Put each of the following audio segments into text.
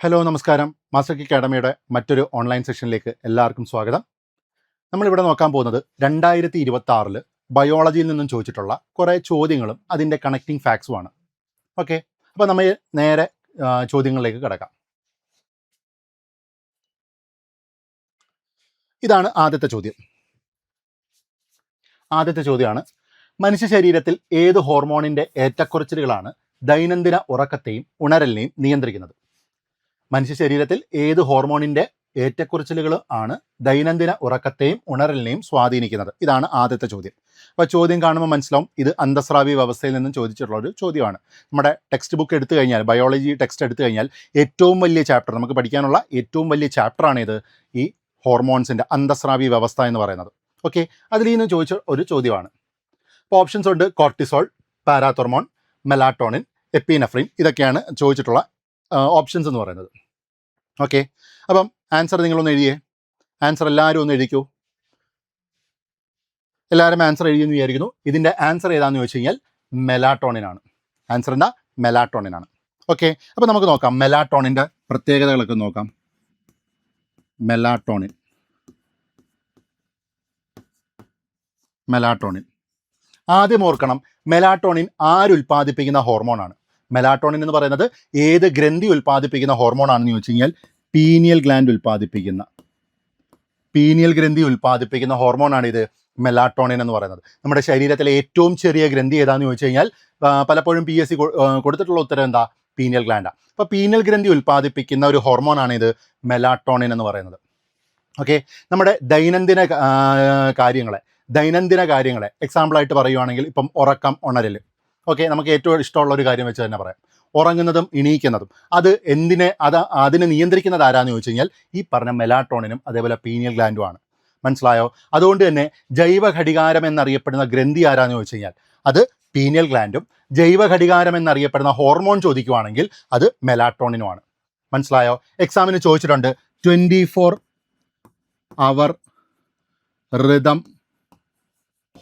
Hello നമസ്കാരം. Master കി അക്കാഡമിയുടെ മറ്റൊരു online സെഷനിലേക്ക് എല്ലാവർക്കും സ്വാഗതം. നമ്മളിവിടെ നോക്കാൻ പോകുന്നത് 2026 ബയോളജിയിൽ നിന്നും ചോദിച്ചിട്ടുള്ള കുറേ ചോദ്യങ്ങളും അതിൻ്റെ കണക്റ്റിംഗ് ഫാക്ട്സുമാണ്. ഓക്കെ, അപ്പോൾ നമ്മൾ നേരെ ചോദ്യങ്ങളിലേക്ക് കിടക്കാം. ഇതാണ് ആദ്യത്തെ ചോദ്യം. ആദ്യത്തെ ചോദ്യമാണ്: മനുഷ്യ ശരീരത്തിൽ ഏത് ഹോർമോണിൻ്റെ ഏറ്റക്കുറച്ചിലുകളാണ് ദൈനംദിന ഉറക്കത്തെയും ഉണരലിനെയും നിയന്ത്രിക്കുന്നത്? മനുഷ്യ ശരീരത്തിൽ ഏത് ഹോർമോണിൻ്റെ ഏറ്റക്കുറച്ചിലുകൾ ആണ് ദൈനംദിന ഉറക്കത്തെയും ഉണരലിനെയും സ്വാധീനിക്കുന്നത്? ഇതാണ് ആദ്യത്തെ ചോദ്യം. അപ്പോൾ ചോദ്യം കാണുമ്പോൾ മനസ്സിലാവും ഇത് അന്തസ്രാവി വ്യവസ്ഥയിൽ നിന്നും ചോദിച്ചിട്ടുള്ള ഒരു ചോദ്യമാണ്. നമ്മുടെ ടെക്സ്റ്റ് ബുക്ക് എടുത്തു കഴിഞ്ഞാൽ, ബയോളജി ടെക്സ്റ്റ് എടുത്തു കഴിഞ്ഞാൽ ഏറ്റവും വലിയ ചാപ്റ്റർ, നമുക്ക് പഠിക്കാനുള്ള ഏറ്റവും വലിയ ചാപ്റ്ററാണിത്, ഈ ഹോർമോൺസിൻ്റെ അന്തസ്രാവി വ്യവസ്ഥ എന്ന് പറയുന്നത്. ഓക്കെ, അതിൽ നിന്ന് ചോദിച്ച ഒരു ചോദ്യമാണ്. അപ്പോൾ ഓപ്ഷൻസ് ഉണ്ട്: കോർട്ടിസോൾ, പാരാത്തോർമോൺ, മെലാറ്റോണിൻ, എപ്പിനെഫ്രിൻ. ഇതൊക്കെയാണ് ചോദിച്ചിട്ടുള്ള ഓപ്ഷൻസ് എന്ന് പറയുന്നത്. ഓക്കെ, അപ്പം ആൻസർ നിങ്ങളൊന്ന് എഴുതിയേ. ആൻസർ എല്ലാവരും ഒന്ന് എഴുതിക്കൂ. എല്ലാവരും ആൻസർ എഴുതിയെന്ന് വിചാരിക്കുന്നു. ഇതിൻ്റെ ആൻസർ ഏതാണെന്ന് ചോദിച്ചു കഴിഞ്ഞാൽ മെലാറ്റോണിനാണ്. ആൻസർ എന്താ? മെലാറ്റോണിനാണ്. ഓക്കെ, അപ്പോൾ നമുക്ക് നോക്കാം മെലാറ്റോണിൻ്റെ പ്രത്യേകതകളൊക്കെ നോക്കാം. മെലാറ്റോണിൻ ആദ്യം ഓർക്കണം, മെലാറ്റോണിൻ ആരുൽപ്പാദിപ്പിക്കുന്ന ഹോർമോണാണ്? മെലാറ്റോണിൻ എന്ന് പറയുന്നത് ഏത് ഗ്രന്ഥി ഉൽപ്പാദിപ്പിക്കുന്ന ഹോർമോണാണെന്ന് ചോദിച്ചു കഴിഞ്ഞാൽ പീനിയൽ ഗ്രന്ഥി ഉൽപ്പാദിപ്പിക്കുന്ന ഹോർമോണാണ് ഇത് മെലാറ്റോണിൻ എന്ന് പറയുന്നത്. നമ്മുടെ ശരീരത്തിലെ ഏറ്റവും ചെറിയ ഗ്രന്ഥി ഏതാണെന്ന് ചോദിച്ചു കഴിഞ്ഞാൽ പലപ്പോഴും PSC കൊടുത്തിട്ടുള്ള ഉത്തരം എന്താ? പീനിയൽ ഗ്ലാൻഡാണ്. അപ്പോൾ പീനിയൽ ഗ്രന്ഥി ഉൽപ്പാദിപ്പിക്കുന്ന ഒരു ഹോർമോണാണ് ഇത് മെലാറ്റോണിൻ എന്ന് പറയുന്നത്. ഓക്കെ, നമ്മുടെ ദൈനംദിന കാര്യങ്ങളെ എക്സാമ്പിളായിട്ട് പറയുവാണെങ്കിൽ ഇപ്പം ഉറക്കം, ഉണരൽ. ഓക്കെ, നമുക്ക് ഏറ്റവും ഇഷ്ടമുള്ള ഒരു കാര്യം വെച്ച് തന്നെ പറയാം. ഉറങ്ങുന്നതും എണീക്കുന്നതും അതിനെ നിയന്ത്രിക്കുന്നത് ആരാന്ന് ചോദിച്ചു കഴിഞ്ഞാൽ ഈ പറഞ്ഞ മെലാറ്റോണിനും അതേപോലെ പീനിയൽ ഗ്ലാൻഡുമാണ്. മനസ്സിലായോ? അതുകൊണ്ട് തന്നെ ജൈവ ഘടികാരം എന്നറിയപ്പെടുന്ന ഗ്രന്ഥി ആരാന്ന് ചോദിച്ചു കഴിഞ്ഞാൽ അത് പീനിയൽ ഗ്ലാൻഡും, ജൈവ ഘടികാരം എന്നറിയപ്പെടുന്ന ഹോർമോൺ ചോദിക്കുവാണെങ്കിൽ അത് മെലാറ്റോണിനുമാണ്. മനസ്സിലായോ? എക്സാമിന് ചോദിച്ചിട്ടുണ്ട് 24 അവർ റിതം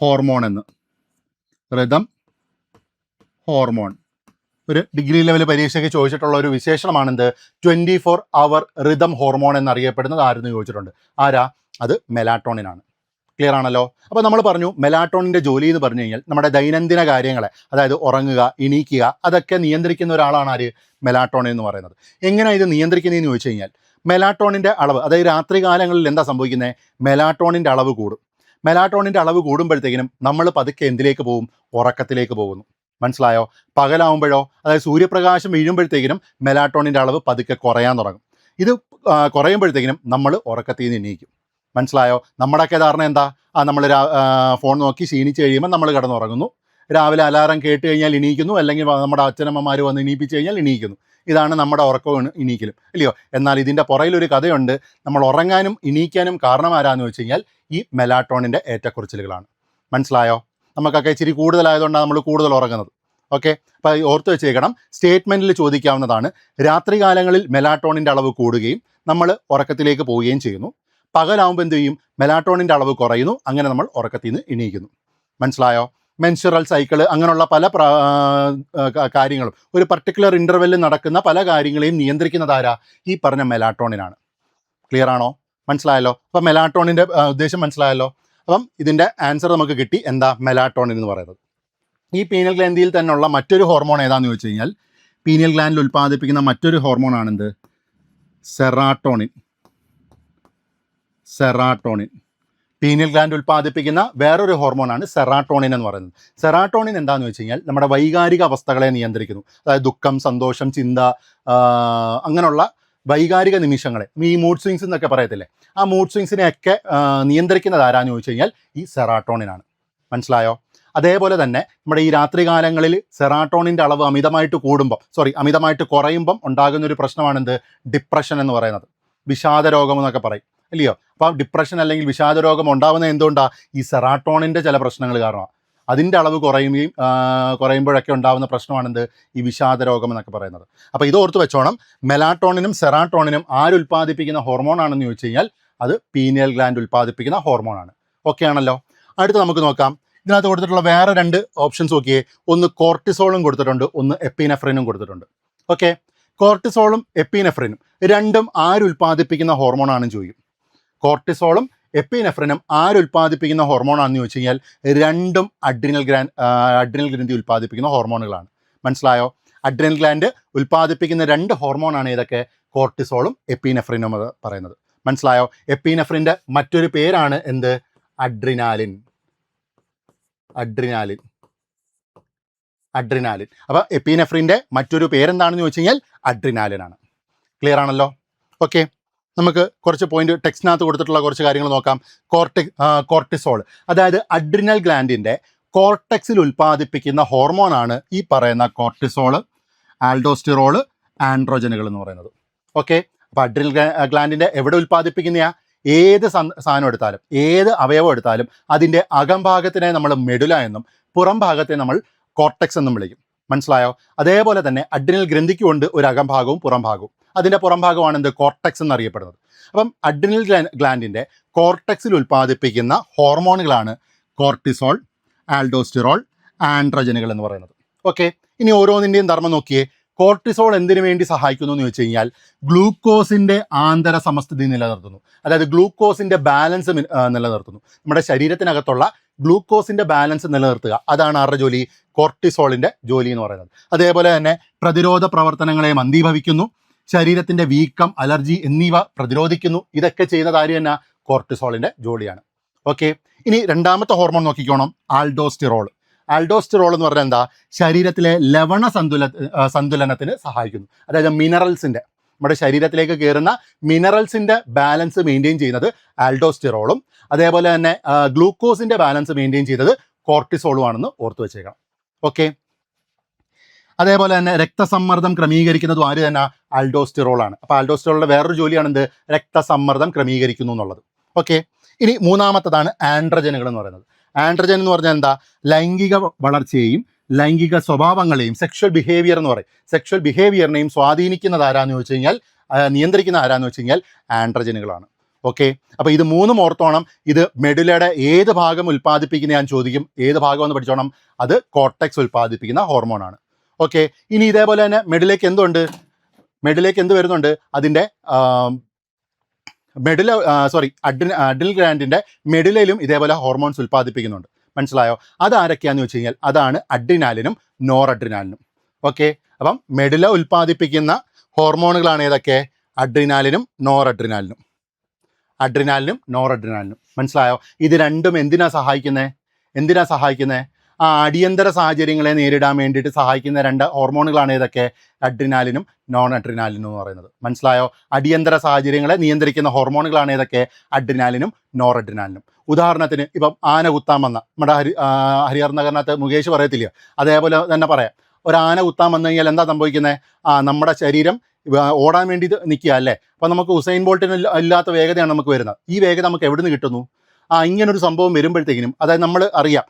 ഹോർമോൺ എന്ന്. റിതം ഹോർമോൺ ഒരു ഡിഗ്രി ലെവൽ പരീക്ഷയ്ക്ക് ചോദിച്ചിട്ടുള്ള ഒരു വിശേഷണമാണെന്ത്? 24 അവർ റിതം ഹോർമോൺ എന്നറിയപ്പെടുന്നത് ആരെന്ന് ചോദിച്ചിട്ടുണ്ട്. ആരാ? അത് മെലാറ്റോണിനാണ്. ക്ലിയർ ആണല്ലോ? അപ്പോൾ നമ്മൾ പറഞ്ഞു മെലാറ്റോണിൻ്റെ ജോലി എന്ന് പറഞ്ഞു കഴിഞ്ഞാൽ നമ്മുടെ ദൈനംദിന കാര്യങ്ങളെ, അതായത് ഉറങ്ങുക, എണീക്കുക, അതൊക്കെ നിയന്ത്രിക്കുന്ന ഒരാളാണ് ആര്? മെലാറ്റോണിൻ എന്ന് പറയുന്നത്. എങ്ങനെയാണ് ഇത് നിയന്ത്രിക്കുന്നതെന്ന് ചോദിച്ചു കഴിഞ്ഞാൽ മെലാറ്റോണിൻ്റെ അളവ്, അതായത് രാത്രി കാലങ്ങളിൽ എന്താ സംഭവിക്കുന്നത്? മെലാറ്റോണിൻ്റെ അളവ് കൂടും. മെലാറ്റോണിൻ്റെ അളവ് കൂടുമ്പോഴത്തേക്കിനും നമ്മൾ പതുക്കെ എന്തിലേക്ക് പോകും? ഉറക്കത്തിലേക്ക് പോകുന്നു. മനസ്സിലായോ? പകലാവുമ്പോഴോ, അതായത് സൂര്യപ്രകാശം വീഴുമ്പോഴത്തേക്കിനും മെലാറ്റോണിൻ്റെ അളവ് പതുക്കെ കുറയാൻ തുടങ്ങും. ഇത് കുറയുമ്പോഴത്തേക്കിനും നമ്മൾ ഉറക്കത്തിൽ നിന്ന് എണീക്കും. മനസ്സിലായോ? നമ്മുടെയൊക്കെ ധാരണ എന്താ? നമ്മൾ ഫോൺ നോക്കി ക്ഷീണിച്ച് കഴിയുമ്പോൾ നമ്മൾ കിടന്നുറങ്ങുന്നു. രാവിലെ അലാറം കേട്ട് കഴിഞ്ഞാൽ എണീക്കുന്നു, അല്ലെങ്കിൽ നമ്മുടെ അച്ഛനമ്മമാർ വന്ന് എണീപ്പിച്ച് കഴിഞ്ഞാൽ എണീക്കുന്നു. ഇതാണ് നമ്മുടെ ഉറക്കവും എണീക്കലും, ഇല്ലയോ? എന്നാൽ ഇതിൻ്റെ പുറയിലൊരു കഥയുണ്ട്. നമ്മൾ ഉറങ്ങാനും എണീക്കാനും കാരണം ആരാന്ന് വെച്ച് കഴിഞ്ഞാൽ ഈ മെലാറ്റോണിൻ്റെ ഏറ്റക്കുറച്ചിലുകളാണ്. മനസ്സിലായോ? നമുക്കൊക്കെ ഇച്ചിരി കൂടുതലായതുകൊണ്ടാണ് നമ്മൾ കൂടുതൽ ഉറങ്ങുന്നത്. ഓക്കെ, അപ്പോൾ ഓർത്ത് വെച്ചേക്കണം. സ്റ്റേറ്റ്മെൻറ്റിൽ ചോദിക്കാവുന്നതാണ്. രാത്രികാലങ്ങളിൽ മെലാറ്റോണിൻ്റെ അളവ് കൂടുകയും നമ്മൾ ഉറക്കത്തിലേക്ക് പോവുകയും ചെയ്യുന്നു. പകലാവുമ്പോൾ എന്ത് ചെയ്യും? മെലാറ്റോണിൻ്റെ അളവ് കുറയുന്നു. അങ്ങനെ നമ്മൾ ഉറക്കത്തിൽ നിന്ന് എണീക്കുന്നു. മനസ്സിലായോ? മെൻസ്ട്രൽ സൈക്കിൾ, അങ്ങനെയുള്ള പല കാര്യങ്ങളും, ഒരു പർട്ടിക്കുലർ ഇൻ്റർവെല്ലിൽ നടക്കുന്ന പല കാര്യങ്ങളെയും നിയന്ത്രിക്കുന്നത് ആരാ? ഈ പറഞ്ഞ മെലാറ്റോണിനാണ്. ക്ലിയർ ആണോ? മനസ്സിലായല്ലോ? അപ്പോൾ മെലാറ്റോണിൻ്റെ ഉദ്ദേശം മനസ്സിലായല്ലോ? അപ്പം ഇതിൻ്റെ ആൻസർ നമുക്ക് കിട്ടി. എന്താ? മെലാറ്റോണിൻ എന്ന് പറയുന്നത്. ഈ പീനിയൽ ഗ്ലാൻഡിൽ തന്നെയുള്ള മറ്റൊരു ഹോർമോൺ ഏതാണെന്ന് ചോദിച്ചു കഴിഞ്ഞാൽ പീനിയൽ ഗ്ലാൻഡിൽ ഉൽപ്പാദിപ്പിക്കുന്ന മറ്റൊരു ഹോർമോണാണെന്ത്? സെറാട്ടോണിൻ. പീനിയൽ ഗ്ലാൻഡ് ഉൽപ്പാദിപ്പിക്കുന്ന വേറൊരു ഹോർമോണാണ് സെറാട്ടോണിൻ എന്ന് പറയുന്നത്. സെറാട്ടോണിൻ എന്താണെന്ന് വെച്ച് കഴിഞ്ഞാൽ നമ്മുടെ വൈകാരിക അവസ്ഥകളെ നിയന്ത്രിക്കുന്നു. അതായത് ദുഃഖം, സന്തോഷം, ചിന്ത, അങ്ങനെയുള്ള വൈകാരിക നിമിഷങ്ങളെ, ഈ മൂഡ് സ്വിങ്സ് എന്നൊക്കെ പറയത്തില്ലേ, ആ മൂഡ് സ്വിങ്സിനെയൊക്കെ നിയന്ത്രിക്കുന്നത് ആരാന്ന് ചോദിച്ചു കഴിഞ്ഞാൽ ഈ സെറാട്ടോണിനാണ്. മനസ്സിലായോ? അതേപോലെ തന്നെ നമ്മുടെ ഈ രാത്രികാലങ്ങളിൽ സെറാട്ടോണിൻ്റെ അളവ് അമിതമായിട്ട് കുറയുമ്പം ഉണ്ടാകുന്ന ഒരു പ്രശ്നമാണെന്ത്? ഡിപ്രഷൻ എന്ന് പറയുന്നത്. വിഷാദ രോഗം എന്നൊക്കെ പറയും, അല്ലയോ? അപ്പോൾ ഡിപ്രഷൻ അല്ലെങ്കിൽ വിഷാദ രോഗം ഉണ്ടാകുന്നത് എന്തുകൊണ്ടാണ്? ഈ സെറാട്ടോണിൻ്റെ ചില പ്രശ്നങ്ങൾ കാരണമാണ്. അതിൻ്റെ അളവ് കുറയുമ്പോഴൊക്കെ ഉണ്ടാകുന്ന പ്രശ്നമാണെന്ത്? ഈ വിഷാദ രോഗം എന്നൊക്കെ പറയുന്നത്. അപ്പോൾ ഇത് ഓർത്ത് വെച്ചോണം. മെലാറ്റോണിനും സെറാട്ടോണിനും ആരുൽപ്പാദിപ്പിക്കുന്ന ഹോർമോണാണെന്ന് ചോദിച്ചു കഴിഞ്ഞാൽ അത് പീനിയൽ ഗ്ലാൻഡ് ഉൽപ്പാദിപ്പിക്കുന്ന ഹോർമോണാണ്. ഓക്കെ ആണല്ലോ? അടുത്ത് നമുക്ക് നോക്കാം. ഇതിനകത്ത് കൊടുത്തിട്ടുള്ള വേറെ 2 ഓപ്ഷൻസ് നോക്കിയേ. ഒന്ന് കോർട്ടിസോളും കൊടുത്തിട്ടുണ്ട്, ഒന്ന് എപ്പിനെഫ്രിനും കൊടുത്തിട്ടുണ്ട്. ഓക്കെ, കോർട്ടിസോളും എപ്പിനെഫ്രിനും രണ്ടും ആരുൽപ്പാദിപ്പിക്കുന്ന ഹോർമോണാണെന്ന് ചോദിക്കും. കോർട്ടിസോളും എപ്പിനെഫ്രിനും ആരുൽപ്പാദിപ്പിക്കുന്ന ഹോർമോണാണെന്ന് ചോദിച്ചു കഴിഞ്ഞാൽ രണ്ടും അഡ്രിനൽ ഗ്രന്ഥി ഉൽപ്പാദിപ്പിക്കുന്ന ഹോർമോണുകളാണ്. മനസ്സിലായോ? അഡ്രിനൽ ഗ്ലാൻഡ് ഉൽപ്പാദിപ്പിക്കുന്ന രണ്ട് ഹോർമോണാണ് ഏതൊക്കെ? കോർട്ടിസോളും എപ്പിനെഫ്രിനും പറയുന്നത്. മനസ്സിലായോ? എപ്പിനെഫ്രിൻ്റെ മറ്റൊരു പേരാണ് എന്ത്? അഡ്രിനാലിൻ. അപ്പോൾ എപ്പിനെഫ്രിൻ്റെ മറ്റൊരു പേരെന്താണെന്ന് ചോദിച്ചു കഴിഞ്ഞാൽ അഡ്രിനാലിനാണ്. ക്ലിയർ ആണല്ലോ? ഓക്കെ, നമുക്ക് കുറച്ച് പോയിന്റ് ടെക്സ്റ്റിനകത്ത് കൊടുത്തിട്ടുള്ള കുറച്ച് കാര്യങ്ങൾ നോക്കാം. കോർട്ടിസോൾ, അതായത് അഡ്രിനൽ ഗ്ലാൻഡിൻ്റെ കോർട്ടെക്സിൽ ഉൽപ്പാദിപ്പിക്കുന്ന ഹോർമോണാണ് ഈ പറയുന്ന കോർട്ടിസോള്, ആൽഡോസ്റ്റിറോള്, ആൻഡ്രോജനുകൾ എന്ന് പറയുന്നത്. ഓക്കെ, അപ്പോൾ അഡ്രിനൽ ഗ്ലാൻഡിൻ്റെ എവിടെ ഉൽപ്പാദിപ്പിക്കുന്ന ഏത് സാധനം എടുത്താലും, ഏത് അവയവം എടുത്താലും അതിൻ്റെ അകംഭാഗത്തിനെ നമ്മൾ മെഡുല എന്നും പുറം ഭാഗത്തെ നമ്മൾ കോർട്ടെക്സ് എന്നും വിളിക്കും. മനസ്സിലായോ? അതേപോലെ തന്നെ അഡ്രിനൽ ഗ്രന്ഥിക്കുണ്ട് ഒരു അകംഭാഗവും പുറം ഭാഗവും. അതിൻ്റെ പുറം ഭാഗമാണ് എന്ത്? കോർട്ടെക്സ് എന്നറിയപ്പെടുന്നത്. അപ്പം അഡ്രിനൽ ഗ്ലാൻഡിൻ്റെ കോർട്ടെക്സിൽ ഉൽപ്പാദിപ്പിക്കുന്ന ഹോർമോണുകളാണ് കോർട്ടിസോൾ, ആൽഡോസ്റ്റിറോൾ, ആൻഡ്രോജനുകൾ എന്ന് പറയുന്നത്. ഓക്കെ, ഇനി ഓരോന്നിൻ്റെയും ധർമ്മം നോക്കിയേ. കോർട്ടിസോൾ എന്തിനു വേണ്ടി സഹായിക്കുന്നു എന്ന് ചോദിച്ചു കഴിഞ്ഞാൽ ഗ്ലൂക്കോസിൻ്റെ ആന്തര സമസ്ഥിതി നിലനിർത്തുന്നു. അതായത് ഗ്ലൂക്കോസിൻ്റെ ബാലൻസ് നിലനിർത്തുന്നു. നമ്മുടെ ശരീരത്തിനകത്തുള്ള ഗ്ലൂക്കോസിൻ്റെ ബാലൻസ് നിലനിർത്തുക, അതാണ് ആരുടെ ജോലി? കോർട്ടിസോളിൻ്റെ ജോലി എന്ന് പറയുന്നത്. അതേപോലെ തന്നെ പ്രതിരോധ പ്രവർത്തനങ്ങളെ മന്ദീഭവിക്കുന്നു, ശരീരത്തിൻ്റെ വീക്കം, അലർജി എന്നിവ പ്രതിരോധിക്കുന്നു. ഇതൊക്കെ ചെയ്യുന്നത് ആര് തന്നെ? കോർട്ടിസോളിൻ്റെ ജോലിയാണ്. ഓക്കെ, ഇനി രണ്ടാമത്തെ ഹോർമോൺ നോക്കിക്കോണം, ആൽഡോസ്റ്റിറോൾ. ആൽഡോസ്റ്റിറോൾ എന്ന് പറഞ്ഞാൽ എന്താ? ശരീരത്തിലെ ലവണ സന്തുലനത്തിന് സഹായിക്കുന്നു. അതായത് മിനറൽസിൻ്റെ, നമ്മുടെ ശരീരത്തിലേക്ക് കയറുന്ന മിനറൽസിൻ്റെ ബാലൻസ് മെയിൻറ്റെയിൻ ചെയ്യുന്നത് ആൽഡോസ്റ്റിറോളും അതേപോലെ തന്നെ ഗ്ലൂക്കോസിൻ്റെ ബാലൻസ് മെയിൻറ്റെയിൻ ചെയ്തത് കോർട്ടിസോളുമാണെന്ന് ഓർത്ത് വെച്ചേക്കണം. ഓക്കെ, അതേപോലെ തന്നെ രക്തസമ്മർദ്ദം ക്രമീകരിക്കുന്നതും ആര് തന്നെ? ആൽഡോസ്റ്റിറോളാണ്. അപ്പോൾ ആൽഡോസ്റ്റിറോളിൻ്റെ വേറൊരു ജോലിയാണ് എന്ത്? രക്തസമ്മർദ്ദം ക്രമീകരിക്കുന്നു എന്നുള്ളത്. ഓക്കെ, ഇനി മൂന്നാമത്തതാണ് ആൻഡ്രജനുകൾ എന്ന് പറയുന്നത്. ആൻഡ്രജൻ എന്ന് പറഞ്ഞാൽ എന്താ? ലൈംഗിക വളർച്ചയെയും ലൈംഗിക സ്വഭാവങ്ങളെയും സെക്ഷൽ ബിഹേവിയർ എന്ന് പറയും. സെക്ഷൽ ബിഹേവിയറിനെയും സ്വാധീനിക്കുന്നത് ആരാന്ന് ചോദിച്ചു കഴിഞ്ഞാൽ, നിയന്ത്രിക്കുന്ന ആരാന്ന് വെച്ച് കഴിഞ്ഞാൽ ആൻഡ്രജനുകളാണ്. ഓക്കെ, അപ്പോൾ ഇത് മൂന്നും ഓർത്തോണം. ഇത് മെഡുലയുടെ ഏത് ഭാഗം ഉൽപ്പാദിപ്പിക്കുന്ന ഞാൻ ചോദിക്കും. ഏത് ഭാഗം എന്ന് പഠിച്ചോണം. അത് കോർട്ടെക്സ് ഉൽപ്പാദിപ്പിക്കുന്ന ഹോർമോണാണ്. ഓക്കെ, ഇനി ഇതേപോലെ തന്നെ മെഡുലേക്ക് എന്ത് വരുന്നുണ്ട്? അതിൻ്റെ അഡ്രിനൽ ഗ്ലാൻഡിൻ്റെ മെഡുലയിലും ഇതേപോലെ ഹോർമോൺസ് ഉൽപ്പാദിപ്പിക്കുന്നുണ്ട്. മനസ്സിലായോ? അതാരൊക്കെയാണെന്ന് വെച്ച് കഴിഞ്ഞാൽ അതാണ് അഡ്രിനാലിനും നോർ അഡ്രിനാലിനും. ഓക്കെ, അപ്പം മെഡുല ഉൽപ്പാദിപ്പിക്കുന്ന ഹോർമോണുകളാണ് ഏതൊക്കെ? അഡ്രിനാലിനും നോർ അഡ്രിനാലിനും. മനസ്സിലായോ? ഇത് രണ്ടും എന്തിനാ സഹായിക്കുന്നത്? അടിയന്തര സാഹചര്യങ്ങളെ നേരിടാൻ വേണ്ടിയിട്ട് സഹായിക്കുന്ന രണ്ട് ഹോർമോണുകളാണ് ഏതൊക്കെ? അഡ്രിനാലിനും നോൺ അഡ്രിനാലിനും എന്ന് പറയുന്നത്. മനസ്സിലായോ? അടിയന്തര സാഹചര്യങ്ങളെ നിയന്ത്രിക്കുന്ന ഹോർമോണുകളാണ് ഏതൊക്കെ? അഡ്രിനാലിനും നോർ അഡ്രിനാലിനും. ഉദാഹരണത്തിന് ഇപ്പം ആന കുത്താൻ വന്ന നമ്മുടെ ഹരിഹർ നഗറിനകത്ത് മുകേഷ് പറയത്തില്ല, അതേപോലെ തന്നെ പറയാം. ഒരു ആന കുത്താൻ വന്നു കഴിഞ്ഞാൽ എന്താ സംഭവിക്കുന്നത്? നമ്മുടെ ശരീരം ഓടാൻ വേണ്ടി നിൽക്കുക അല്ലേ? അപ്പോൾ നമുക്ക് ഉസൈൻ ബോൾട്ടിന് ഇല്ലാത്ത വേഗതയാണ് നമുക്ക് വരുന്നത്. ഈ വേഗത നമുക്ക് എവിടെ നിന്ന് കിട്ടുന്നു? ഇങ്ങനൊരു സംഭവം വരുമ്പോഴത്തേക്കിനും, അതായത് നമ്മൾ അറിയാം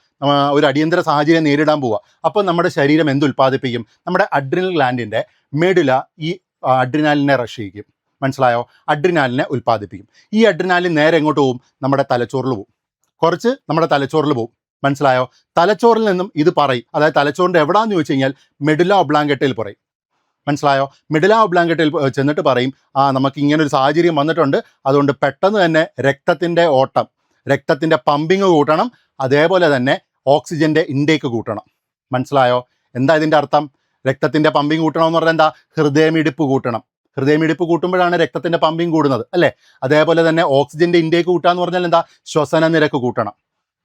ഒരു അടിയന്തര സാഹചര്യം നേരിടാൻ പോവുക. അപ്പോൾ നമ്മുടെ ശരീരം ഉൽപ്പാദിപ്പിക്കും? നമ്മുടെ അഡ്രിനൽ ഗ്ലാൻഡിൻ്റെ മെഡുല ഈ അഡ്രിനാലിനെ റഷ് ചെയ്യിക്കും. മനസ്സിലായോ? അഡ്രിനാലിനെ ഉൽപ്പാദിപ്പിക്കും. ഈ അഡ്രിനാലിൻ നേരെ എങ്ങോട്ട് പോകും? നമ്മുടെ തലച്ചോറിൽ പോകും. നമ്മുടെ തലച്ചോറിൽ പോകും. മനസ്സിലായോ? തലച്ചോറിൽ നിന്നും ഇത് പറയും. അതായത് തലച്ചോറിൻ്റെ എവിടാന്ന് ചോദിച്ചു കഴിഞ്ഞാൽ മെഡുല ഒബ്ലാങ്കട്ടയിൽ പറയും. മനസ്സിലായോ? മെഡുല ഒബ്ലാങ്കട്ടയിൽ ചെന്നിട്ട് പറയും, നമുക്ക് ഇങ്ങനൊരു സാഹചര്യം വന്നിട്ടുണ്ട്, അതുകൊണ്ട് പെട്ടെന്ന് തന്നെ രക്തത്തിൻ്റെ ഓട്ടം, രക്തത്തിൻ്റെ പമ്പിങ് കൂട്ടണം, അതേപോലെ തന്നെ ഓക്സിജൻ്റെ ഇൻടേക്ക് കൂട്ടണം. മനസ്സിലായോ? എന്താ ഇതിൻ്റെ അർത്ഥം? രക്തത്തിൻ്റെ പമ്പിങ് കൂട്ടണമെന്ന് പറഞ്ഞാൽ എന്താ? ഹൃദയമിടിപ്പ് കൂട്ടണം. ഹൃദയമിടിപ്പ് കൂട്ടുമ്പോഴാണ് രക്തത്തിൻ്റെ പമ്പിങ് കൂടുന്നത് അല്ലേ? അതേപോലെ തന്നെ ഓക്സിജൻ്റെ ഇൻടേക്ക് കൂട്ടുക എന്ന് പറഞ്ഞാൽ എന്താ? ശ്വസന നിരക്ക് കൂട്ടണം.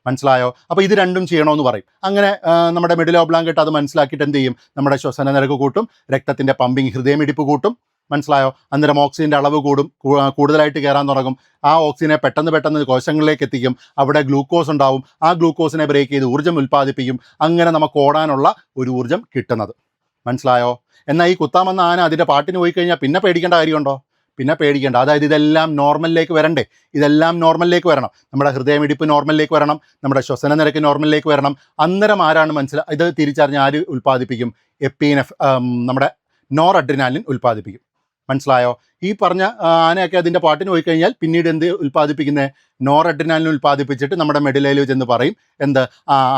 മനസ്സിലായോ? അപ്പോൾ ഇത് രണ്ടും ചെയ്യണമെന്ന് പറയും. അങ്ങനെ നമ്മുടെ മെഡുല ഒബ്ലാങ്കട്ട അത് മനസ്സിലാക്കിയിട്ട് എന്ത് ചെയ്യും? നമ്മുടെ ശ്വസന നിരക്ക് കൂട്ടും, രക്തത്തിൻ്റെ പമ്പിങ്, ഹൃദയമിടിപ്പ് കൂട്ടും. മനസ്സിലായോ? അന്നേരം ഓക്സിജൻ്റെ അളവ് കൂടുതലായിട്ട് കയറാൻ തുടങ്ങും. ആ ഓക്സിജനെ പെട്ടെന്ന് കോശങ്ങളിലേക്ക് എത്തിക്കും. അവിടെ ഗ്ലൂക്കോസ് ഉണ്ടാവും. ആ ഗ്ലൂക്കോസിനെ ബ്രേക്ക് ചെയ്ത് ഊർജ്ജം ഉൽപ്പാദിപ്പിക്കും. അങ്ങനെ നമുക്ക് ഓടാനുള്ള ഒരു ഊർജ്ജം കിട്ടുന്നത്. മനസ്സിലായോ? എന്നാൽ ഈ കുത്താമെന്ന ആന അതിൻ്റെ പാട്ടിന് പോയി കഴിഞ്ഞാൽ പിന്നെ പേടിക്കേണ്ട കാര്യമുണ്ടോ? പിന്നെ പേടിക്കേണ്ട. അതായത് ഇതെല്ലാം നോർമലിലേക്ക് വരണ്ടേ? ഇതെല്ലാം നോർമലിലേക്ക് വരണം. നമ്മുടെ ഹൃദയമിടിപ്പ് നോർമലിലേക്ക് വരണം, നമ്മുടെ ശ്വസന നിരക്ക് നോർമലിലേക്ക് വരണം. അന്നേരം ആരാണ് ഇത് തിരിച്ചറിഞ്ഞ് ആര് ഉൽപ്പാദിപ്പിക്കും? നമ്മുടെ നോർ അഡ്രിനാലിൻ ഉൽപ്പാദിപ്പിക്കും. മനസ്സിലായോ? ഈ പറഞ്ഞ ആനയൊക്കെ അതിൻ്റെ പാട്ടിന് പോയി കഴിഞ്ഞാൽ പിന്നീട് എന്ത് ഉൽപ്പാദിപ്പിക്കുന്നത്? നോർ അഡ്രിനാലിൻ ഉൽപ്പാദിപ്പിച്ചിട്ട് നമ്മുടെ മെഡുലയിൽ ചെന്ന് പറയും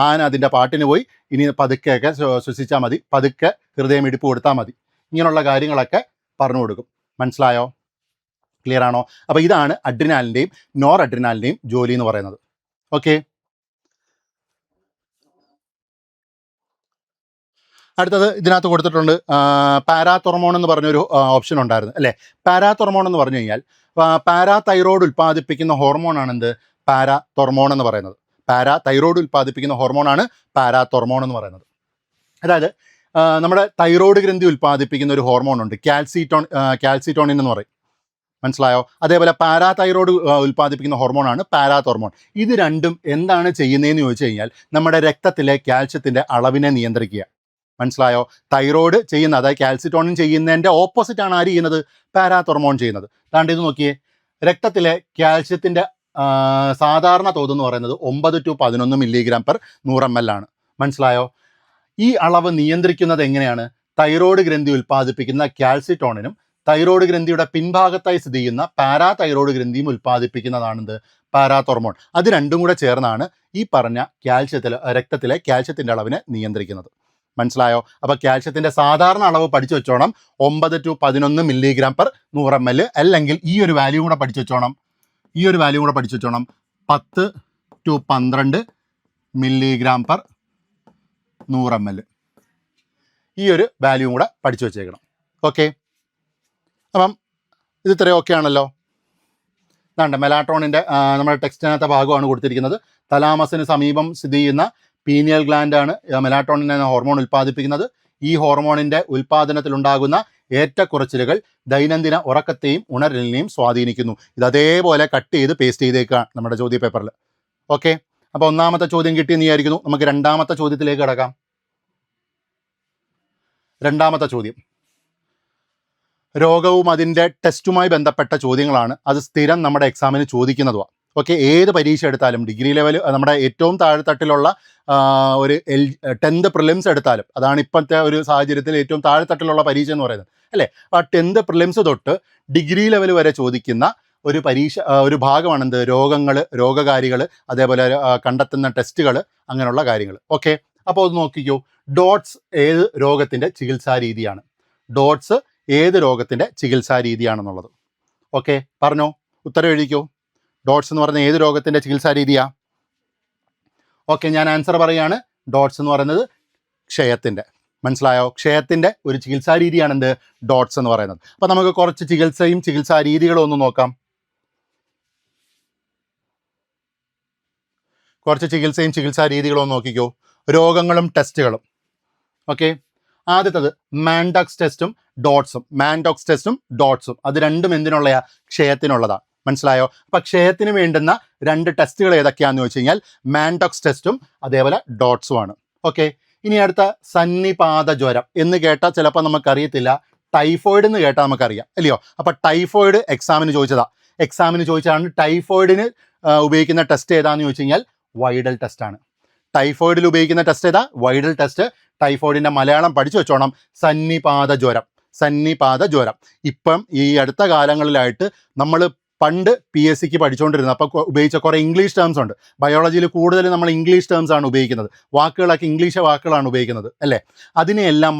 ആന അതിൻ്റെ പാട്ടിന് പോയി, ഇനി പതുക്കെയൊക്കെ ശ്വസിച്ചാൽ മതി, പതുക്കെ ഹൃദയമിടിപ്പ് കൊടുത്താൽ മതി. ഇങ്ങനെയുള്ള കാര്യങ്ങളൊക്കെ പറഞ്ഞു കൊടുക്കും. മനസ്സിലായോ? ക്ലിയർ ആണോ? അപ്പോൾ ഇതാണ് അഡ്രിനാലിൻ്റെയും നോർ അഡ്രിനാലിൻ്റെയും ജോലി എന്ന് പറയുന്നത്. ഓക്കെ, അടുത്തത് ഇതിനകത്ത് കൊടുത്തിട്ടുണ്ട് പാരാതൊർമോൺ എന്ന് പറഞ്ഞൊരു ഓപ്ഷൻ ഉണ്ടായിരുന്നു അല്ലേ. പാരാതൊർമോൺ എന്ന് പറഞ്ഞു കഴിഞ്ഞാൽ പാരാതൈറോയ്ഡ് ഉൽപ്പാദിപ്പിക്കുന്ന ഹോർമോണാണ് എന്ത്? പാരാതൊർമോൺ എന്ന് പറയുന്നത്. പാരാതൈറോയ്ഡ് ഉൽപ്പാദിപ്പിക്കുന്ന ഹോർമോണാണ് പാരാതൊർമോൺ എന്ന് പറയുന്നത്. അതായത് നമ്മുടെ തൈറോയ്ഡ് ഗ്രന്ഥി ഉൽപ്പാദിപ്പിക്കുന്ന ഒരു ഹോർമോൺ ഉണ്ട്, കാൽസിറ്റോണിൻ എന്ന് പറയും. മനസ്സിലായോ? അതേപോലെ പാരാതൈറോയ്ഡ് ഉൽപ്പാദിപ്പിക്കുന്ന ഹോർമോണാണ് പാരാതൊർമോൺ. ഇത് രണ്ടും എന്താണ് ചെയ്യുന്നതെന്ന് ചോദിച്ചു കഴിഞ്ഞാൽ നമ്മുടെ രക്തത്തിലെ കാൽഷ്യത്തിൻ്റെ അളവിനെ നിയന്ത്രിക്കുക. മനസ്സിലായോ? തൈറോയ്ഡ് ചെയ്യുന്ന, അതായത് കാൽസിറ്റോണിൻ ചെയ്യുന്നതിൻ്റെ ഓപ്പോസിറ്റാണ് ആര് ചെയ്യുന്നത്? പാരാതൊർമോൺ ചെയ്യുന്നത്. താണ്ട് ഇത് നോക്കിയേ, രക്തത്തിലെ കാൽഷ്യത്തിൻ്റെ സാധാരണ തോതെന്ന് പറയുന്നത് 9 to 11 mg/100 ml ആണ്. മനസ്സിലായോ? ഈ അളവ് നിയന്ത്രിക്കുന്നത് എങ്ങനെയാണ്? തൈറോയ്ഡ് ഗ്രന്ഥി ഉൽപ്പാദിപ്പിക്കുന്ന കാൽസിറ്റോണിനും തൈറോയ്ഡ് ഗ്രന്ഥിയുടെ പിൻഭാഗത്തായി സ്ഥിതി ചെയ്യുന്ന പാരാതൈറോയ്ഡ് ഗ്രന്ഥിയും ഉൽപ്പാദിപ്പിക്കുന്നതാണെന്ത്? പാരാതൊർമോൺ. അത് രണ്ടും കൂടെ ചേർന്നാണ് ഈ പറഞ്ഞ രക്തത്തിലെ കാൽഷ്യത്തിൻ്റെ അളവിനെ നിയന്ത്രിക്കുന്നത്. മനസ്സിലായോ? അപ്പോൾ കാൽഷ്യത്തിൻ്റെ സാധാരണ അളവ് പഠിച്ചു വെച്ചോണം, 9 to 11 mg/100 ml, അല്ലെങ്കിൽ ഈ ഒരു വാല്യൂ കൂടെ പഠിച്ചു വെച്ചോണം, 10 to 12 mg/100 ml. ഈ ഒരു വാല്യൂ കൂടെ പഠിച്ചു വെച്ചേക്കണം. ഓക്കെ, അപ്പം ഇത് ഇത്രയും ഓക്കെ ആണല്ലോ. ഇതാണ്ട് മെലാട്ടോണിൻ്റെ നമ്മുടെ ടെക്സ്റ്റിനകത്തെ ഭാഗമാണ് കൊടുത്തിരിക്കുന്നത്. തലാമസിന് സമീപം സ്ഥിതി ചെയ്യുന്ന പീനിയൽ ഗ്ലാൻഡാണ് മെലാട്ടോണിൻ എന്ന ഹോർമോൺ ഉൽപ്പാദിപ്പിക്കുന്നത്. ഈ ഹോർമോണിൻ്റെ ഉൽപ്പാദനത്തിലുണ്ടാകുന്ന ഏറ്റക്കുറച്ചിലുകൾ ദൈനംദിന ഉറക്കത്തെയും ഉണരലിനെയും സ്വാധീനിക്കുന്നു. ഇത് അതേപോലെ കട്ട് ചെയ്ത് പേസ്റ്റ് ചെയ്തേക്കുക നമ്മുടെ ചോദ്യ പേപ്പറിൽ. ഓക്കെ, അപ്പോൾ ഒന്നാമത്തെ ചോദ്യം കിട്ടിയെന്ന് വിചാരിക്കുന്നു. നമുക്ക് രണ്ടാമത്തെ ചോദ്യത്തിലേക്ക് കിടക്കാം. രണ്ടാമത്തെ ചോദ്യം രോഗവും അതിൻ്റെ ടെസ്റ്റുമായി ബന്ധപ്പെട്ട ചോദ്യങ്ങളാണ്. അത് സ്ഥിരം നമ്മുടെ എക്സാമിന് ചോദിക്കുന്നതുമാണ്. ഓക്കെ, ഏത് പരീക്ഷ എടുത്താലും, ഡിഗ്രി ലെവൽ നമ്മുടെ ഏറ്റവും താഴെത്തട്ടിലുള്ള ഒരു 10th പ്രിലിംസ് എടുത്താലും, അതാണ് ഇപ്പോഴത്തെ ഒരു സാഹചര്യത്തിൽ ഏറ്റവും താഴെത്തട്ടിലുള്ള പരീക്ഷ എന്ന് പറയുന്നത് അല്ലേ. ആ 10th പ്രിലിംസ് തൊട്ട് ഡിഗ്രി ലെവൽ വരെ ചോദിക്കുന്ന ഒരു പരീക്ഷ, ഒരു ഭാഗമാണെന്ത്? രോഗങ്ങൾ, രോഗകാരികൾ, അതേപോലെ കണ്ടെത്തുന്ന ടെസ്റ്റുകൾ, അങ്ങനെയുള്ള കാര്യങ്ങൾ. ഓക്കെ, അപ്പോൾ അത് നോക്കിക്കോ. ഡോട്ട്സ് ഏത് രോഗത്തിൻ്റെ ചികിത്സാ രീതിയാണ്? ഡോട്ട്സ് ഏത് രോഗത്തിൻ്റെ ചികിത്സാ രീതിയാണെന്നുള്ളത്. ഓക്കെ, പറഞ്ഞോ, ഉത്തരം എഴുതിക്കോ. ഡോട്ട്സ് എന്ന് പറയുന്നത് ഏത് രോഗത്തിൻ്റെ ചികിത്സാ രീതിയാണ്? ഓക്കെ, ഞാൻ ആൻസർ പറയുകയാണ്. ഡോട്ട്സ് എന്ന് പറയുന്നത് ക്ഷയത്തിൻ്റെ. മനസ്സിലായോ? ക്ഷയത്തിൻ്റെ ഒരു ചികിത്സാ രീതിയാണ് എന്ത്? ഡോട്ട്സ് എന്ന് പറയുന്നത്. അപ്പോൾ നമുക്ക് കുറച്ച് ചികിത്സയും ചികിത്സാ രീതികളും ഒന്ന് നോക്കാം. കുറച്ച് ചികിത്സയും ചികിത്സാ രീതികളും ഒന്ന് നോക്കിക്കോ. രോഗങ്ങളും ടെസ്റ്റുകളും. ഓക്കെ, ആദ്യത്തത് മാൻഡോക്സ് ടെസ്റ്റും ഡോട്ട്സും. മാൻഡോക്സ് ടെസ്റ്റും ഡോട്ട്സും അത് രണ്ടും എന്തിനുള്ളതാണ്? ക്ഷയത്തിനുള്ളതാണ്. മനസ്സിലായോ? അപ്പം ക്ഷയത്തിന് വേണ്ടുന്ന 2 ടെസ്റ്റുകൾ ഏതൊക്കെയാണെന്ന് ചോദിച്ചു കഴിഞ്ഞാൽ മാൻഡോക്സ് ടെസ്റ്റും അതേപോലെ ഡോട്ട്സുമാണ്. ഓക്കെ, ഇനി അടുത്ത സന്നിപാത ജ്വരം എന്ന് കേട്ടാൽ ചിലപ്പോൾ നമുക്കറിയത്തില്ല, ടൈഫോയിഡ് എന്ന് കേട്ടാൽ നമുക്കറിയാം അല്ലയോ. അപ്പം ടൈഫോയിഡ് എക്സാമിന് ചോദിച്ചതാണ്. ടൈഫോയിഡിന് ഉപയോഗിക്കുന്ന ടെസ്റ്റ് ഏതാണെന്ന് ചോദിച്ചു കഴിഞ്ഞാൽ വൈഡൽ ടെസ്റ്റാണ്. ടൈഫോയിഡിൽ ഉപയോഗിക്കുന്ന ടെസ്റ്റ് ഏതാ? Widal test. ടൈഫോയിഡിൻ്റെ മലയാളം പഠിച്ചു വെച്ചോണം, സന്നിപാത ജ്വരം. ഇപ്പം ഈ അടുത്ത കാലങ്ങളിലായിട്ട് നമ്മൾ പണ്ട് PSCക്ക് പഠിച്ചുകൊണ്ടിരുന്നത്, അപ്പോൾ ഉപയോഗിച്ച കുറേ ഇംഗ്ലീഷ് ടേംസ് ഉണ്ട്. ബയോളജിയിൽ കൂടുതൽ നമ്മൾ ഇംഗ്ലീഷ് ടേംസ് ആണ് ഉപയോഗിക്കുന്നത്, വാക്കുകളൊക്കെ ഇംഗ്ലീഷ് വാക്കുകളാണ് ഉപയോഗിക്കുന്നത് അല്ലേ. അതിനെയെല്ലാം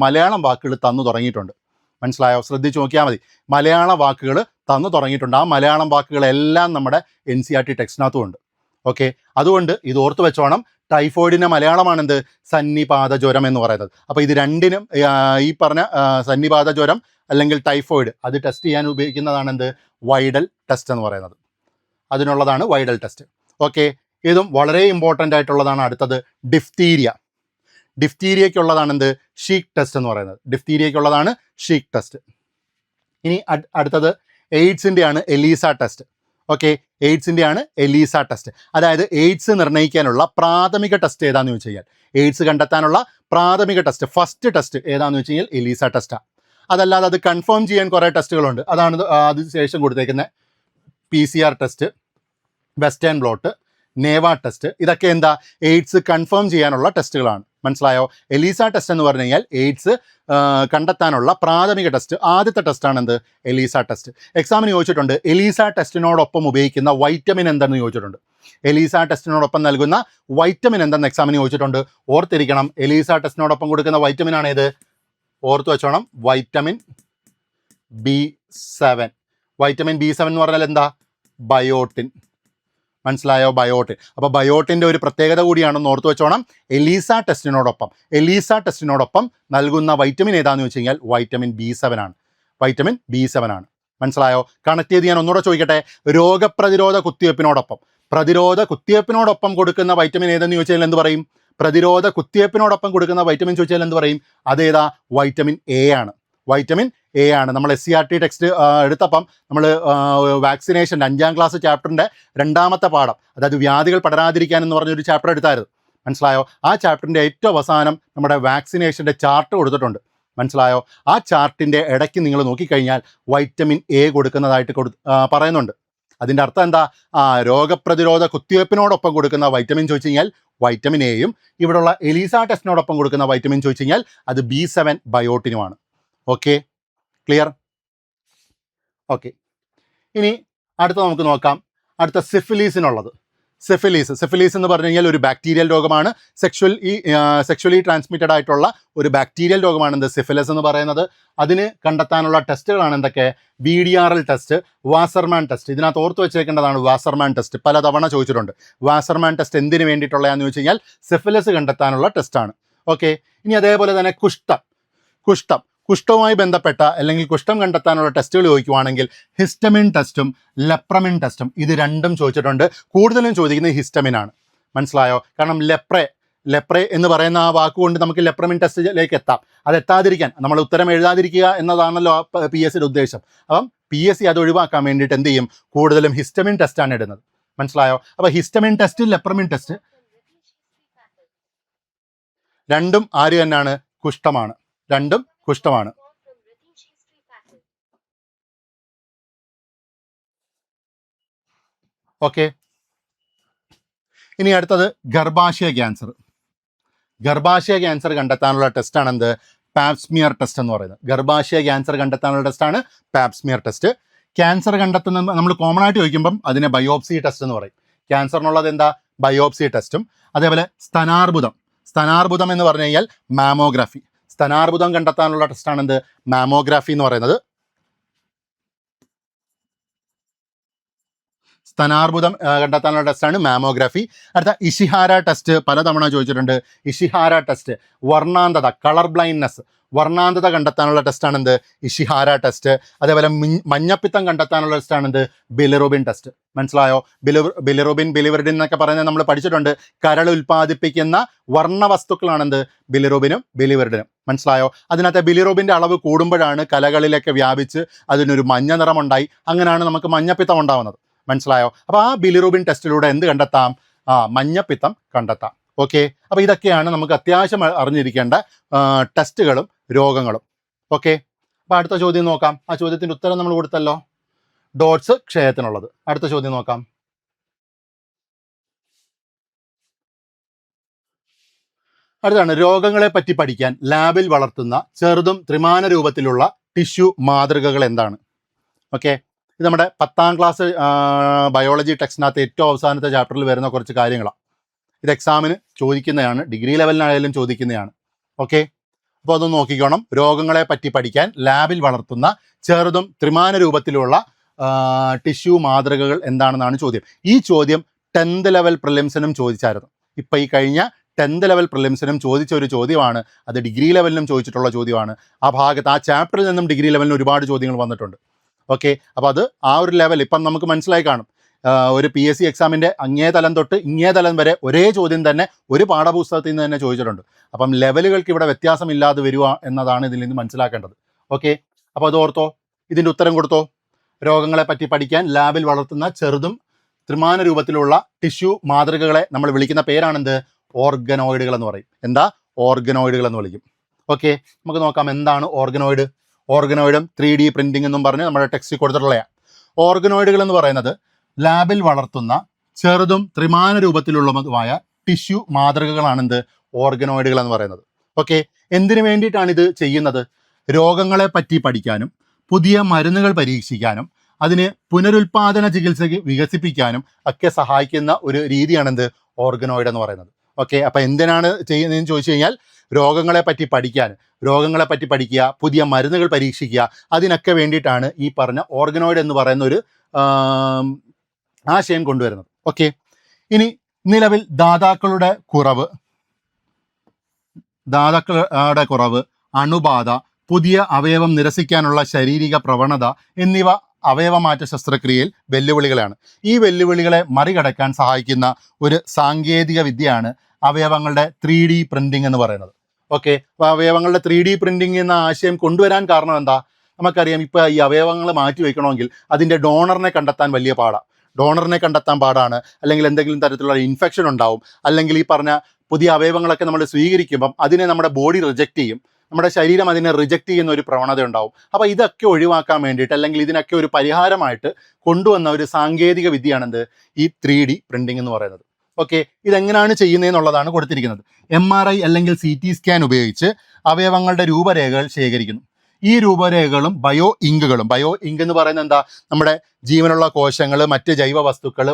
മലയാളം വാക്കുകൾ തന്നു തുടങ്ങിയിട്ടുണ്ട്. മനസ്സിലായോ? ശ്രദ്ധിച്ച് നോക്കിയാൽ മതി, മലയാള വാക്കുകൾ തന്നു തുടങ്ങിയിട്ടുണ്ട്. ആ മലയാളം വാക്കുകളെല്ലാം നമ്മുടെ NCERT ടെക്സ്റ്റിനകത്തും ഉണ്ട്. ഓക്കെ, അതുകൊണ്ട് ഇത് ഓർത്ത് വെച്ചോണം. ടൈഫോയിഡിൻ്റെ മലയാളമാണെന്ത്? സന്നിപാത ജ്വരം എന്ന് പറയുന്നത്. അപ്പോൾ ഇത് രണ്ടിനും ഈ പറഞ്ഞ സന്നിപാത ജ്വരം അല്ലെങ്കിൽ ടൈഫോയിഡ് അത് ടെസ്റ്റ് ചെയ്യാൻ ഉപയോഗിക്കുന്നതാണ് എന്ത്? വൈഡൽ ടെസ്റ്റ് എന്ന് പറയുന്നത്. അതിനുള്ളതാണ് വൈഡൽ ടെസ്റ്റ്. ഓക്കെ, ഇതും വളരെ ഇമ്പോർട്ടൻ്റ് ആയിട്ടുള്ളതാണ്. അടുത്തത് ഡിഫ്തീരിയയ്ക്കുള്ളതാണ് എന്ത്? ഷീക്ക് ടെസ്റ്റ് എന്ന് പറയുന്നത്. ഡിഫ്തീരിയയ്ക്കുള്ളതാണ് ഷീക്ക് ടെസ്റ്റ്. ഇനി അടുത്തത് എയ്ഡ്സിൻ്റെയാണ് എലീസ ടെസ്റ്റ്. ഓക്കെ, എയ്ഡ്സിൻ്റെയാണ് എലീസ ടെസ്റ്റ്. അതായത് എയ്ഡ്സ് നിർണ്ണയിക്കാനുള്ള പ്രാഥമിക ടെസ്റ്റ് ഏതാണെന്ന് ചോദിച്ചു കഴിഞ്ഞാൽ, എയ്ഡ്സ് കണ്ടെത്താനുള്ള പ്രാഥമിക ടെസ്റ്റ്, ഫസ്റ്റ് ടെസ്റ്റ് ഏതാണെന്ന് വെച്ച് കഴിഞ്ഞാൽ എലീസ ടെസ്റ്റാണ്. അതല്ലാതെ അത് കൺഫേം ചെയ്യാൻ കുറേ ടെസ്റ്റുകളുണ്ട്. അതാണ് അതിന് ശേഷം കൊടുത്തേക്കുന്ന PCR ടെസ്റ്റ്, വെസ്റ്റേൺ ബ്ലോട്ട്, നേവ ടെസ്റ്റ്. ഇതൊക്കെ എന്താ? എയ്ഡ്സ് കൺഫേം ചെയ്യാനുള്ള ടെസ്റ്റുകളാണ്. മനസ്സിലായോ? എലീസ ടെസ്റ്റ് എന്ന് പറഞ്ഞു കഴിഞ്ഞാൽ എയ്ഡ്സ് കണ്ടെത്താനുള്ള പ്രാഥമിക ടെസ്റ്റ്. ആദ്യത്തെ ടെസ്റ്റാണ് എന്ത്? ELISA test. എക്സാമിന് ചോദിച്ചിട്ടുണ്ട് എലീസ ടെസ്റ്റിനോടൊപ്പം ഉപയോഗിക്കുന്ന വൈറ്റമിൻ എന്തെന്ന് ചോദിച്ചിട്ടുണ്ട്. എലീസ ടെസ്റ്റിനോടൊപ്പം നൽകുന്ന വൈറ്റമിൻ എന്തെന്ന് എക്സാമിന് ചോദിച്ചിട്ടുണ്ട്. ഓർത്തിരിക്കണം, എലീസ ടെസ്റ്റിനോടൊപ്പം കൊടുക്കുന്ന വൈറ്റമിൻ ആണ് ഏത്? ഓർത്ത് വെച്ചോണം, വൈറ്റമിൻ B7. വൈറ്റമിൻ B7 എന്ന് പറഞ്ഞാൽ എന്താ? ബയോട്ടിൻ. മനസ്സിലായോ? ബയോട്ടിൻ. അപ്പോൾ ബയോട്ടിൻ്റെ ഒരു പ്രത്യേകത കൂടിയാണെന്ന് ഓർത്ത് വെച്ചോണം. എലീസ ടെസ്റ്റിനോടൊപ്പം നൽകുന്ന വൈറ്റമിൻ ഏതാണെന്ന് വെച്ച് കഴിഞ്ഞാൽ വൈറ്റമിൻ B7 ആണ്. വൈറ്റമിൻ B7 ആണ്. മനസ്സിലായോ? കണക്ട് ചെയ്ത് ഞാൻ ഒന്നുകൂടെ ചോദിക്കട്ടെ. രോഗപ്രതിരോധ കുത്തിവയ്പ്പിനോടൊപ്പം കൊടുക്കുന്ന വൈറ്റമിൻ ഏതെന്ന് ചോദിച്ചാൽ എന്ത് പറയും? പ്രതിരോധ കുത്തിവയ്പ്പിനോടൊപ്പം കൊടുക്കുന്ന വൈറ്റമിൻ ചോദിച്ചാൽ എന്ത് പറയും? അതേതാ? വൈറ്റമിൻ എ ആണ്. വൈറ്റമിൻ എ ആണ്. നമ്മൾ SCRT ടെക്സ്റ്റ് എടുത്തപ്പം നമ്മൾ വാക്സിനേഷൻ 5ാം ക്ലാസ് ചാപ്റ്ററിൻ്റെ 2ാമത്തെ പാഠം, അതായത് വ്യാധികൾ പടരാതിരിക്കാൻ എന്ന് പറഞ്ഞൊരു ചാപ്റ്റർ എടുത്തായിരുന്നു. മനസ്സിലായോ? ആ ചാപ്റ്ററിൻ്റെ ഏറ്റവും അവസാനം നമ്മുടെ വാക്സിനേഷൻ്റെ ചാർട്ട് കൊടുത്തിട്ടുണ്ട്. മനസ്സിലായോ? ആ ചാർട്ടിൻ്റെ ഇടയ്ക്ക് നിങ്ങൾ നോക്കിക്കഴിഞ്ഞാൽ വൈറ്റമിൻ എ കൊടുക്കുന്നതായിട്ട് പറയുന്നുണ്ട്. അതിൻ്റെ അർത്ഥം എന്താ? രോഗപ്രതിരോധ കുത്തിവയ്പ്പിനോടൊപ്പം കൊടുക്കുന്ന വൈറ്റമിൻ ചോദിച്ചു കഴിഞ്ഞാൽ വൈറ്റമിൻ എയും, ഇവിടെയുള്ള എലീസ ടെസ്റ്റിനോടൊപ്പം കൊടുക്കുന്ന വൈറ്റമിൻ ചോദിച്ചു കഴിഞ്ഞാൽ അത് B7 ബയോട്ടിനുമാണ്. Okay, clear? ഓക്കെ, ഇനി അടുത്ത നമുക്ക് നോക്കാം. അടുത്ത സിഫിലീസിനുള്ളത്. സിഫിലീസ് എന്ന് പറഞ്ഞു കഴിഞ്ഞാൽ ഒരു ബാക്ടീരിയൽ രോഗമാണ്. സെക്ഷുവലി ട്രാൻസ്മിറ്റഡ് ആയിട്ടുള്ള ഒരു ബാക്ടീരിയൽ രോഗമാണ് എന്ത്? സിഫിലിസ് എന്ന് പറയുന്നത്. അതിന് കണ്ടെത്താനുള്ള ടെസ്റ്റുകളാണ് എന്തൊക്കെ? VDRL test, Wassermann test. ഇതിനകത്ത് ഓർത്ത് വെച്ചേക്കേണ്ടതാണ് വാസർമാൻ ടെസ്റ്റ്. പലതവണ ചോദിച്ചിട്ടുണ്ട്. വാസർമാൻ ടെസ്റ്റ് എന്തിനു വേണ്ടിയിട്ടുള്ളതാണെന്ന് ചോദിച്ചു കഴിഞ്ഞാൽ സിഫിലിസ് കണ്ടെത്താനുള്ള ടെസ്റ്റാണ്. ഓക്കെ, ഇനി അതേപോലെ തന്നെ കുഷ്ഠവുമായി ബന്ധപ്പെട്ട അല്ലെങ്കിൽ കുഷ്ഠം കണ്ടെത്താനുള്ള ടെസ്റ്റുകൾ ചോദിക്കുവാണെങ്കിൽ ഹിസ്റ്റമിൻ ടെസ്റ്റും ലെപ്രമിൻ ടെസ്റ്റും, ഇത് രണ്ടും ചോദിച്ചിട്ടുണ്ട്. കൂടുതലും ചോദിക്കുന്നത് ഹിസ്റ്റമിനാണ്. മനസ്സിലായോ? കാരണം ലെപ്രെ എന്ന് പറയുന്ന ആ വാക്കുകൊണ്ട് നമുക്ക് ലെപ്രമിൻ ടെസ്റ്റിലേക്ക് എത്താം. അത് എത്താതിരിക്കാൻ നമ്മൾ ഉത്തരം എഴുതാതിരിക്കുക എന്നതാണല്ലോ PSCയുടെ ഉദ്ദേശം. അപ്പം PSC അത് ഒഴിവാക്കാൻ വേണ്ടിയിട്ട് എന്ത് ചെയ്യും? കൂടുതലും ഹിസ്റ്റമിൻ ടെസ്റ്റാണ് ഇടുന്നത്. മനസ്സിലായോ? അപ്പോൾ ഹിസ്റ്റമിൻ ടെസ്റ്റ്, ലെപ്രമിൻ ടെസ്റ്റ് രണ്ടും ആര് തന്നെയാണ്? കുഷ്ഠമാണ്. രണ്ടും കുഷ്ഠമാണ്. ഓക്കെ, ഇനി അടുത്തത് ഗർഭാശയ ക്യാൻസർ കണ്ടെത്താനുള്ള ടെസ്റ്റാണ് എന്ത്? പാപ്സ്മിയർ ടെസ്റ്റ് എന്ന് പറയുന്നത്. ഗർഭാശയ ക്യാൻസർ കണ്ടെത്താനുള്ള ടെസ്റ്റാണ് പാപ്സ്മിയർ ടെസ്റ്റ്. ക്യാൻസർ കണ്ടെത്തുന്ന നമ്മൾ കോമൺ ആയിട്ട് ചോദിക്കുമ്പം അതിനെ ബയോപ്സി ടെസ്റ്റ് എന്ന് പറയും. ക്യാൻസറിനുള്ളത് എന്താ? ബയോപ്സി ടെസ്റ്റും. അതേപോലെ സ്തനാർബുദം എന്ന് പറഞ്ഞു കഴിഞ്ഞാൽ മാമോഗ്രാഫി. സ്തനാർബുദം കണ്ടെത്താനുള്ള ടെസ്റ്റാണ് എന്ത്? മാമോഗ്രാഫി എന്ന് പറയുന്നത്. സ്തനാർബുദം കണ്ടെത്താനുള്ള ടെസ്റ്റാണ് മാമോഗ്രാഫി. അടുത്ത ഇഷിഹാര ടെസ്റ്റ് പലതവണ ചോദിച്ചിട്ടുണ്ട്. ഇഷിഹാര ടെസ്റ്റ് വർണ്ണാന്തത, കളർ ബ്ലൈൻഡ്നെസ്, വർണ്ണാന്തത കണ്ടെത്താനുള്ള ടെസ്റ്റാണ് എന്ത്? Ishihara test. അതേപോലെ മഞ്ഞപ്പിത്തം കണ്ടെത്താനുള്ള ടെസ്റ്റാണ് എന്ത്? Bilirubin test. മനസ്സിലായോ? ബിലിറുബിൻ എന്നൊക്കെ പറയുന്നത് നമ്മൾ പഠിച്ചിട്ടുണ്ട്. കരൾ ഉൽപ്പാദിപ്പിക്കുന്ന വർണ്ണവസ്തുക്കളാണെന്ത്? ബിലിറുബിനും ബിലിവറിഡിനും. മനസ്സിലായോ? അതിനകത്ത് ബിലിറുബിൻ്റെ അളവ് കൂടുമ്പോഴാണ് കലകളിലേക്ക് വ്യാപിച്ച് അതിനൊരു മഞ്ഞ നിറമുണ്ടായി. അങ്ങനെയാണ് നമുക്ക് മഞ്ഞപ്പിത്തം ഉണ്ടാവുന്നത്. മനസ്സിലായോ? അപ്പോൾ ആ ബിലിറുബിൻ ടെസ്റ്റിലൂടെ എന്ത് കണ്ടെത്താം? മഞ്ഞപ്പിത്തം കണ്ടെത്താം. ഓക്കെ, അപ്പോൾ ഇതൊക്കെയാണ് നമുക്ക് അത്യാവശ്യം അറിഞ്ഞിരിക്കേണ്ട ടെസ്റ്റുകളും രോഗങ്ങളും. ഓക്കെ, അപ്പോൾ അടുത്ത ചോദ്യം നോക്കാം. ആ ചോദ്യത്തിൻ്റെ ഉത്തരം നമ്മൾ കൊടുത്തല്ലോ. ഡോട്ട്സ് ക്ഷയത്തിനുള്ളത്. അടുത്ത ചോദ്യം നോക്കാം. അടുത്താണ് രോഗങ്ങളെ പറ്റി പഠിക്കാൻ ലാബിൽ വളർത്തുന്ന ചെറുതും ത്രിമാന രൂപത്തിലുള്ള ടിഷ്യൂ മാതൃകകൾ എന്താണ്? ഓക്കെ, ഇത് നമ്മുടെ 10ാം ക്ലാസ് ബയോളജി ടെക്സ്റ്റിനകത്ത് ഏറ്റവും അവസാനത്തെ ചാപ്റ്ററിൽ വരുന്ന കുറച്ച് കാര്യങ്ങളാണ്. ഇത് എക്സാമിന് ചോദിക്കുന്നതാണ്, ഡിഗ്രി ലെവലിനായാലും ചോദിക്കുന്നതാണ്. ഓക്കെ, അപ്പോൾ അതൊന്ന് നോക്കിക്കോണം. രോഗങ്ങളെ പറ്റി പഠിക്കാൻ ലാബിൽ വളർത്തുന്ന ചെറുതും ത്രിമാന രൂപത്തിലുള്ള ടിഷ്യൂ മാതൃകകൾ എന്താണെന്നാണ് ചോദ്യം. ഈ ചോദ്യം 10th ലെവൽ പ്രിലിംസിനും ചോദിച്ചായിരുന്നു. ഇപ്പോൾ ഈ കഴിഞ്ഞ 10th ലെവൽ പ്രിലിംസിനും ചോദിച്ച ഒരു ചോദ്യമാണ്. അത് ഡിഗ്രി ലെവലിനും ചോദിച്ചിട്ടുള്ള ചോദ്യമാണ്. ആ ഭാഗത്ത് ആ ചാപ്റ്ററിൽ നിന്നും ഡിഗ്രി ലെവലിന് ഒരുപാട് ചോദ്യങ്ങൾ വന്നിട്ടുണ്ട്. ഓക്കെ, അപ്പോൾ അത് ആ ഒരു ലെവൽ ഇപ്പം നമുക്ക് മനസ്സിലായി കാണും. ഒരു PSC എക്സാമിൻ്റെ അങ്ങേ തലം തൊട്ട് ഇങ്ങേ തലം വരെ ഒരേ ചോദ്യം തന്നെ ഒരു പാഠപുസ്തകത്തിൽ നിന്ന് തന്നെ ചോദിച്ചിട്ടുണ്ട്. അപ്പം ലെവലുകൾക്ക് ഇവിടെ വ്യത്യാസമില്ലാതെ വരിക എന്നതാണ് ഇതിൽ നിന്ന് മനസ്സിലാക്കേണ്ടത്. ഓക്കെ, അപ്പോൾ അത് ഓർത്തോ. ഇതിൻ്റെ ഉത്തരം കൊടുത്തോ. രോഗങ്ങളെ പറ്റി പഠിക്കാൻ ലാബിൽ വളർത്തുന്ന ചെറുതും ത്രിമാന രൂപത്തിലുള്ള ടിഷ്യൂ മാതൃകകളെ നമ്മൾ വിളിക്കുന്ന പേരാണെന്ത്? ഓർഗനോയിഡുകൾ എന്ന് പറയും. എന്താ? ഓർഗനോയിഡുകൾ എന്ന് വിളിക്കും. ഓക്കെ, നമുക്ക് നോക്കാം എന്താണ് ഓർഗനോയിഡ്. ഓർഗനോയിഡും 3D പ്രിൻറ്റിംഗ് എന്നും പറഞ്ഞ് നമ്മുടെ ടെക്സ്റ്റിൽ കൊടുത്തിട്ടുള്ളതാണ്. ഓർഗനോയിഡുകൾ എന്ന് പറയുന്നത് ലാബിൽ വളർത്തുന്ന ചെറുതും ത്രിമാന രൂപത്തിലുള്ളതുമായ ടിഷ്യൂ മാതൃകകളാണെന്ത്? ഓർഗനോയിഡുകൾ എന്ന് പറയുന്നത്. ഓക്കെ, എന്തിനു വേണ്ടിയിട്ടാണ് ഇത് ചെയ്യുന്നത്? രോഗങ്ങളെ പറ്റി പഠിക്കാനും പുതിയ മരുന്നുകൾ പരീക്ഷിക്കാനും അതിന് പുനരുൽപാദന ചികിത്സ വികസിപ്പിക്കാനും ഒക്കെ സഹായിക്കുന്ന ഒരു രീതിയാണെന്ത്? ഓർഗനോയിഡ് എന്ന് പറയുന്നത്. ഓക്കെ, അപ്പോൾ എന്തിനാണ് ചെയ്യുന്നതെന്ന് ചോദിച്ചു കഴിഞ്ഞാൽ രോഗങ്ങളെ പറ്റി പഠിക്കാൻ, രോഗങ്ങളെ പറ്റി പഠിക്കുക, പുതിയ മരുന്നുകൾ പരീക്ഷിക്കുക, അതിനൊക്കെ വേണ്ടിയിട്ടാണ് ഈ പറഞ്ഞ ഓർഗനോയിഡ് എന്ന് പറയുന്ന ഒരു ആശയം കൊണ്ടുവരുന്നത്. ഓക്കെ, ഇനി നിലവിൽ ദാതാക്കളുടെ കുറവ്, അണുബാധ, പുതിയ അവയവം നിരസിക്കാനുള്ള ശാരീരിക പ്രവണത എന്നിവ അവയവമാറ്റ ശസ്ത്രക്രിയയിൽ വെല്ലുവിളികളാണ്. ഈ വെല്ലുവിളികളെ മറികടക്കാൻ സഹായിക്കുന്ന ഒരു സാങ്കേതിക വിദ്യയാണ് അവയവങ്ങളുടെ 3D പ്രിന്റിംഗ് എന്ന് പറയുന്നത്. ഓക്കെ, അപ്പോൾ അവയവങ്ങളുടെ 3D പ്രിന്റിംഗ് എന്ന ആശയം കൊണ്ടുവരാൻ കാരണം എന്താ? നമുക്കറിയാം, ഇപ്പോൾ ഈ അവയവങ്ങൾ മാറ്റി വയ്ക്കണമെങ്കിൽ അതിൻ്റെ ഡോണറിനെ കണ്ടെത്താൻ വലിയ പാടാണ്. അല്ലെങ്കിൽ എന്തെങ്കിലും തരത്തിലുള്ള ഇൻഫെക്ഷൻ ഉണ്ടാവും, അല്ലെങ്കിൽ ഈ പറഞ്ഞ പുതിയ അവയവങ്ങളൊക്കെ നമ്മൾ സ്വീകരിക്കുമ്പം അതിനെ നമ്മുടെ ബോഡി റിജക്റ്റ് ചെയ്യും, നമ്മുടെ ശരീരം അതിനെ റിജക്റ്റ് ചെയ്യുന്ന ഒരു പ്രവണത ഉണ്ടാവും. അപ്പോൾ ഇതൊക്കെ ഒഴിവാക്കാൻ വേണ്ടിയിട്ട്, അല്ലെങ്കിൽ ഇതിനൊക്കെ ഒരു പരിഹാരമായിട്ട് കൊണ്ടുവന്ന ഒരു സാങ്കേതിക വിദ്യയാണെന്ത്? ഈ 3D പ്രിന്റിംഗ് എന്ന് പറയുന്നത്. ഓക്കെ, ഇതെങ്ങനെയാണ് ചെയ്യുന്നതെന്നുള്ളതാണ് കൊടുത്തിരിക്കുന്നത്. MRI അല്ലെങ്കിൽ CT സ്കാൻ ഉപയോഗിച്ച് അവയവങ്ങളുടെ രൂപരേഖകൾ ശേഖരിക്കുന്നു. ഈ രൂപരേഖകളും ബയോ ഇങ്ക് എന്ന് പറയുന്നത് എന്താ? നമ്മുടെ ജീവനുള്ള കോശങ്ങൾ, മറ്റ് ജൈവ വസ്തുക്കൾ,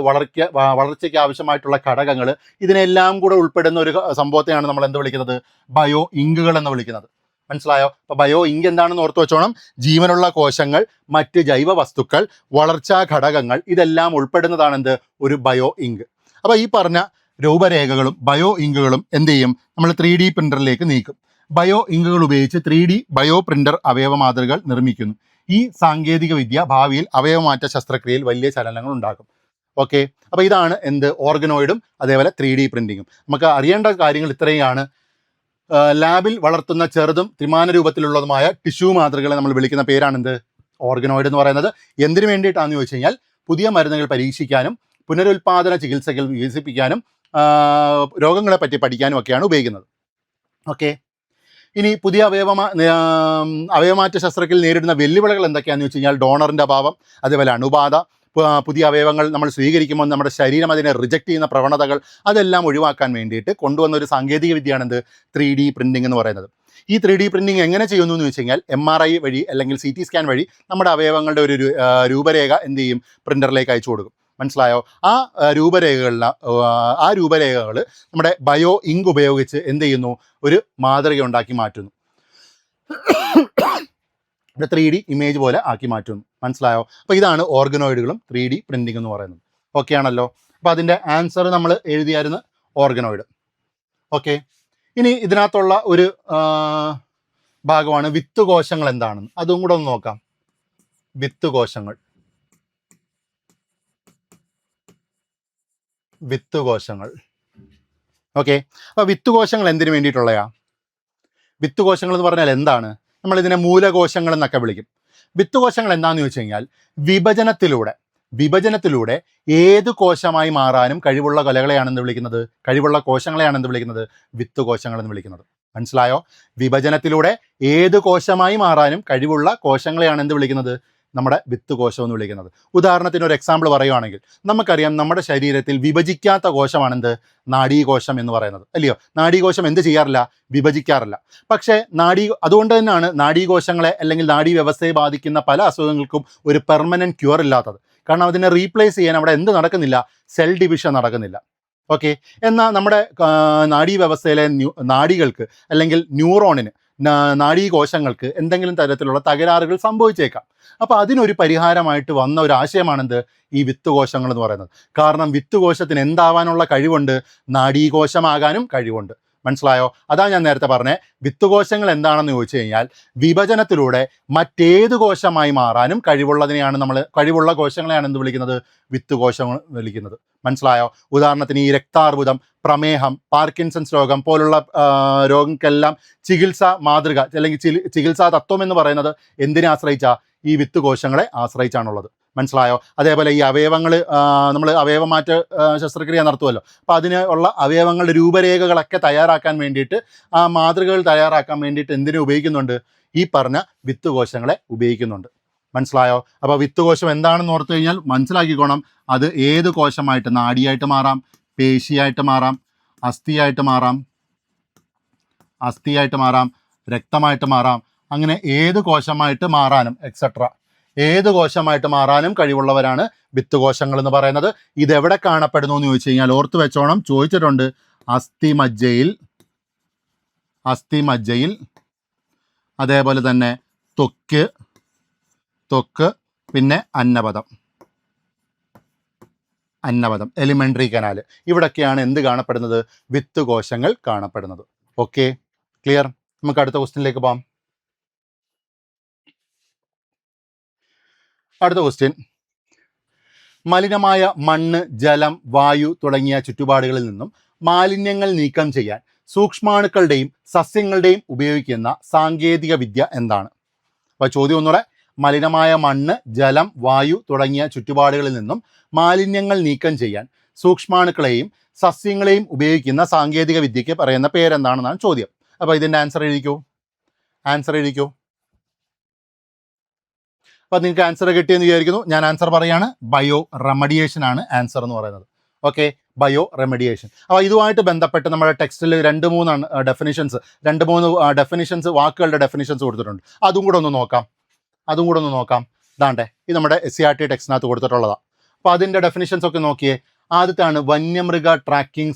വളർച്ചയ്ക്ക് ആവശ്യമായിട്ടുള്ള ഘടകങ്ങൾ, ഇതിനെല്ലാം കൂടെ ഉൾപ്പെടുന്ന ഒരു സംഭവത്തെയാണ് നമ്മൾ എന്ത് വിളിക്കുന്നത്? ബയോ ഇങ്കുകൾ എന്ന് വിളിക്കുന്നത്. മനസ്സിലായോ? അപ്പോൾ ബയോ ഇങ്ക് എന്താണെന്ന് ഓർത്ത് വെച്ചോണം. ജീവനുള്ള കോശങ്ങൾ, മറ്റ് ജൈവ വസ്തുക്കൾ, വളർച്ചാ ഘടകങ്ങൾ, ഇതെല്ലാം ഉൾപ്പെടുന്നതാണ് എന്ത്? ഒരു ബയോ ഇങ്ക്. അപ്പോൾ ഈ പറഞ്ഞ രൂപരേഖകളും ബയോ ഇങ്കുകളും എന്ത് ചെയ്യും? നമ്മൾ 3D പ്രിൻ്ററിലേക്ക് നീക്കും. ബയോ ഇങ്കുകൾ ഉപയോഗിച്ച് 3D ബയോ പ്രിൻ്റർ അവയവ മാതൃകകൾ നിർമ്മിക്കുന്നു. ഈ സാങ്കേതിക വിദ്യ ഭാവിയിൽ അവയവമാറ്റ ശസ്ത്രക്രിയയിൽ വലിയ ചലനങ്ങൾ ഉണ്ടാക്കും. ഓക്കെ, അപ്പോൾ ഇതാണ് എന്ത്? ഓർഗനോയിഡും അതേപോലെ 3D പ്രിൻറ്റിങ്ങും. നമുക്ക് അറിയേണ്ട കാര്യങ്ങൾ ഇത്രയാണ്. ലാബിൽ വളർത്തുന്ന ചെറുതും ത്രിമാന രൂപത്തിലുള്ളതുമായ ടിഷ്യൂ മാതൃകകളെ നമ്മൾ വിളിക്കുന്ന പേരാണെന്ത്? ഓർഗനോയിഡ് എന്ന് പറയുന്നത്. എന്തിനു വേണ്ടിയിട്ടാണെന്ന് ചോദിച്ചു കഴിഞ്ഞാൽ പുതിയ മരുന്നുകൾ പരീക്ഷിക്കാനും പുനരുൽപാദന ചികിത്സകൾ വികസിപ്പിക്കാനും രോഗങ്ങളെ പറ്റി പഠിക്കാനും ഒക്കെയാണ് ഉപയോഗിക്കുന്നത്. ഓക്കെ, ഇനി പുതിയ അവയവമാറ്റ ശസ്ത്രക്രിയയിൽ നേരിടുന്ന വെല്ലുവിളികൾ എന്തൊക്കെയാണെന്ന് വെച്ച് കഴിഞ്ഞാൽ ഡോണറിൻ്റെ അഭാവം, അതേപോലെ അണുബാധ, പുതിയ അവയവങ്ങൾ നമ്മൾ സ്വീകരിക്കുമ്പോൾ നമ്മുടെ ശരീരം അതിനെ റിജക്റ്റ് ചെയ്യുന്ന പ്രവണതകൾ, അതെല്ലാം ഒഴിവാക്കാൻ വേണ്ടിയിട്ട് കൊണ്ടുവന്ന ഒരു സാങ്കേതിക വിദ്യയാണെന്ത്? 3D പ്രിൻറ്റിംഗ് എന്ന് പറയുന്നത്. ഈ 3D പ്രിൻറ്റിംഗ് എങ്ങനെ ചെയ്യുന്നു എന്ന് വെച്ച് കഴിഞ്ഞാൽ MRI വഴി അല്ലെങ്കിൽ CT സ്കാൻ വഴി നമ്മുടെ അവയവങ്ങളുടെ ഒരു രൂപരേഖ എന്ത് ചെയ്യും? പ്രിൻ്ററിലേക്ക് അയച്ചു കൊടുക്കും. മനസ്സിലായോ? ആ രൂപരേഖകൾ നമ്മുടെ ബയോ ഇങ്ക് ഉപയോഗിച്ച് എന്ത് ചെയ്യുന്നു? ഒരു മാതൃക ഉണ്ടാക്കി മാറ്റുന്നു. 3D ഇമേജ് പോലെ ആക്കി മാറ്റുന്നു. മനസ്സിലായോ? അപ്പോൾ ഇതാണ് ഓർഗനോയിഡുകളും 3D പ്രിൻറ്റിംഗ് എന്ന് പറയുന്നത്. ഓക്കെ ആണല്ലോ? അപ്പോൾ അതിൻ്റെ ആൻസർ നമ്മൾ എഴുതിയായിരുന്നു ഓർഗനോയിഡ്. ഓക്കെ, ഇനി ഇതിനകത്തുള്ള ഒരു ഭാഗമാണ് വിത്ത് കോശങ്ങൾ എന്താണെന്ന്. അതും കൂടെ ഒന്ന് നോക്കാം. വിത്ത് കോശങ്ങൾ. ഓക്കെ, അപ്പോൾ വിത്ത് കോശങ്ങൾ എന്തിനു വേണ്ടിയിട്ടുള്ളയാ? വിത്ത് കോശങ്ങൾ എന്ന് പറഞ്ഞാൽ എന്താണ്? നമ്മളിതിനെ മൂലകോശങ്ങൾ എന്നൊക്കെ വിളിക്കും. വിത്ത് കോശങ്ങൾ എന്താണെന്ന് ചോദിച്ചു കഴിഞ്ഞാൽ വിഭജനത്തിലൂടെ ഏത് കോശമായി മാറാനും കഴിവുള്ള കോശങ്ങളെയാണെന്ന് വിളിക്കുന്നത് വിത്ത് കോശങ്ങൾ എന്ന് വിളിക്കുന്നത്. മനസ്സിലായോ? വിഭജനത്തിലൂടെ ഏത് കോശമായി മാറാനും കഴിവുള്ള കോശങ്ങളെയാണ് എന്ത് വിളിക്കുന്നത്? നമ്മുടെ വിത്ത് കോശം എന്ന് വിളിക്കുന്നത്. ഉദാഹരണത്തിന് ഒരു എക്സാമ്പിൾ പറയുവാണെങ്കിൽ, നമുക്കറിയാം നമ്മുടെ ശരീരത്തിൽ വിഭജിക്കാത്ത കോശമാണെന്ത്? നാഡീകോശം എന്ന് പറയുന്നത്, അല്ലയോ? നാഡീകോശം എന്ത് ചെയ്യാറില്ല? വിഭജിക്കാറില്ല. പക്ഷേ അതുകൊണ്ട് തന്നെയാണ് നാഡീകോശങ്ങളെ അല്ലെങ്കിൽ നാഡീ വ്യവസ്ഥയെ ബാധിക്കുന്ന പല അസുഖങ്ങൾക്കും ഒരു പെർമനൻറ്റ് ക്യൂർ ഇല്ലാത്തത്. കാരണം അതിനെ റീപ്ലേസ് ചെയ്യാൻ അവിടെ എന്ത് നടക്കുന്നില്ല? സെൽ ഡിവിഷൻ നടക്കുന്നില്ല. ഓക്കെ, എന്നാൽ നമ്മുടെ നാഡീ വ്യവസ്ഥയിലെ നാഡികൾക്ക് അല്ലെങ്കിൽ ന്യൂറോണിന്, നാഡീകോശങ്ങൾക്ക് എന്തെങ്കിലും തരത്തിലുള്ള തകരാറുകൾ സംഭവിച്ചേക്കാം. അപ്പോൾ അതിനൊരു പരിഹാരമായിട്ട് വന്ന ഒരു ആശയമാണെന്ത്? ഈ വിത്ത് കോശങ്ങൾ എന്ന് പറയുന്നത്. കാരണം വിത്ത് കോശത്തിന് എന്താവാനുള്ള കഴിവുണ്ട്? നാഡീകോശമാകാനും കഴിവുണ്ട്. മനസ്സിലായോ? അതാണ് ഞാൻ നേരത്തെ പറഞ്ഞത്. വിത്ത് കോശങ്ങൾ എന്താണെന്ന് ചോദിച്ചു കഴിഞ്ഞാൽ വിഭജനത്തിലൂടെ മറ്റേത് കോശമായി മാറാനും കഴിവുള്ള കോശങ്ങളെയാണ് എന്ത് വിളിക്കുന്നത്? വിത്ത് കോശങ്ങൾ വിളിക്കുന്നത്. മനസ്സിലായോ? ഉദാഹരണത്തിന് ഈ രക്താർബുദം, പ്രമേഹം, പാർക്കിൻസൺസ് രോഗം പോലുള്ള രോഗങ്ങൾക്കെല്ലാം ചികിത്സാ മാതൃക അല്ലെങ്കിൽ ചികിത്സാ തത്വം എന്ന് പറയുന്നത് എന്തിനെ ആശ്രയിച്ചാണ്? ഈ വിത്ത് കോശങ്ങളെ ആശ്രയിച്ചാണുള്ളത്. മനസ്സിലായോ? അതേപോലെ ഈ അവയവങ്ങൾ, നമ്മൾ അവയവമാറ്റ ശസ്ത്രക്രിയ നടത്തുമല്ലോ, അപ്പോൾ അതിന് ഉള്ള അവയവങ്ങളുടെ രൂപരേഖകളൊക്കെ തയ്യാറാക്കാൻ വേണ്ടിയിട്ട്, ആ മാതൃകകൾ തയ്യാറാക്കാൻ വേണ്ടിയിട്ട് എന്തിനു ഉപയോഗിക്കുന്നുണ്ട്? ഈ പറഞ്ഞ വിത്ത് കോശങ്ങളെ ഉപയോഗിക്കുന്നുണ്ട്. മനസ്സിലായോ? അപ്പോൾ വിത്ത് കോശം എന്താണെന്ന് ഓർത്തു കഴിഞ്ഞാൽ മനസ്സിലാക്കിക്കോണം. അത് ഏത് കോശമായിട്ട്? നാഡിയായിട്ട് മാറാം, പേശിയായിട്ട് മാറാം, അസ്ഥിയായിട്ട് മാറാം, രക്തമായിട്ട് മാറാം. അങ്ങനെ ഏത് കോശമായിട്ട് മാറാനും ഏത് കോശമായിട്ട് മാറാനും കഴിവുള്ളവരാണ് വിത്ത് കോശങ്ങൾ എന്ന് പറയുന്നത്. ഇതെവിടെ കാണപ്പെടുന്നു എന്ന് ചോദിച്ചു കഴിഞ്ഞാൽ ഓർത്ത് വെച്ചോണം, ചോദിച്ചിട്ടുണ്ട്. അസ്ഥിമജ്ജയിൽ അതേപോലെ തന്നെ ത്വക്ക്, പിന്നെ അന്നപദം എലിമെൻ്ററി കനാൽ. ഇവിടൊക്കെയാണ് എന്ത് കാണപ്പെടുന്നത്? വിത്ത് കോശങ്ങൾ കാണപ്പെടുന്നത്. Okay, clear? നമുക്ക് അടുത്ത ക്വസ്റ്റ്യനിലേക്ക് പോകാം. അടുത്ത ക്വസ്റ്റ്യൻ, മലിനമായ മണ്ണ്, ജലം, വായു തുടങ്ങിയ ചുറ്റുപാടുകളിൽ നിന്നും മാലിന്യങ്ങൾ നീക്കം ചെയ്യാൻ സൂക്ഷ്മാണുക്കളുടെയും സസ്യങ്ങളുടെയും ഉപയോഗിക്കുന്ന സാങ്കേതിക വിദ്യ എന്താണ്? അപ്പോൾ ചോദ്യം ഒന്നുകൂടെ, മലിനമായ മണ്ണ്, ജലം, വായു തുടങ്ങിയ ചുറ്റുപാടുകളിൽ നിന്നും മാലിന്യങ്ങൾ നീക്കം ചെയ്യാൻ സൂക്ഷ്മാണുക്കളെയും സസ്യങ്ങളെയും ഉപയോഗിക്കുന്ന സാങ്കേതിക വിദ്യയ്ക്ക് പറയുന്ന പേരെന്താണെന്നാണ് ചോദ്യം. അപ്പോൾ ഇതിൻ്റെ ആൻസർ എഴുതിക്കൂ. അപ്പോൾ നിങ്ങൾക്ക് ആൻസർ കിട്ടിയെന്ന് വിചാരിക്കുന്നു. ഞാൻ ആൻസർ പറയാണ്, ബയോ റെമഡിയേഷൻ ആണ് ആൻസർ എന്ന് പറയുന്നത്. Okay, bio remediation. അപ്പോൾ ഇതുമായിട്ട് ബന്ധപ്പെട്ട് നമ്മുടെ ടെക്സ്റ്റിൽ 2-3 ഡെഫിനിഷൻസ്, വാക്കുകളുടെ ഡെഫിനിഷൻസ് കൊടുത്തിട്ടുണ്ട്. അതും കൂടെ ഒന്ന് നോക്കാം. ഇതാണ്ടേ, ഇത് നമ്മുടെ SCERT ടെക്സ്റ്റിനകത്ത് കൊടുത്തിട്ടുള്ളതാണ്. അപ്പോൾ അതിൻ്റെ ഡെഫിനിഷൻസ് ഒക്കെ നോക്കിയേ. ആദ്യത്താണ് വന്യമൃഗ ട്രാക്കിംഗ്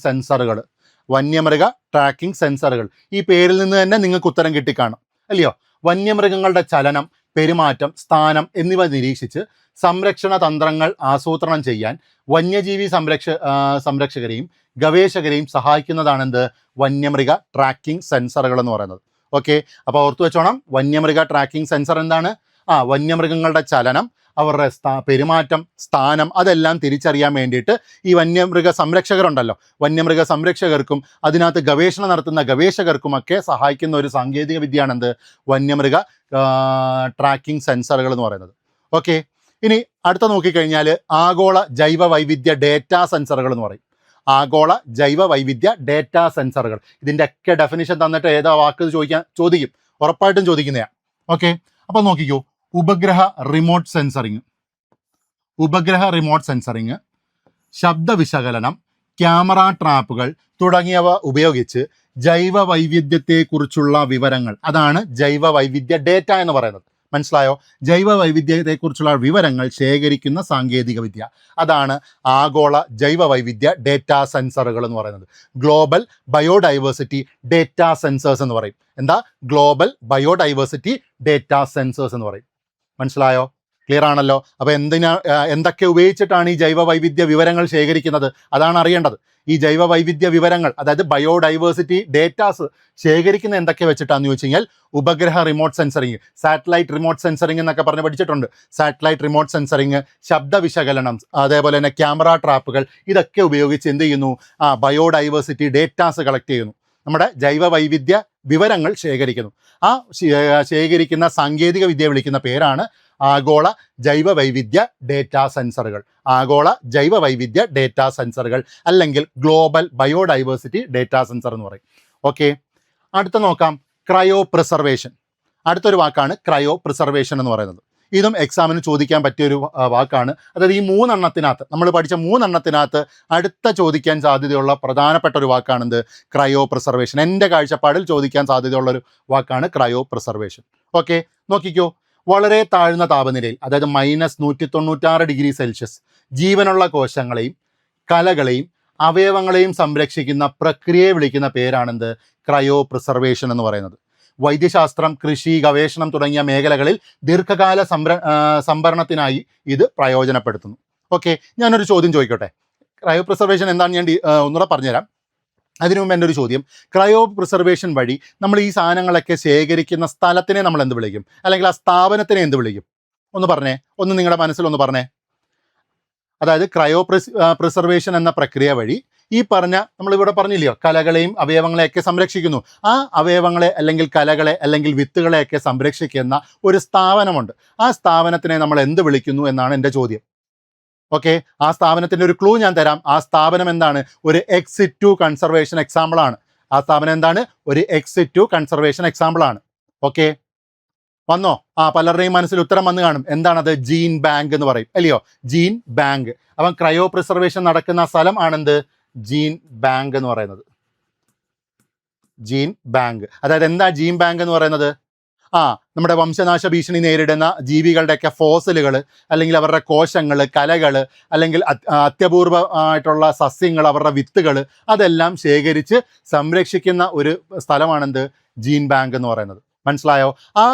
സെൻസറുകൾ. ഈ പേരിൽ നിന്ന് തന്നെ നിങ്ങൾക്ക് ഉത്തരം കിട്ടിക്കാണും, അല്ലയോ? വന്യമൃഗങ്ങളുടെ ചലനം, പെരുമാറ്റം, സ്ഥാനം എന്നിവ നിരീക്ഷിച്ച് സംരക്ഷണ തന്ത്രങ്ങൾ ആസൂത്രണം ചെയ്യാൻ വന്യജീവി സംരക്ഷകരെയും ഗവേഷകരെയും സഹായിക്കുന്നതാണ് എന്ത്? വന്യമൃഗ ട്രാക്കിംഗ് സെൻസറുകൾ എന്ന് പറയുന്നത്. ഓക്കെ, അപ്പോൾ ഓർത്തു വെച്ചോണം, വന്യമൃഗ ട്രാക്കിംഗ് സെൻസർ എന്താണ്? വന്യമൃഗങ്ങളുടെ ചലനം, അവരുടെ പെരുമാറ്റം, സ്ഥാനം, അതെല്ലാം തിരിച്ചറിയാൻ വേണ്ടിയിട്ട് ഈ വന്യമൃഗ സംരക്ഷകരുണ്ടല്ലോ, വന്യമൃഗ സംരക്ഷകർക്കും അതിനകത്ത് ഗവേഷണം നടത്തുന്ന ഗവേഷകർക്കുമൊക്കെ സഹായിക്കുന്ന ഒരു സാങ്കേതിക വിദ്യയാണ് എന്ത്? വന്യമൃഗ ട്രാക്കിംഗ് സെൻസറുകൾ എന്ന് പറയുന്നത്. ഓക്കെ, ഇനി അടുത്ത നോക്കിക്കഴിഞ്ഞാൽ ആഗോള ജൈവ വൈവിധ്യ ഡേറ്റാ സെൻസറുകൾ എന്ന് പറയും. ആഗോള ജൈവ വൈവിധ്യ ഡേറ്റാ സെൻസറുകൾ. ഇതിൻ്റെയൊക്കെ ഡെഫിനിഷൻ തന്നിട്ട് ഏതാ വാക്ക് ചോദിക്കും, ഉറപ്പായിട്ടും ചോദിക്കുന്നതാണ്. ഓക്കെ, അപ്പോൾ നോക്കിക്കോ, ഉപഗ്രഹ റിമോട്ട് സെൻസറിങ്, ശബ്ദ വിശകലനം, ക്യാമറ ട്രാപ്പുകൾ തുടങ്ങിയവ ഉപയോഗിച്ച് ജൈവ വൈവിധ്യത്തെക്കുറിച്ചുള്ള വിവരങ്ങൾ, അതാണ് ജൈവ വൈവിധ്യ ഡേറ്റ എന്ന് പറയുന്നത്. മനസ്സിലായോ? ജൈവ വൈവിധ്യത്തെക്കുറിച്ചുള്ള വിവരങ്ങൾ ശേഖരിക്കുന്ന സാങ്കേതിക വിദ്യ, അതാണ് ആഗോള ജൈവ വൈവിധ്യ ഡേറ്റാ സെൻസറുകൾ എന്ന് പറയുന്നത്. ഗ്ലോബൽ ബയോഡൈവേഴ്സിറ്റി ഡേറ്റാ സെൻസേഴ്സ് എന്ന് പറയും. എന്താ? ഗ്ലോബൽ ബയോഡൈവേഴ്സിറ്റി ഡേറ്റാ സെൻസേഴ്സ് എന്ന് പറയും. മനസ്സിലായോ? ക്ലിയർ ആണല്ലോ? അപ്പോൾ എന്തൊക്കെ ഉപയോഗിച്ചിട്ടാണ് ഈ ജൈവ വൈവിധ്യ വിവരങ്ങൾ ശേഖരിക്കുന്നത്? അതാണ് അറിയേണ്ടത്. ഈ ജൈവ വൈവിധ്യ വിവരങ്ങൾ, അതായത് ബയോഡൈവേഴ്സിറ്റി ഡേറ്റാസ് ശേഖരിക്കുന്ന എന്തൊക്കെ വെച്ചിട്ടാണെന്ന് ചോദിച്ചു കഴിഞ്ഞാൽ, ഉപഗ്രഹ remote censoring, satellite remote censoring എന്നൊക്കെ പറഞ്ഞ് പഠിച്ചിട്ടുണ്ട്. സാറ്റലൈറ്റ് റിമോട്ട് സെൻസറിങ്, ശബ്ദ വിശകലനം, അതേപോലെ തന്നെ ക്യാമറ ട്രാപ്പുകൾ, ഇതൊക്കെ ഉപയോഗിച്ച് എന്ത് ചെയ്യുന്നു? ബയോഡൈവേഴ്സിറ്റി ഡേറ്റാസ് കളക്ട് ചെയ്യുന്നു, നമ്മുടെ ജൈവ വൈവിധ്യ വിവരങ്ങൾ ശേഖരിക്കുന്നു. ആ ശേഖരിക്കുന്ന സാങ്കേതിക വിദ്യ വിളിക്കുന്ന പേരാണ് ആഗോള ജൈവ വൈവിധ്യ ഡേറ്റാ സെൻസറുകൾ. ആഗോള ജൈവ വൈവിധ്യ ഡേറ്റാ സെൻസറുകൾ അല്ലെങ്കിൽ ഗ്ലോബൽ ബയോഡൈവേഴ്സിറ്റി ഡേറ്റാ സെൻസർ എന്ന് പറയും. ഓക്കെ, അടുത്ത നോക്കാം, ക്രയോ പ്രിസർവേഷൻ. അടുത്തൊരു വാക്കാണ് ക്രയോ പ്രിസർവേഷൻ എന്ന് പറയുന്നത്. ഇതും എക്സാമിന് ചോദിക്കാൻ പറ്റിയൊരു വാക്കാണ്. അതായത് ഈ 3 എണ്ണത്തിനകത്ത്, നമ്മൾ പഠിച്ച 3 എണ്ണത്തിനകത്ത് അടുത്ത ചോദിക്കാൻ സാധ്യതയുള്ള പ്രധാനപ്പെട്ട ഒരു വാക്കാണെന്ത്? Cryo preservation. എൻ്റെ കാഴ്ചപ്പാടിൽ ചോദിക്കാൻ സാധ്യതയുള്ളൊരു വാക്കാണ് ക്രയോ പ്രിസർവേഷൻ. ഓക്കെ, നോക്കിക്കോ, വളരെ താഴ്ന്ന താപനിലയിൽ, അതായത് -196°C, ജീവനുള്ള കോശങ്ങളെയും കലകളെയും അവയവങ്ങളെയും സംരക്ഷിക്കുന്ന പ്രക്രിയയെ വിളിക്കുന്ന പേരാണെന്ത്? ക്രയോ പ്രിസർവേഷൻ എന്ന് പറയുന്നത്. വൈദ്യശാസ്ത്രം, കൃഷി, ഗവേഷണം തുടങ്ങിയ മേഖലകളിൽ ദീർഘകാല സംഭരണത്തിനായി ഇത് പ്രയോജനപ്പെടുത്തുന്നു. ഓക്കെ, ഞാനൊരു ചോദ്യം ചോദിക്കട്ടെ. ക്രയോ പ്രിസർവേഷൻ എന്താണെന്ന് ഞാൻ ഒന്നുകൂടെ പറഞ്ഞുതരാം. അതിനു മുമ്പ് എൻ്റെ ഒരു ചോദ്യം, ക്രയോ പ്രിസർവേഷൻ വഴി നമ്മൾ ഈ സാധനങ്ങളൊക്കെ ശേഖരിക്കുന്ന സ്ഥലത്തിനെ നമ്മൾ എന്ത് വിളിക്കും? അല്ലെങ്കിൽ ആ സ്ഥാപനത്തിനെ എന്ത് വിളിക്കും? ഒന്ന് പറഞ്ഞേ, ഒന്ന് നിങ്ങളുടെ മനസ്സിലൊന്ന് പറഞ്ഞേ. അതായത് ക്രയോ പ്രിസർവേഷൻ എന്ന പ്രക്രിയ വഴി ഈ പറഞ്ഞ, നമ്മളിവിടെ പറഞ്ഞില്ലയോ, കലകളെയും അവയവങ്ങളെയൊക്കെ സംരക്ഷിക്കുന്നു. ആ അവയവങ്ങളെ അല്ലെങ്കിൽ കലകളെ അല്ലെങ്കിൽ വിത്തുകളെയൊക്കെ സംരക്ഷിക്കുന്ന ഒരു സ്ഥാപനമുണ്ട്. ആ സ്ഥാപനത്തിനെ നമ്മൾ എന്ത് വിളിക്കുന്നു എന്നാണ് എൻ്റെ ചോദ്യം. ഓക്കെ, ആ സ്ഥാപനത്തിൻ്റെ ഒരു ക്ലൂ ഞാൻ തരാം. ആ സ്ഥാപനം എന്താണ്? ഒരു എക്സിറ്റു കൺസർവേഷൻ എക്സാമ്പിളാണ്. ആ സ്ഥാപനം എന്താണ്? ഒരു എക്സിറ്റു കൺസർവേഷൻ എക്സാമ്പിളാണ്. ഓക്കെ, വന്നോ? പലരുടെയും മനസ്സിൽ ഉത്തരം വന്നു കാണും. എന്താണത്? ജീൻ ബാങ്ക് എന്ന് പറയും, അല്ലയോ? Gene bank. അപ്പം ക്രയോ പ്രിസർവേഷൻ നടക്കുന്ന സ്ഥലം ആണെന്ത്? ജീൻ ബാങ്ക് എന്ന് പറയുന്നത്. Gene bank. അതായത് എന്താ ജീൻ ബാങ്ക് എന്ന് പറയുന്നത്? നമ്മുടെ വംശനാശ ഭീഷണി നേരിടുന്ന ജീവികളുടെയൊക്കെ ഫോസിലുകൾ, അല്ലെങ്കിൽ അവരുടെ കോശങ്ങൾ, കലകൾ, അല്ലെങ്കിൽ അത്യപൂർവമായിട്ടുള്ള സസ്യങ്ങൾ, അവരുടെ വിത്തുകൾ, അതെല്ലാം ശേഖരിച്ച് സംരക്ഷിക്കുന്ന ഒരു സ്ഥലമാണെന്ത്? ജീൻ ബാങ്ക് എന്ന് പറയുന്നത്. മനസ്സിലായോ? ആ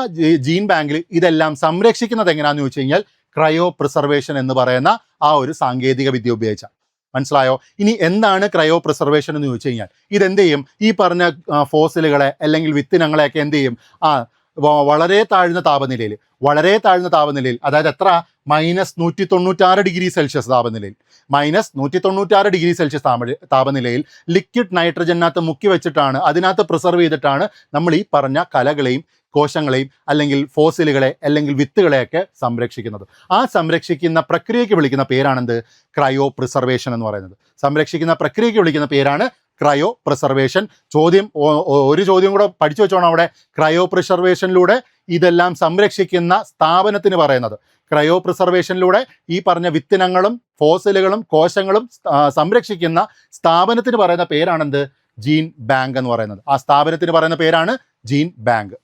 ജീൻ ബാങ്കിൽ ഇതെല്ലാം സംരക്ഷിക്കുന്നത് എങ്ങനെയാണെന്ന് ചോദിച്ചു കഴിഞ്ഞാൽ ക്രയോ പ്രിസർവേഷൻ എന്ന് പറയുന്ന ആ ഒരു സാങ്കേതിക വിദ്യ ഉപയോഗിച്ച. മനസ്സിലായോ? ഇനി എന്താണ് ക്രയോ പ്രിസർവേഷൻ എന്ന് ചോദിച്ചു കഴിഞ്ഞാൽ ഇതെന്ത് ചെയ്യും? ഈ പറഞ്ഞ ഫോസിലുകളെ അല്ലെങ്കിൽ വിത്തിനങ്ങളെയൊക്കെ എന്ത് ചെയ്യും? വളരെ താഴ്ന്ന താപനിലയിൽ, അതായത് എത്ര, -196 താപനിലയിൽ, -196 താപനിലയിൽ ലിക്വിഡ് നൈട്രജനകത്ത് മുക്കി വെച്ചിട്ടാണ്, അതിനകത്ത് പ്രിസർവ് ചെയ്തിട്ടാണ് നമ്മൾ ഈ പറഞ്ഞ കലകളെയും കോശങ്ങളെയും അല്ലെങ്കിൽ ഫോസിലുകളെ അല്ലെങ്കിൽ വിത്തുകളെയൊക്കെ സംരക്ഷിക്കുന്നത്. ആ സംരക്ഷിക്കുന്ന പ്രക്രിയയ്ക്ക് വിളിക്കുന്ന പേരാണെന്ത്? ക്രയോ പ്രിസർവേഷൻ എന്ന് പറയുന്നത്. സംരക്ഷിക്കുന്ന പ്രക്രിയയ്ക്ക് വിളിക്കുന്ന പേരാണ് ക്രയോ പ്രിസർവേഷൻ. ഒരു ചോദ്യം കൂടെ പഠിച്ചു വെച്ചോണം അവിടെ. ക്രയോ പ്രിസർവേഷനിലൂടെ ഇതെല്ലാം സംരക്ഷിക്കുന്ന സ്ഥാപനത്തിന് പറയുന്നത്, ക്രയോ പ്രിസർവേഷനിലൂടെ ഈ പറഞ്ഞ വിത്തിനങ്ങളും ഫോസിലുകളും കോശങ്ങളും സംരക്ഷിക്കുന്ന സ്ഥാപനത്തിന് പറയുന്ന പേരാണെന്ത്? ജീൻ ബാങ്ക് എന്ന് പറയുന്നത്. ആ സ്ഥാപനത്തിന് പറയുന്ന പേരാണ് ജീൻ ബാങ്ക്.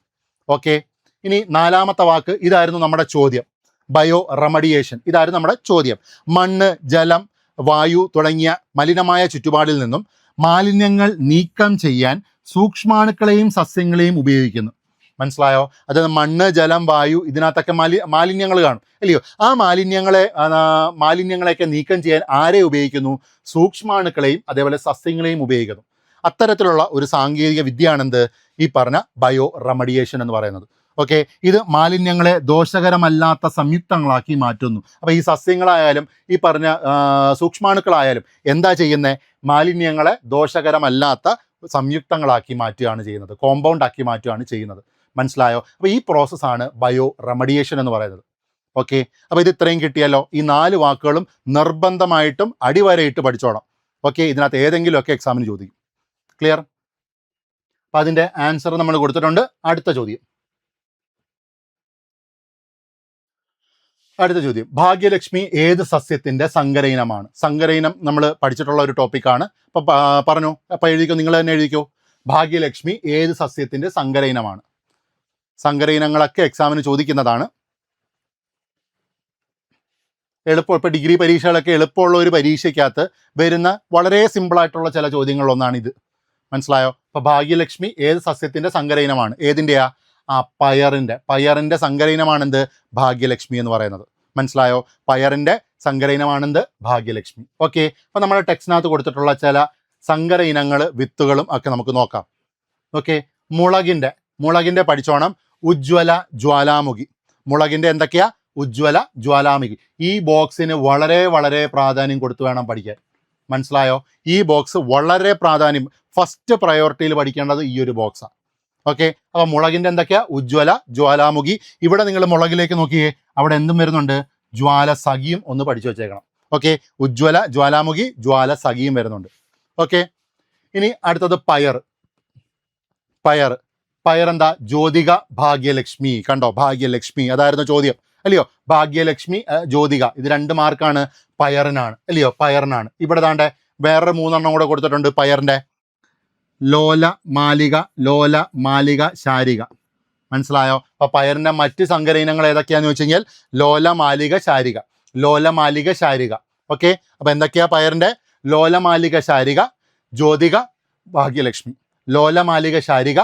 ഓക്കെ, ഇനി 4ാമത്തെ വാക്ക് ഇതായിരുന്നു നമ്മുടെ ചോദ്യം, ബയോ റെമഡിയേഷൻ. ഇതായിരുന്നു നമ്മുടെ ചോദ്യം. മണ്ണ്, ജലം, വായു തുടങ്ങിയ മലിനമായ ചുറ്റുപാടിൽ നിന്നും മാലിന്യങ്ങൾ നീക്കം ചെയ്യാൻ സൂക്ഷ്മാണുക്കളെയും സസ്യങ്ങളെയും ഉപയോഗിക്കുന്നു. മനസ്സിലായോ? അതായത് മണ്ണ്, ജലം, വായു, ഇതിനകത്തൊക്കെ മാലിന്യങ്ങൾ കാണും, അല്ലയോ? ആ മാലിന്യങ്ങളെയൊക്കെ നീക്കം ചെയ്യാൻ ആരെ ഉപയോഗിക്കുന്നു? സൂക്ഷ്മാണുക്കളെയും അതേപോലെ സസ്യങ്ങളെയും ഉപയോഗിക്കുന്നു. അത്തരത്തിലുള്ള ഒരു സാങ്കേതിക വിദ്യയാണെന്ത്? ഈ പറഞ്ഞ ബയോ റെമഡിയേഷൻ എന്ന് പറയുന്നത്. ഓക്കെ, ഇത് മാലിന്യങ്ങളെ ദോഷകരമല്ലാത്ത സംയുക്തങ്ങളാക്കി മാറ്റുന്നു. അപ്പോൾ ഈ സസ്യങ്ങളായാലും ഈ പറഞ്ഞ സൂക്ഷ്മാണുക്കളായാലും എന്താ ചെയ്യുന്നത്? മാലിന്യങ്ങളെ ദോഷകരമല്ലാത്ത സംയുക്തങ്ങളാക്കി മാറ്റുകയാണ് ചെയ്യുന്നത്, കോമ്പൗണ്ട് ആക്കി മാറ്റുകയാണ് ചെയ്യുന്നത്. മനസ്സിലായോ? അപ്പോൾ ഈ പ്രോസസ്സാണ് ബയോ റെമഡിയേഷൻ എന്ന് പറയുന്നത്. ഓക്കെ, അപ്പോൾ ഇത് ഇത്രയും കിട്ടിയല്ലോ. ഈ 4 വാക്കുകളും നിർബന്ധമായിട്ടും അടിവരയിട്ട് പഠിച്ചോണം. ഓക്കെ, ഇതിനകത്ത് ഏതെങ്കിലുമൊക്കെ എക്സാമിന് ചോദിക്കും. ക്ലിയർ? അപ്പം അതിൻ്റെ ആൻസർ നമ്മൾ കൊടുത്തിട്ടുണ്ട്. അടുത്ത ചോദ്യം, ഭാഗ്യലക്ഷ്മി ഏത് സസ്യത്തിൻ്റെ സങ്കര ഇനമാണ്? സങ്കര ഇനം നമ്മൾ പഠിച്ചിട്ടുള്ള ഒരു ടോപ്പിക്കാണ്. അപ്പം പറഞ്ഞു, അപ്പം എഴുതിക്കോ, നിങ്ങൾ തന്നെ എഴുതിക്കോ. ഭാഗ്യലക്ഷ്മി ഏത് സസ്യത്തിൻ്റെ സങ്കര ഇനമാണ്? സങ്കര ഇനങ്ങളൊക്കെ എക്സാമിന് ചോദിക്കുന്നതാണ്. ഇപ്പോൾ ഡിഗ്രി പരീക്ഷകളൊക്കെ എളുപ്പമുള്ള ഒരു പരീക്ഷയ്ക്കകത്ത് വരുന്ന വളരെ സിമ്പിളായിട്ടുള്ള ചില ചോദ്യങ്ങളിലൊന്നാണിത്. മനസ്സിലായോ? അപ്പോൾ ഭാഗ്യലക്ഷ്മി ഏത് സസ്യത്തിൻ്റെ സങ്കര ഇനമാണ്? ഏതിൻ്റെയാ? പയറിൻ്റെ സങ്കര ഇനമാണെന്ത്? ഭാഗ്യലക്ഷ്മി എന്ന് പറയുന്നത്. മനസ്സിലായോ? പയറിൻ്റെ സങ്കര ഇനമാണെന്ത്? ഭാഗ്യലക്ഷ്മി. ഓക്കെ, അപ്പോൾ നമ്മുടെ ടെക്സ്റ്റിനകത്ത് കൊടുത്തിട്ടുള്ള ചില സങ്കര ഇനങ്ങൾ, വിത്തുകളും ഒക്കെ നമുക്ക് നോക്കാം. ഓക്കെ, മുളകിൻ്റെ പഠിച്ചോണം. ഉജ്ജ്വല ജ്വാലാമുഖി. മുളകിൻ്റെ എന്തൊക്കെയാ? ഉജ്ജ്വല ജ്വാലാമുഖി. ഈ ബോക്സിന് വളരെ വളരെ പ്രാധാന്യം കൊടുത്തു വേണം പഠിക്കാൻ. മനസ്സിലായോ? ഈ ബോക്സ് വളരെ പ്രാധാന്യം, ഫസ്റ്റ് പ്രയോറിറ്റിയിൽ പഠിക്കേണ്ടത് ഈ ഒരു ബോക്സാണ്. ഓക്കെ, അപ്പോൾ മുളകിൻ്റെ എന്തൊക്കെയാ? ഉജ്ജ്വല ജ്വാലാമുഖി. ഇവിടെ നിങ്ങൾ മുളകിലേക്ക് നോക്കിയേ, അവിടെ എന്തും വരുന്നുണ്ട്? ജ്വാലസഖിയും ഒന്ന് പഠിച്ചു വെച്ചേക്കണം. ഓക്കെ, ഉജ്ജ്വല ജ്വാലാമുഖി, ജ്വാലസഖിയും വരുന്നുണ്ട്. ഓക്കെ, ഇനി അടുത്തത് പയർ എന്താ? ജ്യോതിക, ഭാഗ്യലക്ഷ്മി. കണ്ടോ? ഭാഗ്യലക്ഷ്മി, അതായിരുന്നു ചോദ്യം, അല്ലയോ? ഭാഗ്യലക്ഷ്മി, ജ്യോതിക, ഇത് 2 മാർക്കാണ്. പയറിനാണ്, അല്ലയോ? പയറിനാണ്. ഇവിടെ താണ്ടെ വേറൊരു 3 എണ്ണം കൂടെ കൊടുത്തിട്ടുണ്ട് പയറിൻ്റെ. ലോല മാലിക ശാരിക. മനസ്സിലായോ? അപ്പോൾ പയറിൻ്റെ മറ്റ് സങ്കര ഇനങ്ങൾ ഏതൊക്കെയാണെന്ന് വെച്ച് കഴിഞ്ഞാൽ ലോല മാലിക ശാരിക. ഓക്കെ, അപ്പോൾ എന്തൊക്കെയാ പയറിൻ്റെ? ലോല മാലിക ശാരിക, ജ്യോതിക, ഭാഗ്യലക്ഷ്മി. ലോല മാലിക ശാരിക,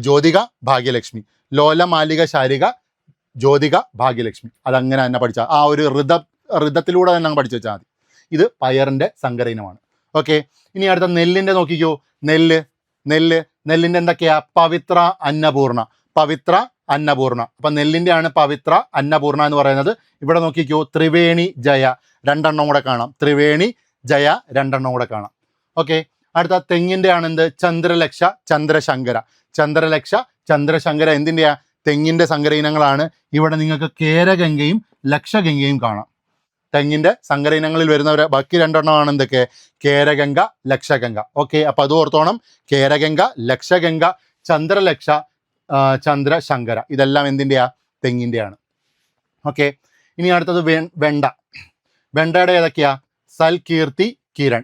ജ്യോതിക, ഭാഗ്യലക്ഷ്മി. ലോല മാലിക ശാരിക, ജ്യോതിക, ഭാഗ്യലക്ഷ്മി. അതങ്ങനെ തന്നെ പഠിച്ചാൽ, ആ ഒരു ഋതത്തിലൂടെ തന്നെ അങ്ങ് പഠിച്ചു വെച്ചാൽ മതി. ഇത് പയറിൻ്റെ സങ്കര ഇനമാണ്. ഓക്കെ, ഇനി അടുത്ത നെല്ലിൻ്റെ നോക്കിക്കോ. നെല്ലിൻ്റെ എന്തൊക്കെയാ? പവിത്ര, അന്നപൂർണ. അപ്പം നെല്ലിൻ്റെ ആണ് പവിത്ര, അന്നപൂർണ എന്ന് പറയുന്നത്. ഇവിടെ നോക്കിക്കോ, ത്രിവേണി, ജയ, 2 എണ്ണം കൂടെ കാണാം. ത്രിവേണി, ജയ, 2 എണ്ണം കൂടെ കാണാം. ഓക്കെ, അടുത്ത തെങ്ങിൻ്റെ ആണെന്ത്? ചന്ദ്രലക്ഷ, ചന്ദ്രശങ്കര. എന്തിൻ്റെയാ? തെങ്ങിൻ്റെ സങ്കര ഇനങ്ങളാണ്. ഇവിടെ നിങ്ങൾക്ക് കേരഗംഗയും ലക്ഷഗംഗയും കാണാം. തെങ്ങിൻ്റെ സങ്കര ഇനങ്ങളിൽ വരുന്നവർ ബാക്കി 2 എണ്ണമാണ് എന്തൊക്കെ? കേരഗംഗ, ലക്ഷഗംഗ. ഓക്കെ, അപ്പോൾ അത് ഓർത്തോണം. കേരഗംഗ, ലക്ഷഗംഗ, ചന്ദ്രലക്ഷ, ചന്ദ്രശങ്കര, ഇതെല്ലാം എന്തിൻ്റെയാ? തെങ്ങിൻ്റെയാണ്. ഓക്കെ, ഇനി അടുത്തത് വെണ്ടയുടെ ഏതൊക്കെയാ? സൽകീർത്തി, കിരൺ.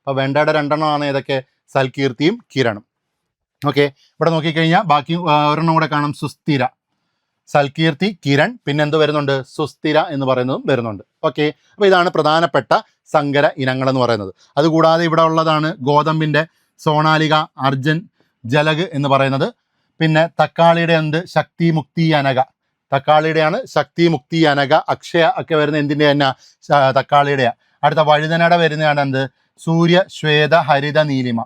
അപ്പോൾ വെണ്ടയുടെ 2 എണ്ണമാണ് ഏതൊക്കെ? സൽകീർത്തിയും കിരണും. ഓക്കെ, ഇവിടെ നോക്കിക്കഴിഞ്ഞാൽ ബാക്കി ഒരെണ്ണം കൂടെ കാണാം, സുസ്ഥിര. സൽകീർത്തി, കിരൺ, പിന്നെ എന്ത് വരുന്നുണ്ട്? സുസ്ഥിര എന്ന് പറയുന്നതും വരുന്നുണ്ട്. ഓക്കെ, അപ്പോൾ ഇതാണ് പ്രധാനപ്പെട്ട സങ്കര ഇനങ്ങൾ എന്ന് പറയുന്നത്. അതുകൂടാതെ ഇവിടെ ഉള്ളതാണ് ഗോതമ്പിൻ്റെ സോണാലിക, അർജൻ, ജലഗ് എന്ന് പറയുന്നത്. പിന്നെ തക്കാളിയുടെ ഉണ്ട് ശക്തി, മുക്തി, അനഘ. തക്കാളിയുടെയാണ് ശക്തി, മുക്തി, അനഘ, അക്ഷയ ഒക്കെ വരുന്ന എന്തിൻ്റെ തന്നെ തക്കാളിയുടെയാണ്. അടുത്ത വഴുതനയുടെ വരുന്നതാണ് എന്ത്? സൂര്യ, ശ്വേത, ഹരിത, നീലിമ.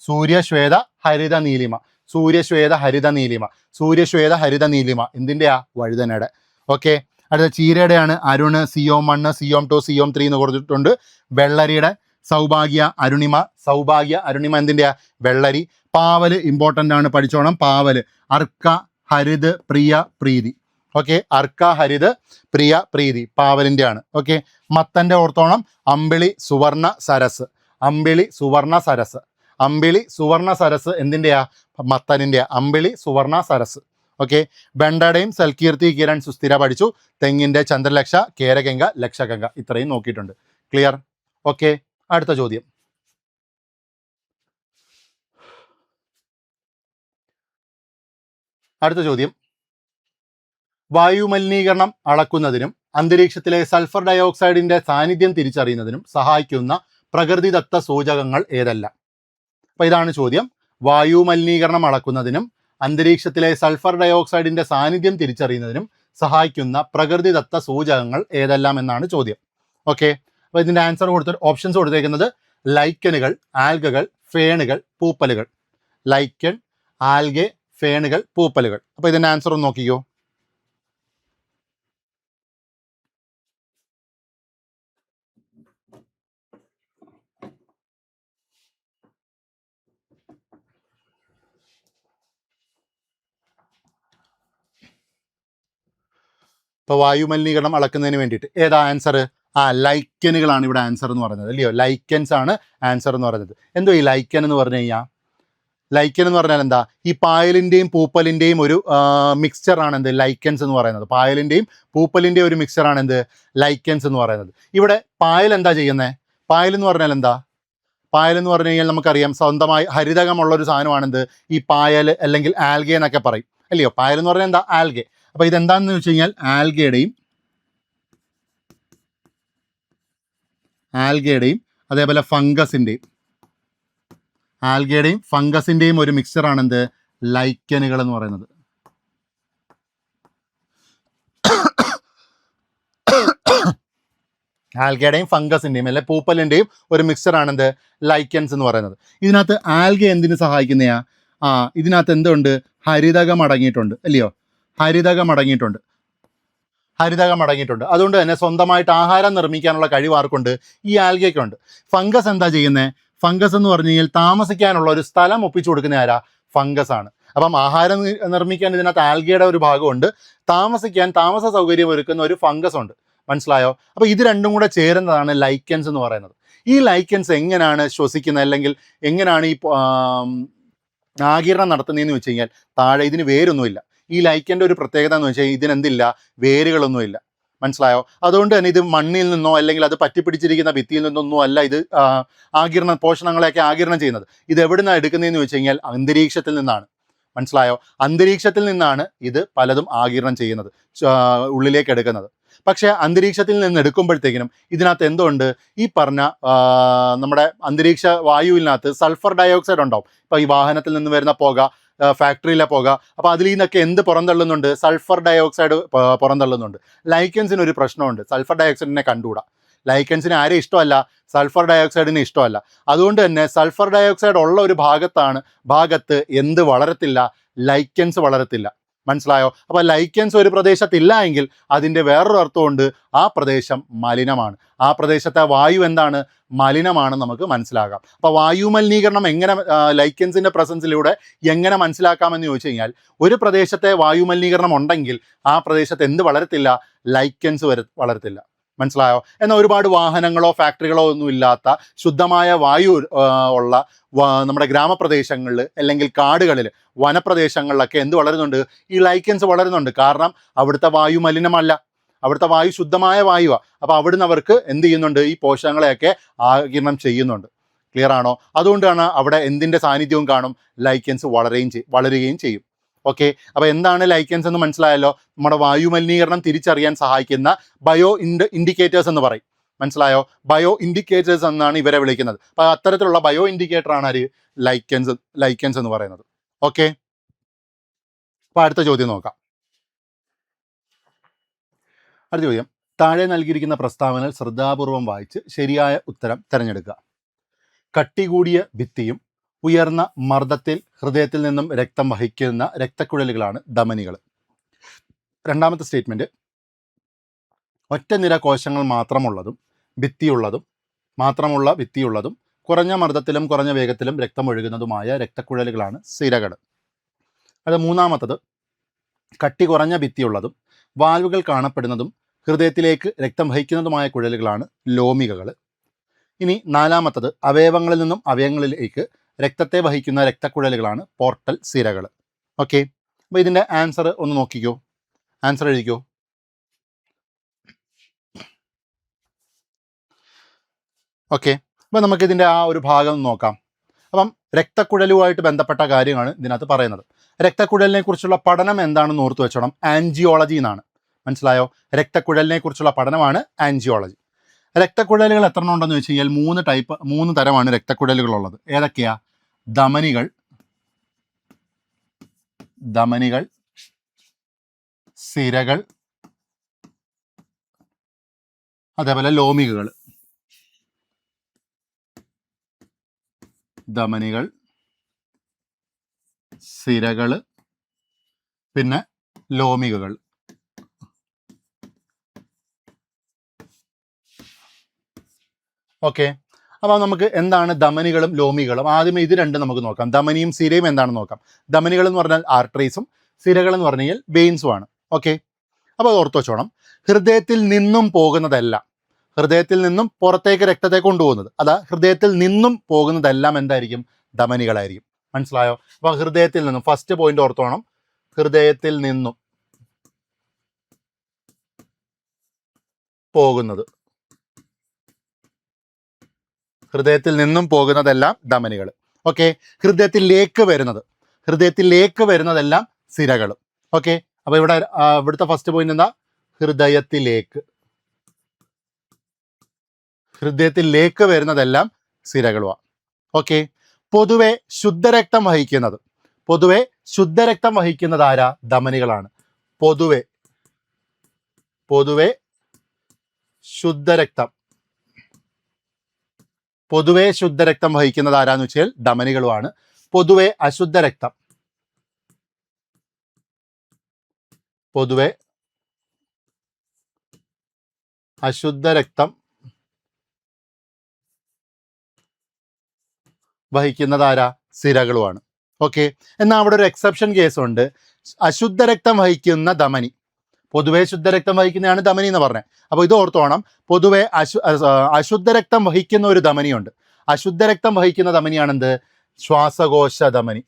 സൂര്യ, ശ്വേത, ഹരിത, നീലിമ. സൂര്യശ്വേത, ഹരിത, നീലിമ. സൂര്യശ്വേത, ഹരിത, നീലിമ എന്തിൻ്റെയാ? വഴുതനയുടെ. ഓക്കെ. അടുത്ത ചീരയുടെയാണ് അരുണ്, സിയോം 1, സിയോം 2, സിയോം 3 എന്ന് കൊടുത്തിട്ടുണ്ട്. വെള്ളരിയുടെ സൗഭാഗ്യ, അരുണിമ. സൗഭാഗ്യ, അരുണിമ എന്തിൻ്റെയാ? വെള്ളരി. പാവല് ഇമ്പോർട്ടൻ്റ് ആണ്, പഠിച്ചോണം. പാവല് അർക്ക, ഹരിത്, പ്രിയ, പ്രീതി. ഓക്കെ. അർക്ക, ഹരിത്, പ്രിയ, പ്രീതി പാവലിൻ്റെ ആണ്. ഓക്കെ. മത്തൻ്റെ ഓർത്തോണം. അമ്പിളി, സുവർണ, സരസ്. അമ്പിളി, സുവർണ, സരസ്. അമ്പിളി, സുവർണ, സരസ് എന്തിൻ്റെയാ? മത്തനിൻ്റെ. അമ്പിളി, സുവർണ, സരസ്. ഓക്കെ. വെണ്ടയുടെയും സൽകീർത്തി, കിരൺ, സുസ്ഥിര പഠിച്ചു. തെങ്ങിൻ്റെ ചന്ദ്രലക്ഷ, കേരഗംഗ, ലക്ഷഗംഗ ഇത്രയും നോക്കിയിട്ടുണ്ട്. ക്ലിയർ? ഓക്കെ. അടുത്ത ചോദ്യം. അടുത്ത ചോദ്യം. വായുമലിനീകരണം അളക്കുന്നതിനും അന്തരീക്ഷത്തിലെ സൾഫർ ഡയോക്സൈഡിന്റെ സാന്നിധ്യം തിരിച്ചറിയുന്നതിനും സഹായിക്കുന്ന പ്രകൃതിദത്ത സൂചകങ്ങൾ ഏതെല്ലാം? അപ്പോൾ ഇതാണ് ചോദ്യം. വായുമലിനീകരണം അളക്കുന്നതിനും അന്തരീക്ഷത്തിലെ സൾഫർ ഡയോക്സൈഡിന്റെ സാന്നിധ്യം തിരിച്ചറിയുന്നതിനും സഹായിക്കുന്ന പ്രകൃതിദത്ത സൂചകങ്ങൾ ഏതെല്ലാം എന്നാണ് ചോദ്യം. ഓക്കെ. അപ്പോൾ ഇതിൻ്റെ ആൻസർ ഓപ്ഷൻസ് കൊടുത്തേക്കുന്നത് ലൈക്കനുകൾ, ആൽഗകൾ, ഫേണുകൾ, പൂപ്പലുകൾ. ലൈക്കൻ, ആൽഗെ, ഫേണുകൾ, പൂപ്പലുകൾ. അപ്പോൾ ഇതിൻ്റെ ആൻസർ ഒന്ന് നോക്കിക്കോ. ഇപ്പോൾ വായുമലിനീകരണം അളക്കുന്നതിന് വേണ്ടിയിട്ട് ഏതാ ആൻസർ? ലൈക്കനുകളാണ് ഇവിടെ ആൻസർ എന്ന് പറയുന്നത്, അല്ലയോ? ലൈക്കൻസ് ആണ് ആൻസർ എന്ന് പറയുന്നത്. എന്തോ ഈ ലൈക്കൻ എന്ന് പറഞ്ഞു കഴിഞ്ഞാൽ? ലൈക്കൻ എന്ന് പറഞ്ഞാൽ എന്താ? ഈ പായലിൻ്റെയും പൂപ്പലിൻ്റെയും ഒരു മിക്സ്ചറാണ് എന്ത്? ലൈക്കൻസ് എന്ന് പറയുന്നത്. പായലിൻ്റെയും പൂപ്പലിൻ്റെയും ഒരു മിക്സ്ചറാണ് എന്ത്? ലൈക്കൻസ് എന്ന് പറയുന്നത്. ഇവിടെ പായൽ എന്താ ചെയ്യുന്നത്? പായൽ എന്ന് പറഞ്ഞാൽ എന്താ? പായൽ എന്ന് പറഞ്ഞു കഴിഞ്ഞാൽ നമുക്കറിയാം, സ്വന്തമായി ഹരിതകമുള്ളൊരു സാധനമാണെന്ത്? ഈ പായൽ അല്ലെങ്കിൽ ആൽഗെ എന്നൊക്കെ പറയും, അല്ലയോ? പായൽ എന്ന് പറഞ്ഞാൽ എന്താ? ആൽഗെ. അപ്പോൾ ഇതെന്താണെന്ന് വെച്ച് കഴിഞ്ഞാൽ ആൽഗയുടെയും അതേപോലെ ഫംഗസിൻ്റെയും ഒരു മിക്സ്ചറാണ് എന്ത്? ലൈക്കനുകൾ എന്ന് പറയുന്നത്. ആൽഗയുടെയും ഫംഗസിൻ്റെയും അല്ലെ പൂപ്പലിൻ്റെയും ഒരു മിക്സ്ചറാണ് എന്ത്? ലൈക്കൻസ് എന്ന് പറയുന്നത്. ഇതിനകത്ത് ആൽഗ എന്തിനു സഹായിക്കുന്നയാ? ഇതിനകത്ത് എന്തുണ്ട്? ഹരിതകം അടങ്ങിയിട്ടുണ്ട്, അല്ലയോ? ഹരിതകം അടങ്ങിയിട്ടുണ്ട്. അതുകൊണ്ട് തന്നെ സ്വന്തമായിട്ട് ആഹാരം നിർമ്മിക്കാനുള്ള കഴിവ് ആർക്കുണ്ട്? ഈ ആൽഗയ്ക്കുണ്ട്. ഫംഗസ് എന്താ ചെയ്യുന്നത്? ഫംഗസ് എന്ന് പറഞ്ഞു കഴിഞ്ഞാൽ താമസിക്കാനുള്ള ഒരു സ്ഥലം ഒപ്പിച്ചു കൊടുക്കുന്ന ആരാ? ഫംഗസ് ആണ്. അപ്പം ആഹാരം നിർമ്മിക്കാൻ ഇതിനകത്ത് ആൽഗയുടെ ഒരു ഭാഗമുണ്ട്, താമസിക്കാൻ താമസ സൗകര്യം ഒരുക്കുന്ന ഒരു ഫംഗസ് ഉണ്ട്. മനസ്സിലായോ? അപ്പോൾ ഇത് രണ്ടും കൂടെ ചേരുന്നതാണ് ലൈക്കൻസ് എന്ന് പറയുന്നത്. ഈ ലൈക്കൻസ് എങ്ങനെയാണ് ശ്വസിക്കുന്നത്, അല്ലെങ്കിൽ എങ്ങനെയാണ് ഈ ആഗിരണം നടത്തുന്നതെന്ന് വെച്ച് കഴിഞ്ഞാൽ താഴെ ഇതിന് വേരൊന്നുമില്ല. ഈ ലൈക്കൻ്റെ ഒരു പ്രത്യേകത എന്ന് വെച്ചാൽ ഇതിനെന്തില്ല? വേരുകളൊന്നുമില്ല. മനസ്സിലായോ? അതുകൊണ്ട് തന്നെ ഇത് മണ്ണിൽ നിന്നോ അല്ലെങ്കിൽ അത് പറ്റിപ്പിടിച്ചിരിക്കുന്ന ഭിത്തിയിൽ നിന്നൊന്നും അല്ല ഇത് പോഷണങ്ങളെയൊക്കെ ആഗിരണം ചെയ്യുന്നത്. ഇത് എവിടെ നിന്നാണ് എടുക്കുന്നതെന്ന് വെച്ച് കഴിഞ്ഞാൽ അന്തരീക്ഷത്തിൽ നിന്നാണ്. മനസ്സിലായോ? അന്തരീക്ഷത്തിൽ നിന്നാണ് ഇത് പലതും ആഗിരണം ചെയ്യുന്നത്, ഉള്ളിലേക്ക് എടുക്കുന്നത്. പക്ഷേ അന്തരീക്ഷത്തിൽ നിന്ന് എടുക്കുമ്പോഴത്തേക്കിനും ഇതിനകത്ത് എന്തുണ്ട്? ഈ പറഞ്ഞ നമ്മുടെ അന്തരീക്ഷ വായുവിനകത്ത് സൾഫർ ഡയോക്സൈഡ് ഉണ്ടാവും. ഇപ്പോൾ ഈ വാഹനത്തിൽ നിന്ന് വരുന്ന പുക, ഫാക്ടറിയിലെ പുക, അപ്പോൾ അതിൽ നിന്നൊക്കെ എന്ത് പുറന്തള്ളുന്നുണ്ട്? Sulphur dioxide പുറന്തള്ളുന്നുണ്ട്. ലൈക്കൻസിന് ഒരു പ്രശ്നമുണ്ട്, സൾഫർ ഡയോക്സൈഡിനെ കണ്ടുകൂടാ. ലൈക്കൻസിന് ആരെ ഇഷ്ടമല്ല? സൾഫർ ഡയോക്സൈഡിന് ഇഷ്ടമല്ല. അതുകൊണ്ട് തന്നെ സൾഫർ ഡയോക്സൈഡ് ഉള്ള ഒരു ഭാഗത്ത് എന്ത് വളരത്തില്ല? ലൈക്കൻസ് വളരത്തില്ല. മനസ്സിലായോ? അപ്പോൾ ലൈക്കൻസ് ഒരു പ്രദേശത്തില്ല എങ്കിൽ അതിൻ്റെ വേറൊരു അർത്ഥമുണ്ട്, ആ പ്രദേശം മലിനമാണ്. ആ പ്രദേശത്തെ വായു എന്താണ്? മലിനമാണെന്ന് നമുക്ക് മനസ്സിലാക്കാം. അപ്പോൾ വായു മലിനീകരണം എങ്ങനെ ലൈക്കൻസിൻ്റെ പ്രസൻസിലൂടെ എങ്ങനെ മനസ്സിലാക്കാമെന്ന് ചോദിച്ചു കഴിഞ്ഞാൽ, ഒരു പ്രദേശത്തെ വായു മലിനീകരണം ഉണ്ടെങ്കിൽ ആ പ്രദേശത്ത് എന്ത് വളരത്തില്ല? ലൈക്കൻസ് വളരത്തില്ല. മനസ്സിലായോ? എന്നാൽ ഒരുപാട് വാഹനങ്ങളോ ഫാക്ടറികളോ ഒന്നും ഇല്ലാത്ത ശുദ്ധമായ വായു ഉള്ള നമ്മുടെ ഗ്രാമപ്രദേശങ്ങളിൽ അല്ലെങ്കിൽ കാടുകളിൽ, വനപ്രദേശങ്ങളിലൊക്കെ എന്ത് വളരുന്നുണ്ട്? ഈ ലൈക്കൻസ് വളരുന്നുണ്ട്. കാരണം അവിടുത്തെ വായു മലിനമല്ല, അവിടുത്തെ വായു ശുദ്ധമായ വായുവാണ്. അപ്പോൾ അവിടുന്ന് അവർക്ക് എന്ത് ചെയ്യുന്നുണ്ട്? ഈ പോഷകങ്ങളെയൊക്കെ ആഗിരണം ചെയ്യുന്നുണ്ട്. ക്ലിയർ ആണോ? അതുകൊണ്ടാണ് അവിടെ എന്തിൻ്റെ സാന്നിധ്യവും കാണും? ലൈക്കൻസ് വളരുകയും ചെയ്യും. ഓക്കെ. അപ്പോൾ എന്താണ് ലൈക്കൻസ് എന്ന് മനസ്സിലായല്ലോ. നമ്മുടെ വായു മലിനീകരണം തിരിച്ചറിയാൻ സഹായിക്കുന്ന ഇൻഡിക്കേറ്റേഴ്സ് എന്ന് പറയും. മനസ്സിലായോ? ബയോ ഇൻഡിക്കേറ്റേഴ്സ് എന്നാണ് ഇവരെ വിളിക്കുന്നത്. അപ്പോൾ അത്തരത്തിലുള്ള ബയോ ഇൻഡിക്കേറ്റർ ആണ് ആര്? ലൈക്കൻസ് എന്ന് പറയുന്നത്. ഓക്കെ, അപ്പോൾ അടുത്ത ചോദ്യം നോക്കാം. അടുത്ത ചോദ്യം, താഴെ നൽകിയിരിക്കുന്ന പ്രസ്താവനകൾ ശ്രദ്ധാപൂർവം വായിച്ച് ശരിയായ ഉത്തരം തിരഞ്ഞെടുക്കുക. കട്ടി കൂടിയ ഭിത്തിയും ഉയർന്ന മർദ്ദത്തിൽ ഹൃദയത്തിൽ നിന്നും രക്തം വഹിക്കുന്ന രക്തക്കുഴലുകളാണ് ധമനികൾ. രണ്ടാമത്തെ സ്റ്റേറ്റ്മെൻറ്റ്, ഒറ്റ നിര കോശങ്ങൾ മാത്രമുള്ളതും ഭിത്തിയുള്ളതും കുറഞ്ഞ മർദ്ദത്തിലും കുറഞ്ഞ വേഗത്തിലും രക്തം ഒഴുകുന്നതുമായ രക്തക്കുഴലുകളാണ് സിരകൾ. അത് മൂന്നാമത്തത്, കട്ടി കുറഞ്ഞ ഭിത്തിയുള്ളതും വാൽവുകൾ കാണപ്പെടുന്നതും ഹൃദയത്തിലേക്ക് രക്തം വഹിക്കുന്നതുമായ കുഴലുകളാണ് ലോമികകൾ. ഇനി നാലാമത്തത്, അവയവങ്ങളിൽ നിന്നും അവയവങ്ങളിലേക്ക് രക്തത്തെ വഹിക്കുന്ന രക്തക്കുഴലുകളാണ് പോർട്ടൽ സിരകൾ. ഓക്കെ, അപ്പോൾ ഇതിൻ്റെ ആൻസർ ഒന്ന് നോക്കിക്കോ, ആൻസർ എഴുതിക്കോ. ഓക്കെ, അപ്പോൾ നമുക്കിതിൻ്റെ ആ ഒരു ഭാഗം നോക്കാം. അപ്പം രക്തക്കുഴലുമായിട്ട് ബന്ധപ്പെട്ട കാര്യമാണ് ഇതിനകത്ത് പറയുന്നത്. രക്തക്കുഴലിനെ കുറിച്ചുള്ള പഠനം എന്താണെന്ന് ഓർത്തു വെച്ചോണം, ആൻജിയോളജി എന്നാണ്. മനസ്സിലായോ? രക്തക്കുഴലിനെ കുറിച്ചുള്ള പഠനമാണ് ആൻജിയോളജി. രക്തക്കുഴലുകൾ എത്ര ഉണ്ടെന്ന് വെച്ച് കഴിഞ്ഞാൽ മൂന്ന് തരമാണ് രക്തക്കുഴലുകളുള്ളത്. ഏതൊക്കെയാ? ധമനികൾ, സിരകൾ, അതേപോലെ ലോമികകൾ. ധമനികൾ, സിരകൾ, പിന്നെ ലോമികകൾ. ഓക്കെ, അപ്പോൾ നമുക്ക് എന്താണ് ധമനികളും ലോമികളും? ആദ്യമേ ഇത് രണ്ടും നമുക്ക് നോക്കാം. ധമനിയും സിരയും എന്താണെന്ന് നോക്കാം. ധമനികൾ എന്ന് പറഞ്ഞാൽ ആർട്ടറീസും സിരകൾ എന്ന് പറഞ്ഞു കഴിഞ്ഞാൽ വെയിൻസുമാണ്. ഓക്കെ, അപ്പോൾ അത് ഓർത്ത് വെച്ചോണം. ഹൃദയത്തിൽ നിന്നും പുറത്തേക്ക് രക്തത്തെ കൊണ്ടുപോകുന്നത്, ഹൃദയത്തിൽ നിന്നും പോകുന്നതെല്ലാം എന്തായിരിക്കും? ധമനികളായിരിക്കും. മനസ്സിലായോ? അപ്പോൾ ഹൃദയത്തിൽ നിന്നും, ഫസ്റ്റ് പോയിന്റ് ഓർത്തോണം, ഹൃദയത്തിൽ നിന്നും പോകുന്നതെല്ലാം ധമനികൾ. ഓക്കെ, ഹൃദയത്തിലേക്ക് വരുന്നതെല്ലാം സിരകൾ. ഓക്കെ, അപ്പോൾ ഇവിടുത്തെ ഫസ്റ്റ് പോയിന്റ് എന്താ? ഹൃദയത്തിലേക്ക് വരുന്നതെല്ലാം സിരകളുമാണ്. ഓക്കെ, പൊതുവെ ശുദ്ധരക്തം വഹിക്കുന്നത് ആരാ? ധമനികളാണ്. പൊതുവെ ശുദ്ധരക്തം വഹിക്കുന്നത് ആരാന്ന് വെച്ചാൽ ധമനികളുമാണ്. പൊതുവെ അശുദ്ധരക്തം വഹിക്കുന്നത് ആരാ? സിരകളുമാണ്. ഓക്കെ, എന്നാൽ അവിടെ ഒരു എക്സെപ്ഷൻ കേസുണ്ട്. അശുദ്ധരക്തം വഹിക്കുന്ന ധമനി, പൊതുവെ ശുദ്ധരക്തം വഹിക്കുന്നതാണ് ധമനി എന്ന് പറഞ്ഞത്. അപ്പോൾ ഇത് ഓർത്തോണം, പൊതുവെ അശുദ്ധരക്തം വഹിക്കുന്ന ഒരു ധമനിയുണ്ട്. അശുദ്ധരക്തം വഹിക്കുന്ന ധമനിയാണെന്ത്? ശ്വാസകോശ ധമനി.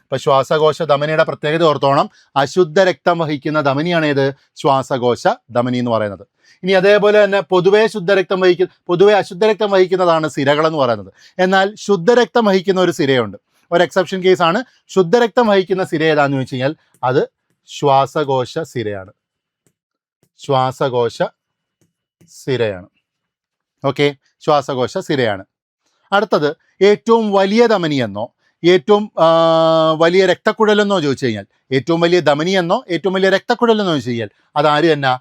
അപ്പോൾ ശ്വാസകോശ ധമനിയുടെ പ്രത്യേകത ഓർത്തോണം, അശുദ്ധരക്തം വഹിക്കുന്ന ധമനിയാണ് ഏത്? ശ്വാസകോശ ധമനി എന്ന് പറയുന്നത്. ഇനി അതേപോലെ തന്നെ പൊതുവെ അശുദ്ധരക്തം വഹിക്കുന്നതാണ് സിരകൾ എന്ന് പറയുന്നത്. എന്നാൽ ശുദ്ധരക്തം വഹിക്കുന്ന ഒരു സിരയുണ്ട്. ഒരു എക്സെപ്ഷൻ കേസാണ്. ശുദ്ധരക്തം വഹിക്കുന്ന സിര ഏതാന്ന് ചോദിച്ചു കഴിഞ്ഞാൽ അത് ശ്വാസകോശ സിരയാണ്. ഓക്കെ, ശ്വാസകോശ സിരയാണ്. അടുത്തത്, ഏറ്റവും വലിയ ധമനിയെന്നോ ഏറ്റവും വലിയ രക്തക്കുഴലെന്നോ ചോദിച്ചു കഴിഞ്ഞാൽ, ഏറ്റവും വലിയ ധമനിയെന്നോ ഏറ്റവും വലിയ രക്തക്കുഴലെന്നോ ചോദിച്ചു കഴിഞ്ഞാൽ അതാര് തന്നെ?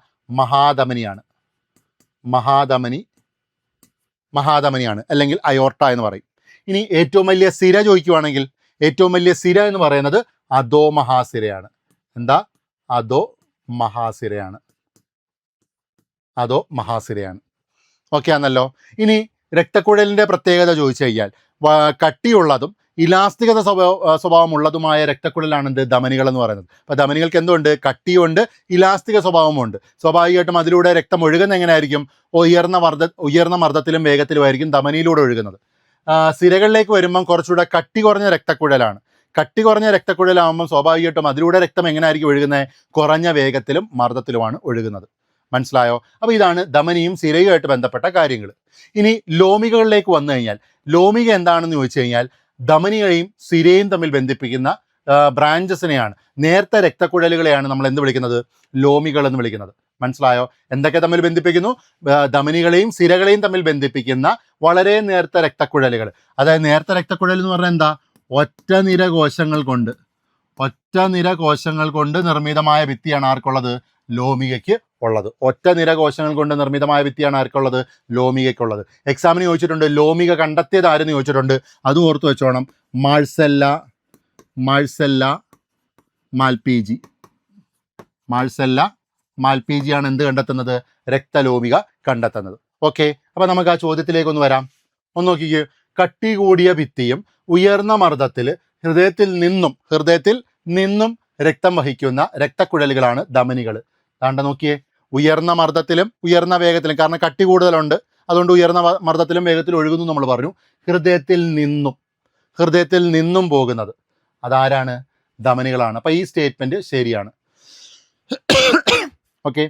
മഹാധമനിയാണ്, അല്ലെങ്കിൽ അയോർട്ട എന്ന് പറയും. ഇനി ഏറ്റവും വലിയ സിര ചോദിക്കുവാണെങ്കിൽ, ഏറ്റവും വലിയ സിര എന്ന് പറയുന്നത് അധോമഹാസിരയാണ്. എന്താ? അധോമഹാസിരയാണ്. ഓക്കെ ആണല്ലോ. ഇനി രക്തക്കുഴലിൻ്റെ പ്രത്യേകത ചോദിച്ചു കഴിഞ്ഞാൽ, കട്ടിയുള്ളതും ഇലാസ്തികത സ്വഭാവമുള്ളതുമായ രക്തക്കുഴലാണ് എന്ത്? ധമനികൾ എന്ന് പറയുന്നത്. അപ്പോൾ ധമനികൾക്ക് എന്തുണ്ട്? കട്ടിയുണ്ട്, ഇലാസ്തിക സ്വഭാവമുണ്ട്. സ്വാഭാവികമായിട്ടും അതിലൂടെ രക്തം ഒഴുകുന്ന എങ്ങനെയായിരിക്കും? ഉയർന്ന മർദ്ദത്തിലും വേഗത്തിലുമായിരിക്കും ധമനിയിലൂടെ ഒഴുകുന്നത്. സിരകളിലേക്ക് വരുമ്പം കുറച്ചുകൂടെ കട്ടി കുറഞ്ഞ രക്തക്കുഴലാകുമ്പം സ്വാഭാവികമായിട്ടും അതിലൂടെ രക്തം എങ്ങനെയായിരിക്കും ഒഴുകുന്നത്? കുറഞ്ഞ വേഗത്തിലും മർദ്ദത്തിലുമാണ് ഒഴുകുന്നത്. മനസ്സിലായോ? അപ്പോൾ ഇതാണ് ധമനിയും സിരയുമായിട്ട് ബന്ധപ്പെട്ട കാര്യങ്ങൾ. ഇനി ലോമികകളിലേക്ക് വന്നു കഴിഞ്ഞാൽ, ലോമിക എന്താണെന്ന് ചോദിച്ചു കഴിഞ്ഞാൽ ധമനിയെയും സിരയും തമ്മിൽ ബന്ധിപ്പിക്കുന്ന ബ്രാഞ്ചസിനെയാണ്, നേർത്ത രക്തക്കുഴലുകളെയാണ് നമ്മൾ എന്ത് വിളിക്കുന്നത്? ലോമികൾ എന്ന് വിളിക്കുന്നത്. മനസ്സിലായോ? എന്തൊക്കെ തമ്മിൽ ബന്ധിപ്പിക്കുന്നു? ധമനികളെയും സിരകളെയും തമ്മിൽ ബന്ധിപ്പിക്കുന്ന വളരെ നേർത്ത രക്തക്കുഴലുകൾ. അതായത് നേർത്ത രക്തക്കുഴൽ എന്ന് പറഞ്ഞാൽ എന്താ? ഒറ്റ നിര കോശങ്ങൾ കൊണ്ട് നിർമ്മിതമായ ഭിത്തിയാണ് ആർക്കുള്ളത്? ലോമികയ്ക്ക് ഉള്ളത്. ഒറ്റ നിര കോശങ്ങൾ കൊണ്ട് നിർമ്മിതമായ ഭിത്തിയാണ് ആർക്കുള്ളത്? ലോമികയ്ക്കുള്ളത്. എക്സാമിന് ചോദിച്ചിട്ടുണ്ട് ലോമിക കണ്ടെത്തിയത് ആരെന്ന് ചോദിച്ചിട്ടുണ്ട്. അത് ഓർത്ത് വെച്ചോണം. മാഴ്സെല്ല മാൽപീജി ആണ് എന്ത് കണ്ടെത്തുന്നത്? രക്തലോമിക കണ്ടെത്തുന്നത്. ഓക്കെ, അപ്പൊ നമുക്ക് ആ ചോദ്യത്തിലേക്ക് ഒന്ന് വരാം. ഒന്ന് നോക്കിക്കേ. കട്ടി കൂടിയ ഭിത്തിയും ഉയർന്ന മർദ്ദത്തിൽ ഹൃദയത്തിൽ നിന്നും രക്തം വഹിക്കുന്ന രക്തക്കുഴലുകളാണ് ധമനികൾ. താണ്ട നോക്കിയേ, ഉയർന്ന മർദ്ദത്തിലും ഉയർന്ന വേഗത്തിലും, കാരണം കട്ടി കൂടുതലുണ്ട്, അതുകൊണ്ട് ഉയർന്ന മർദ്ദത്തിലും വേഗത്തിലും ഒഴുകുന്നു നമ്മൾ പറഞ്ഞു. ഹൃദയത്തിൽ നിന്നും പോകുന്നത് അതാരാണ്? ധമനികളാണ്. അപ്പൊ ഈ സ്റ്റേറ്റ്മെന്റ് ശരിയാണ്. ഓക്കെ,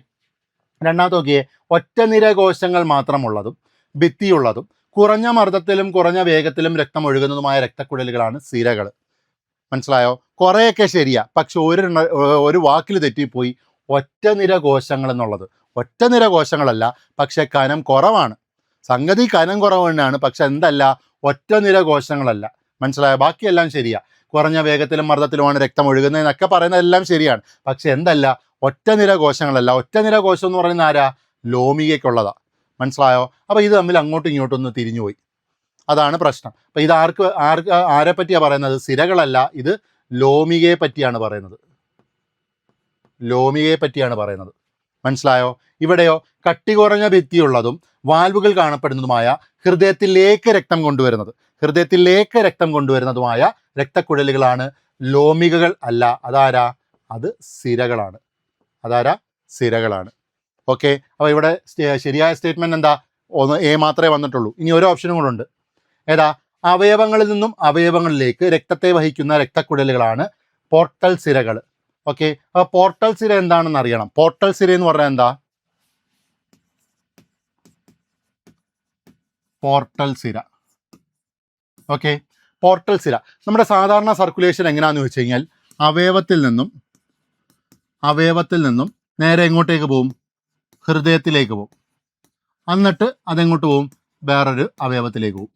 രണ്ടാമത്തെ നോക്കിയേ. ഒറ്റ നിര കോശങ്ങൾ മാത്രമുള്ളതും ഭിത്തിയുള്ളതും കുറഞ്ഞ മർദ്ദത്തിലും കുറഞ്ഞ വേഗത്തിലും രക്തം ഒഴുകുന്നതുമായ രക്തക്കുഴലുകളാണ് സിരകൾ. മനസ്സിലായോ? കുറേയൊക്കെ ശരിയാ, പക്ഷെ ഒരു വാക്കിൽ തെറ്റിപ്പോയി. ഒറ്റ നിര കോശങ്ങൾ എന്നുള്ളത് ഒറ്റ നിര കോശങ്ങളല്ല, പക്ഷെ കനം കുറവാണ്. സംഗതി കനം കുറവ് തന്നെയാണ്, പക്ഷെ എന്തല്ല? ഒറ്റ നിര കോശങ്ങളല്ല. മനസ്സിലായോ? ബാക്കിയെല്ലാം ശരിയാ. കുറഞ്ഞ വേഗത്തിലും മർദ്ദത്തിലുമാണ് രക്തം ഒഴുകുന്നതെന്നൊക്കെ പറയുന്നതെല്ലാം ശരിയാണ്, പക്ഷെ എന്തല്ല? ഒറ്റ നിര കോശങ്ങളല്ല. ഒറ്റ നിര കോശം എന്ന് പറയുന്ന ആരാ? ലോമികയ്ക്കുള്ളതാ. മനസ്സിലായോ? അപ്പോൾ ഇത് തമ്മിൽ അങ്ങോട്ടും ഇങ്ങോട്ടും ഒന്ന് തിരിഞ്ഞുപോയി. അതാണ് പ്രശ്നം. അപ്പോൾ ഇത് ആരെ പറ്റിയാണ് പറയുന്നത്? സിരകളല്ല, ഇത് ലോമികയെ പറ്റിയാണ് പറയുന്നത്. മനസ്സിലായോ? ഇവിടെയോ കട്ടി കുറഞ്ഞ ഭിത്തിയുള്ളതും വാൽവുകൾ കാണപ്പെടുന്നതുമായ ഹൃദയത്തിലേക്ക് രക്തം കൊണ്ടുവരുന്നതുമായ രക്തക്കുഴലുകളാണ് ലോമികകൾ അല്ല. അത് സിരകളാണ്. ഓക്കെ, അപ്പോൾ ഇവിടെ ശരിയായ സ്റ്റേറ്റ്മെന്റ് എന്താ? ഒന്ന് എ മാത്രമേ വന്നിട്ടുള്ളൂ. ഇനി ഒരു ഓപ്ഷനും കൂടെ ഉണ്ട്. ഏതാ? അവയവങ്ങളിൽ നിന്നും അവയവങ്ങളിലേക്ക് രക്തത്തെ വഹിക്കുന്ന രക്തക്കുഴലുകളാണ് പോർട്ടൽ സിരകൾ. ഓക്കെ, അപ്പോൾ പോർട്ടൽ സിര എന്താണെന്ന് അറിയണം. പോർട്ടൽ സിര എന്ന് പറഞ്ഞാൽ എന്താ? പോർട്ടൽ സിര. ഓക്കെ, പോർട്ടൽ സിര നമ്മുടെ സാധാരണ സർക്കുലേഷൻ എങ്ങനെയാണെന്ന് വെച്ച് കഴിഞ്ഞാൽ അവയവത്തിൽ നിന്നും നേരെ എങ്ങോട്ടേക്ക് പോവും? ഹൃദയത്തിലേക്ക് പോവും. എന്നിട്ട് അതെങ്ങോട്ട് പോവും? വേറൊരു അവയവത്തിലേക്ക് പോവും.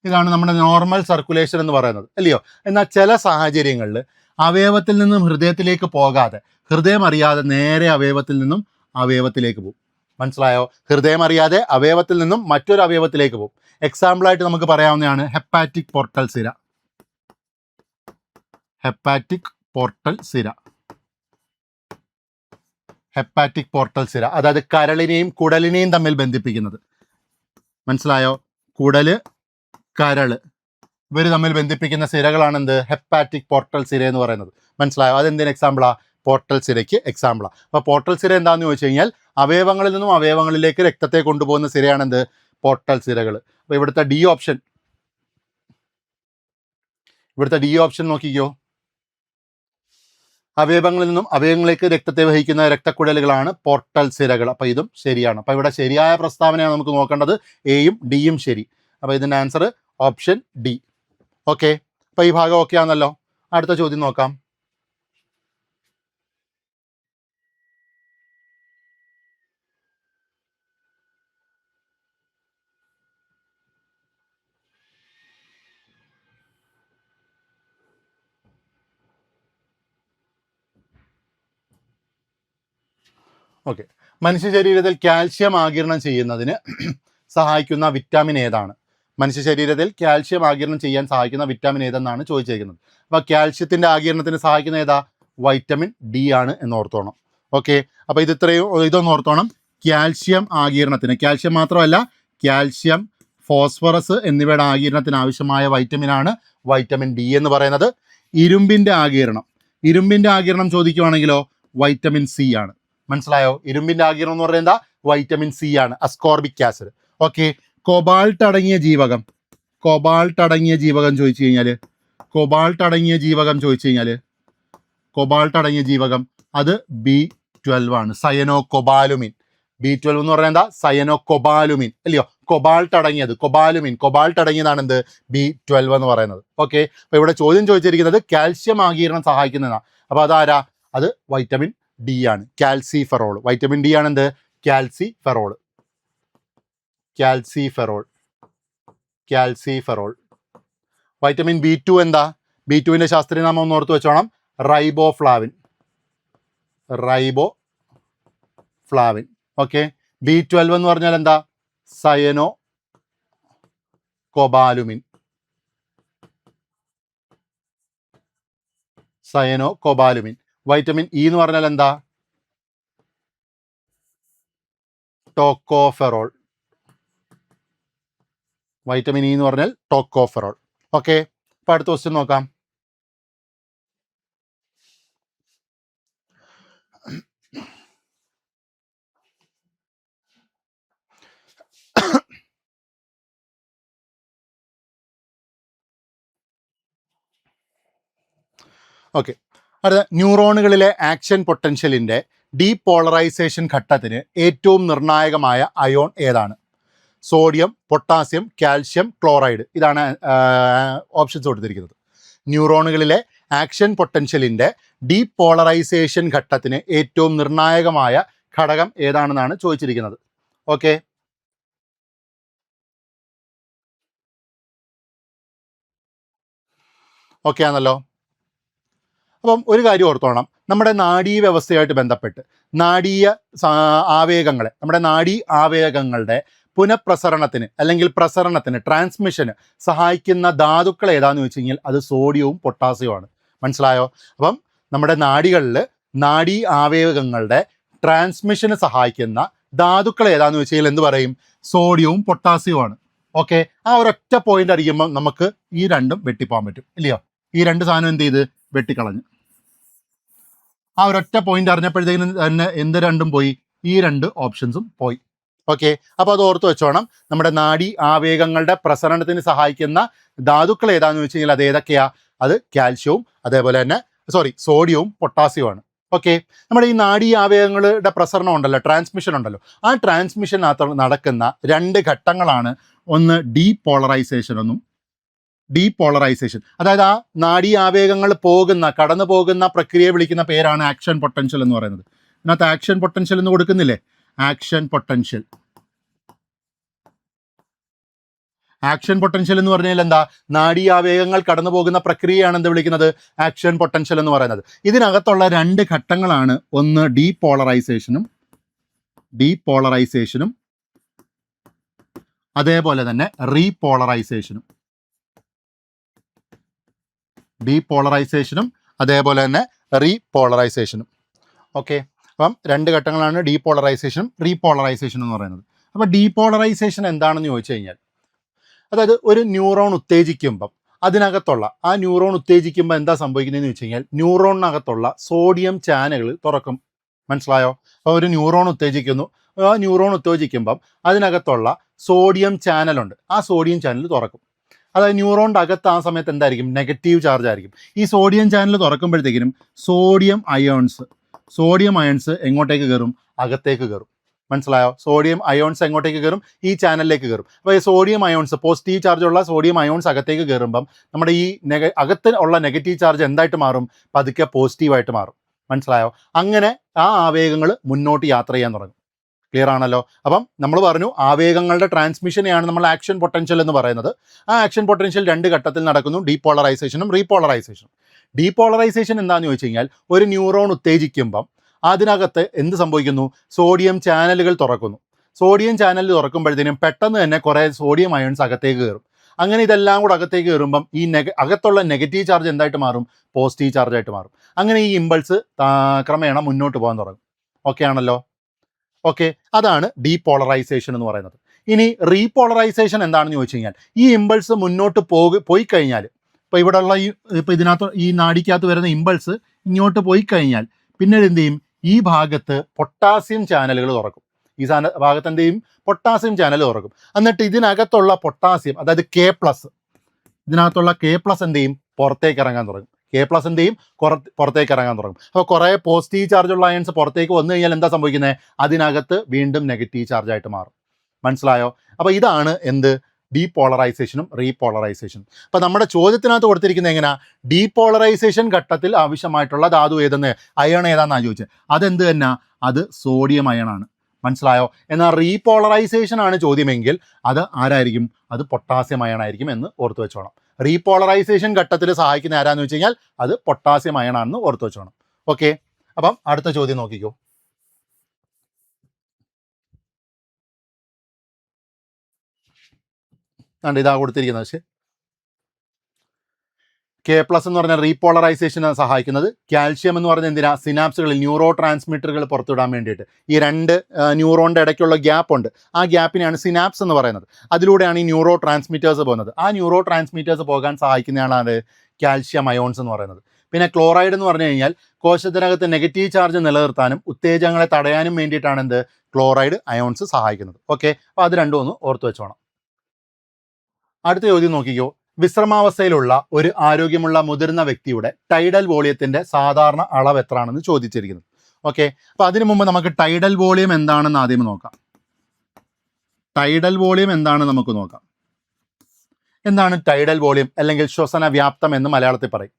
ഇതാണ് നമ്മുടെ നോർമൽ സർക്കുലേഷൻ എന്ന് പറയുന്നത്, അല്ലയോ? എന്നാൽ ചില സാഹചര്യങ്ങളിൽ അവയവത്തിൽ നിന്നും ഹൃദയത്തിലേക്ക് പോകാതെ, ഹൃദയം അറിയാതെ നേരെ അവയവത്തിൽ നിന്നും അവയവത്തിലേക്ക് പോകും. മനസ്സിലായോ? ഹൃദയം അറിയാതെ അവയവത്തിൽ നിന്നും മറ്റൊരു അവയവത്തിലേക്ക് പോകും. എക്സാമ്പിളായിട്ട് നമുക്ക് പറയാവുന്നതാണ് ഹെപ്പാറ്റിക് പോർട്ടൽ സിര. അതായത് കരളിനെയും കുടലിനെയും തമ്മിൽ ബന്ധിപ്പിക്കുന്നത്. മനസ്സിലായോ? കരള് ഇവർ തമ്മിൽ ബന്ധിപ്പിക്കുന്ന സിരകളാണ് എന്ത്? ഹെപ്പാറ്റിക് പോർട്ടൽ സിര എന്ന് പറയുന്നത്. മനസ്സിലായോ? അതെന്തിന് എക്സാമ്പിളാ? പോർട്ടൽ സിരയ്ക്ക് എക്സാമ്പിളാണ്. അപ്പോൾ പോർട്ടൽ സിര എന്താണെന്ന് ചോദിച്ചു കഴിഞ്ഞാൽ അവയവങ്ങളിൽ നിന്നും അവയവങ്ങളിലേക്ക് രക്തത്തെ കൊണ്ടുപോകുന്ന സിരയാണെന്ത്? പോർട്ടൽ സിരകൾ. അപ്പോൾ ഇവിടുത്തെ ഡി ഓപ്ഷൻ നോക്കിക്കോ. അവയവങ്ങളിൽ നിന്നും അവയവങ്ങളിലേക്ക് രക്തത്തെ വഹിക്കുന്ന രക്തക്കുഴലുകളാണ് പോർട്ടൽ സിരകൾ. അപ്പോൾ ഇതും ശരിയാണ്. അപ്പോൾ ഇവിടെ ശരിയായ പ്രസ്താവനയാണ് നമുക്ക് നോക്കേണ്ടത്. എയും ഡിയും ശരി. അപ്പോൾ ഇതിൻ്റെ ആൻസർ ഓപ്ഷൻ ഡി. ഓക്കെ, അപ്പോൾ ഈ ഭാഗം ഓക്കെ ആണല്ലോ. അടുത്ത ചോദ്യം നോക്കാം. ഓക്കെ, മനുഷ്യ ശരീരത്തിൽ കാൽഷ്യം ആഗിരണം ചെയ്യുന്നതിന് സഹായിക്കുന്ന വിറ്റാമിൻ ഏതാണ്? മനുഷ്യ ശരീരത്തിൽ കാൽഷ്യം ആഗിരണം ചെയ്യാൻ സഹായിക്കുന്ന വിറ്റാമിൻ ഏതെന്നാണ് ചോദിച്ചിരിക്കുന്നത്. അപ്പോൾ കാൽഷ്യത്തിൻ്റെ ആഗിരണത്തിന് സഹായിക്കുന്ന ഏതാ? വൈറ്റമിൻ ഡി ആണ് എന്ന് ഓർത്തോണം. ഓക്കെ, അപ്പോൾ ഇതൊന്ന് ഓർത്തോണം. കാൽഷ്യം ആഗിരണത്തിന്, കാൽഷ്യം മാത്രമല്ല കാൽഷ്യം, ഫോസ്ഫറസ് എന്നിവയുടെ ആഗിരണത്തിന് ആവശ്യമായ വൈറ്റമിനാണ് വൈറ്റമിൻ ഡി എന്ന് പറയുന്നത്. ഇരുമ്പിൻ്റെ ആഗിരണം ചോദിക്കുവാണെങ്കിലോ വൈറ്റമിൻ സി ആണ്. മനസ്സിലായോ? ഇരുമ്പിൻ്റെ ആഗിരണം എന്ന് പറയുന്നത് എന്താ? വൈറ്റമിൻ സി ആണ്, അസ്കോർബിക് ആസിഡ്. ഓക്കെ, കൊബാൾട്ട് അടങ്ങിയ ജീവകം ചോദിച്ചു കഴിഞ്ഞാൽ കൊബാൾട്ട് അടങ്ങിയ ജീവകം അത് B12 ആണ്, സയനോ കൊബാലുമിൻ. B12 എന്ന് പറഞ്ഞാൽ എന്താ? സയനോ കൊബാലുമിൻ അല്ലയോ, കൊബാൾട്ട് അടങ്ങിയത്, കൊബാൾട്ട് അടങ്ങിയതാണ് എന്ത്? B12 എന്ന് പറയുന്നത്. ഓക്കെ, അപ്പോൾ ഇവിടെ ചോദ്യം ചോദിച്ചിരിക്കുന്നത് കാൽഷ്യം ആഗിരണം സഹായിക്കുന്നതാണ്. അപ്പോൾ അതാരാ? അത് വൈറ്റമിൻ ഡി ആണ്, കാൽസിഫെറോൾ. വൈറ്റമിൻ ഡി ആണ് എന്ത്? കാൽസിഫെറോൾ. വൈറ്റമിൻ B2 എന്താ? B2വിൻ്റെ ശാസ്ത്രീയ നാമം ഒന്ന് ഓർത്ത് വെച്ചോണം, റൈബോഫ്ലാവിൻ. ഓക്കെ, B12 എന്ന് പറഞ്ഞാൽ എന്താ? സയനോ കൊബാലുമിൻ. വൈറ്റമിൻ ഇ എന്ന് പറഞ്ഞാൽ എന്താ? ടോക്കോഫെറോൾ. വൈറ്റമിൻ ഇ എന്ന് പറഞ്ഞാൽ ടോക്കോഫെറോൾ. ഓക്കെ, അപ്പോൾ അടുത്ത ക്വസ്റ്റ്യൻ നോക്കാം. ഓക്കെ, അടുത്ത ന്യൂറോണുകളിലെ ആക്ഷൻ പൊട്ടൻഷ്യലിൻ്റെ ഡീപോളറൈസേഷൻ ഘട്ടത്തിന് ഏറ്റവും നിർണായകമായ അയോൺ ഏതാണ്? Sodium, potassium, calcium, chloride. ഇതാണ് ഓപ്ഷൻസ് കൊടുത്തിരിക്കുന്നത്. ന്യൂറോണുകളിലെ ആക്ഷൻ പൊട്ടൻഷ്യലിൻ്റെ ഡീപോളറൈസേഷൻ ഘട്ടത്തിന് ഏറ്റവും നിർണായകമായ ഘടകം ഏതാണെന്നാണ് ചോദിച്ചിരിക്കുന്നത്. ഓക്കെ, ഓക്കെ ആണല്ലോ. അപ്പം ഒരു കാര്യം ഓർത്തോണം, നമ്മുടെ നാഡീ വ്യവസ്ഥയായിട്ട് ബന്ധപ്പെട്ട് നമ്മുടെ നാഡീ ആവേഗങ്ങളുടെ പുനഃപ്രസരണത്തിന് അല്ലെങ്കിൽ പ്രസരണത്തിന്, ട്രാൻസ്മിഷന് സഹായിക്കുന്ന ധാതുക്കൾ ഏതാണെന്ന് വെച്ച് കഴിഞ്ഞാൽ അത് സോഡിയവും പൊട്ടാസ്യവുമാണ്. മനസ്സിലായോ? അപ്പം നമ്മുടെ നാഡീ ആവേഗങ്ങളുടെ ട്രാൻസ്മിഷന് സഹായിക്കുന്ന ധാതുക്കൾ ഏതാണെന്ന് വെച്ച് കഴിഞ്ഞാൽ എന്ത് പറയും? സോഡിയവും പൊട്ടാസ്യവുമാണ്. ഓക്കെ, ആ ഒരൊറ്റ പോയിന്റ് അറിയുമ്പോൾ നമുക്ക് ഈ രണ്ടും വെട്ടിപ്പോകാൻ പറ്റും, ഇല്ലയോ? ഈ രണ്ട് സാധനം എന്ത് ചെയ്ത് വെട്ടിക്കളഞ്ഞു. ആ ഒരൊറ്റ പോയിന്റ് അറിഞ്ഞപ്പോഴത്തേക്കും തന്നെ എന്ത് രണ്ടും പോയി? ഈ രണ്ട് ഓപ്ഷൻസും പോയി. ഓക്കെ, അപ്പോൾ അത് ഓർത്ത് വെച്ചോണം. നമ്മുടെ നാഡീ ആവേഗങ്ങളുടെ പ്രസരണത്തിന് സഹായിക്കുന്ന ധാതുക്കൾ ഏതാണെന്ന് വെച്ച് കഴിഞ്ഞാൽ അത് ഏതൊക്കെയാ? അത് കാൽഷ്യവും അതേപോലെ തന്നെ സോഡിയവും പൊട്ടാസ്യവുമാണ്. ഓക്കെ, നമ്മുടെ ഈ നാഡീ ആവേഗങ്ങളുടെ പ്രസരണം ഉണ്ടല്ലോ, ട്രാൻസ്മിഷൻ ഉണ്ടല്ലോ, ആ ട്രാൻസ്മിഷനകത്ത് നടക്കുന്ന രണ്ട് ഘട്ടങ്ങളാണ്, ഒന്ന് ഡീപോളറൈസേഷൻ. അതായത് ആ നാഡീ ആവേഗങ്ങൾ കടന്നു പോകുന്ന പ്രക്രിയയെ വിളിക്കുന്ന പേരാണ് ആക്ഷൻ പൊട്ടൻഷ്യൽ എന്ന് പറയുന്നത്. ഇതിനകത്ത് ആക്ഷൻ പൊട്ടൻഷ്യൽ എന്ന് കൊടുക്കുന്നില്ലേ? ആക്ഷൻ പൊട്ടൻഷ്യൽ എന്ന് പറഞ്ഞാൽ എന്താ? നാഡീ ആവേഗങ്ങൾ കടന്നു പോകുന്ന പ്രക്രിയയാണ് എന്ത് വിളിക്കുന്നത്? ആക്ഷൻ പൊട്ടൻഷ്യൽ എന്ന് പറയുന്നത്. ഇതിനകത്തുള്ള രണ്ട് ഘട്ടങ്ങളാണ്, ഒന്ന് ഡീപോളറൈസേഷനും അതേപോലെ തന്നെ റീപോളറൈസേഷനും. ഓക്കെ, അപ്പം രണ്ട് ഘട്ടങ്ങളാണ് ഡീപോളറൈസേഷനും റീപോളറൈസേഷനും എന്ന് പറയുന്നത്. അപ്പോൾ ഡീപോളറൈസേഷൻ എന്താണെന്ന് ചോദിച്ചു കഴിഞ്ഞാൽ, അതായത് ഒരു ന്യൂറോൺ ഉത്തേജിക്കുമ്പം ആ ന്യൂറോൺ ഉത്തേജിക്കുമ്പോൾ എന്താ സംഭവിക്കുന്നതെന്ന് വെച്ച് കഴിഞ്ഞാൽ ന്യൂറോണിനകത്തുള്ള സോഡിയം ചാനലുകൾ തുറക്കും. മനസ്സിലായോ? അപ്പോൾ ഒരു ന്യൂറോൺ ഉത്തേജിക്കുന്നു, ആ ന്യൂറോൺ ഉത്തേജിക്കുമ്പം അതിനകത്തുള്ള സോഡിയം ചാനലുണ്ട്, ആ സോഡിയം ചാനൽ തുറക്കും. അതായത് ന്യൂറോണിൻ്റെ അകത്ത് ആ സമയത്ത് എന്തായിരിക്കും? നെഗറ്റീവ് ചാർജ് ആയിരിക്കും. ഈ സോഡിയം ചാനൽ തുറക്കുമ്പോഴത്തേക്കിനും സോഡിയം അയോൺസ് എങ്ങോട്ടേക്ക് കയറും? അകത്തേക്ക് കയറും. മനസ്സിലായോ? സോഡിയം അയോൺസ് എങ്ങോട്ടേക്ക് കയറും? ഈ ചാനലിലേക്ക് കയറും. അപ്പോൾ ഈ സോഡിയം അയോൺസ്, പോസിറ്റീവ് ചാർജുള്ള സോഡിയം അയോൺസ് അകത്തേക്ക് കയറുമ്പം നമ്മുടെ ഈ അകത്ത് ഉള്ള നെഗറ്റീവ് ചാർജ് എന്തായിട്ട് മാറും? പതുക്കെ പോസിറ്റീവായിട്ട് മാറും. മനസ്സിലായോ? അങ്ങനെ ആ ആവേഗങ്ങൾ മുന്നോട്ട് യാത്ര ചെയ്യാൻ തുടങ്ങും. ക്ലിയർ ആണല്ലോ? അപ്പം നമ്മൾ പറഞ്ഞു ആവേഗങ്ങളുടെ ട്രാൻസ്മിഷനെയാണ് നമ്മൾ ആക്ഷൻ പൊട്ടൻഷ്യൽ എന്ന് പറയുന്നത്. ആ ആക്ഷൻ പൊട്ടൻഷ്യൽ രണ്ട് ഘട്ടത്തിൽ നടക്കുന്നു, ഡീപോളറൈസേഷനും റീപോളറൈസേഷനും. ഡീപോളറൈസേഷൻ എന്താണെന്ന് ചോദിച്ചു കഴിഞ്ഞാൽ ഒരു ന്യൂറോൺ ഉത്തേജിക്കുമ്പം അതിനകത്ത് എന്ത് സംഭവിക്കുന്നു? സോഡിയം ചാനലുകൾ തുറക്കുന്നു. സോഡിയം ചാനൽ തുറക്കുമ്പോഴത്തേനും പെട്ടെന്ന് തന്നെ കുറേ സോഡിയം അയോൺസ് അകത്തേക്ക് കയറും. അങ്ങനെ ഇതെല്ലാം കൂടെ അകത്തേക്ക് കയറുമ്പം ഈ അകത്തുള്ള നെഗറ്റീവ് ചാർജ് എന്തായിട്ട് മാറും? പോസിറ്റീവ് ചാർജായിട്ട് മാറും. അങ്ങനെ ഈ ഇമ്പൾസ് ക്രമേണ മുന്നോട്ട് പോകാൻ തുടങ്ങും. ഓക്കെ ആണല്ലോ? ഓക്കെ, അതാണ് ഡീപോളറൈസേഷൻ എന്ന് പറയുന്നത്. ഇനി റീപോളറൈസേഷൻ എന്താണെന്ന് ചോദിച്ചു കഴിഞ്ഞാൽ ഈ ഇമ്പൾസ് മുന്നോട്ട് പോയി കഴിഞ്ഞാൽ, ഇപ്പോൾ ഇവിടെയുള്ള ഇതിനകത്ത് ഈ നാഡിക്കകത്ത് വരുന്ന ഇമ്പൾസ് ഇങ്ങോട്ട് പോയി കഴിഞ്ഞാൽ പിന്നീട് എന്ത് ചെയ്യും? ഈ ഭാഗത്ത് പൊട്ടാസ്യം ചാനലുകൾ തുറക്കും. ഈ ഭാഗത്ത് എന്ത് ചെയ്യും? പൊട്ടാസ്യം ചാനൽ തുറക്കും. എന്നിട്ട് ഇതിനകത്തുള്ള പൊട്ടാസ്യം, അതായത് K+, ഇതിനകത്തുള്ള K+ എന്ത് ചെയ്യും? പുറത്തേക്ക് ഇറങ്ങാൻ തുടങ്ങും. K+ എന്ത് ചെയ്യും, പുറത്തേക്ക് ഇറങ്ങാൻ തുടങ്ങും. അപ്പോൾ കുറേ പോസിറ്റീവ് ചാർജുള്ള അയൺസ് പുറത്തേക്ക് വന്നു കഴിഞ്ഞാൽ എന്താ സംഭവിക്കുന്നത്, അതിനകത്ത് വീണ്ടും നെഗറ്റീവ് ചാർജായിട്ട് മാറും. മനസ്സിലായോ? അപ്പോൾ ഇതാണ് എന്ത്, ഡീപോളറൈസേഷനും റീപോളറൈസേഷനും. അപ്പോൾ നമ്മുടെ ചോദ്യത്തിനകത്ത് കൊടുത്തിരിക്കുന്നത് എങ്ങനെയാ, ഡീപോളറൈസേഷൻ ഘട്ടത്തിൽ ആവശ്യമായിട്ടുള്ള ധാതു ഏതെന്ന്, അയൺ ഏതാണെന്നാണ് ചോദിച്ചത്. അതെന്ത് തന്നെ, അത് സോഡിയം അയണാണ്. മനസ്സിലായോ? എന്നാൽ റീപോളറൈസേഷൻ ആണ് ചോദ്യമെങ്കിൽ അത് ആരായിരിക്കും, അത് പൊട്ടാസ്യം അയൺ ആയിരിക്കും എന്ന് ഓർത്ത് വെച്ചോണം. റീപോളറൈസേഷൻ ഘട്ടത്തിൽ സഹായിക്കുന്ന ആരാന്ന് വെച്ച് കഴിഞ്ഞാൽ അത് പൊട്ടാസ്യം അയൺ ആണെന്ന് ഓർത്ത് വെച്ചോണം. ഓക്കെ, അപ്പം അടുത്ത ചോദ്യം നോക്കിക്കോ. ഇതാ കൊടുത്തിരിക്കുന്നത്. K+ എന്ന് പറഞ്ഞാൽ റീപോളറൈസേഷന് സഹായിക്കുന്നത്. കാൽഷ്യം എന്ന് പറഞ്ഞാൽ എന്തിനാ, സിനാപ്സുകളിൽ ന്യൂറോ ട്രാൻസ്മിറ്ററുകൾ പുറത്തുവിടാൻ വേണ്ടിയിട്ട്. ഈ രണ്ട് ന്യൂറോണിൻ്റെ ഇടയ്ക്കുള്ള ഗ്യാപ്പ് ഉണ്ട്, ആ ഗ്യാപ്പിനെയാണ് സിനാപ്സ് എന്ന് പറയുന്നത്. അതിലൂടെയാണ് ഈ ന്യൂറോ ട്രാൻസ്മിറ്റേഴ്സ് പോകുന്നത്. ആ ന്യൂറോ ട്രാൻസ്മിറ്റേഴ്സ് പോകാൻ സഹായിക്കുന്നതാണ് കാൽഷ്യം അയോൺസ് എന്ന് പറയുന്നത്. പിന്നെ ക്ലോറൈഡ് എന്ന് പറഞ്ഞു കഴിഞ്ഞാൽ കോശത്തിനകത്ത് നെഗറ്റീവ് ചാർജ് നിലനിർത്താനും ഉത്തേജകങ്ങളെ തടയാനും വേണ്ടിയിട്ടാണ് എന്ത്, ക്ലോറൈഡ് അയോൺസ് സഹായിക്കുന്നത്. ഓക്കെ, അപ്പോൾ അത് രണ്ടും ഒന്ന് ഓർത്ത് വെച്ചോണം. അടുത്ത ചോദ്യം നോക്കിക്കോ. വിശ്രമാവസ്ഥയിലുള്ള ഒരു ആരോഗ്യമുള്ള മുതിർന്ന വ്യക്തിയുടെ ടൈഡൽ വോളിയത്തിൻ്റെ സാധാരണ അളവ് എത്രയാണെന്ന് ചോദിച്ചിരിക്കുന്നത്. ഓക്കെ, അപ്പോൾ അതിനു മുമ്പ് നമുക്ക് ടൈഡൽ വോളിയം എന്താണെന്ന് ആദ്യം നോക്കാം. ടൈഡൽ വോളിയം എന്താണ് നമുക്ക് നോക്കാം. എന്താണ് ടൈഡൽ വോളിയം അല്ലെങ്കിൽ ശ്വസന വ്യാപ്തം എന്ന് മലയാളത്തിൽ പറയും.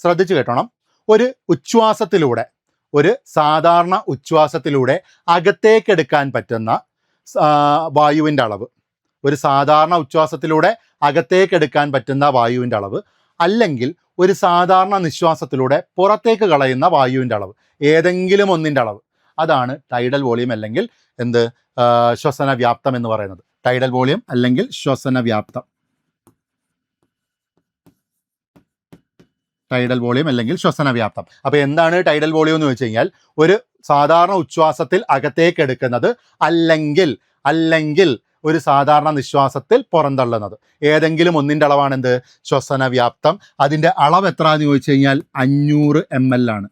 ശ്രദ്ധിച്ചു കേട്ടോണം. ഒരു ഉച്ഛ്വാസത്തിലൂടെ, ഒരു സാധാരണ ഉച്ഛ്വാസത്തിലൂടെ അകത്തേക്കെടുക്കാൻ പറ്റുന്ന വായുവിൻ്റെ അളവ്, ഒരു സാധാരണ ഉച്ഛ്വാസത്തിലൂടെ അകത്തേക്കെടുക്കാൻ പറ്റുന്ന വായുവിൻ്റെ അളവ്, അല്ലെങ്കിൽ ഒരു സാധാരണ നിശ്വാസത്തിലൂടെ പുറത്തേക്ക് കളയുന്ന വായുവിൻ്റെ അളവ്, ഏതെങ്കിലും ഒന്നിൻ്റെ അളവ്, അതാണ് ടൈഡൽ വോളിയം അല്ലെങ്കിൽ എന്ത്, ശ്വസന വ്യാപ്തം എന്ന് പറയുന്നത്. ടൈഡൽ വോളിയം അല്ലെങ്കിൽ ശ്വസന വ്യാപ്തം. ടൈഡൽ വോളിയം അല്ലെങ്കിൽ ശ്വസന വ്യാപ്തം. അപ്പോൾ എന്താണ് ടൈഡൽ വോളിയം എന്ന് വെച്ച് കഴിഞ്ഞാൽ ഒരു സാധാരണ ഉച്ഛ്വാസത്തിൽ അകത്തേക്കെടുക്കുന്നത് അല്ലെങ്കിൽ ഒരു സാധാരണ നിശ്വാസത്തിൽ പുറന്തള്ളുന്നത്, ഏതെങ്കിലും ഒന്നിൻ്റെ അളവാണ് എന്ത്, ശ്വസന വ്യാപ്തം. അതിൻ്റെ അളവ് എത്ര എന്ന് ചോദിച്ചു കഴിഞ്ഞാൽ 500 ml ആണ്.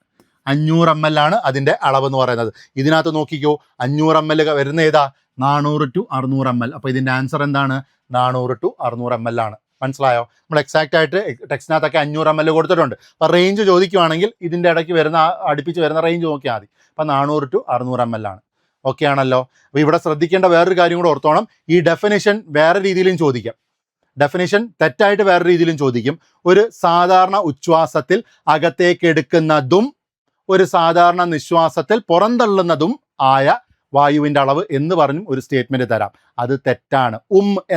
500 ml ആണ് അതിൻ്റെ അളവ് എന്ന് പറയുന്നത്. ഇതിനകത്ത് നോക്കിക്കോ, 500 ml വരുന്ന ഏതാ, 400 to 600 ml. അപ്പോൾ ഇതിൻ്റെ ആൻസർ എന്താണ്, 400 to 600 ml ആണ്. മനസ്സിലായോ? നമ്മൾ എക്സാക്റ്റ് ആയിട്ട് ടെക്സ്റ്റിനകത്തൊക്കെ 500 ml കൊടുത്തിട്ടുണ്ട്. അപ്പോൾ റേഞ്ച് ചോദിക്കുവാണെങ്കിൽ ഇതിൻ്റെ ഇടയ്ക്ക് വരുന്ന, അടുപ്പിച്ച് വരുന്ന റേഞ്ച് നോക്കിയാൽ മതി. അപ്പോൾ 400 to 600 ml ആണ്. ഓക്കെ ആണല്ലോ? അപ്പോൾ ഇവിടെ ശ്രദ്ധിക്കേണ്ട വേറൊരു കാര്യം കൂടെ ഓർത്തോണം. ഈ ഡെഫിനിഷൻ വേറെ രീതിയിലും ചോദിക്കാം. ഡെഫിനിഷൻ തെറ്റായിട്ട് വേറെ രീതിയിലും ചോദിക്കും. ഒരു സാധാരണ ഉച്ഛ്വാസത്തിൽ അകത്തേക്ക് എടുക്കുന്നതും ഒരു സാധാരണ നിശ്വാസത്തിൽ പുറന്തള്ളുന്നതും ആയ വായുവിൻ്റെ അളവ് എന്ന് പറഞ്ഞും ഒരു സ്റ്റേറ്റ്മെൻറ്റ് തരാം. അത് തെറ്റാണ്.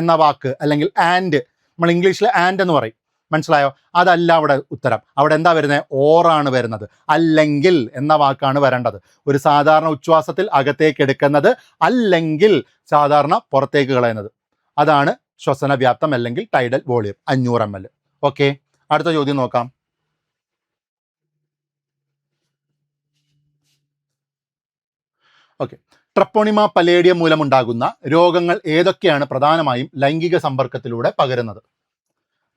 എന്ന വാക്ക് അല്ലെങ്കിൽ ആൻഡ്, നമ്മൾ ഇംഗ്ലീഷിൽ ആൻഡ് എന്ന് പറയും. മനസ്സിലായോ? അതല്ല അവിടെ ഉത്തരം. അവിടെ എന്താ വരുന്നത്, ഓറാണ് വരുന്നത്. അല്ലെങ്കിൽ എന്ന വാക്കാണ് വരേണ്ടത്. ഒരു സാധാരണ ഉച്ഛ്വാസത്തിൽ അകത്തേക്ക് എടുക്കുന്നത് അല്ലെങ്കിൽ സാധാരണ പുറത്തേക്ക് കളയുന്നത്, അതാണ് ശ്വസന വ്യാപ്തം അല്ലെങ്കിൽ ടൈഡൽ വോളിയം 500 ml. ഓക്കെ, അടുത്ത ചോദ്യം നോക്കാം. ഓക്കെ, ട്രപ്പോണിമ പലേഡിയം മൂലമുണ്ടാകുന്ന രോഗങ്ങൾ ഏതൊക്കെയാണ് പ്രധാനമായും ലൈംഗിക സമ്പർക്കത്തിലൂടെ പകരുന്നത്?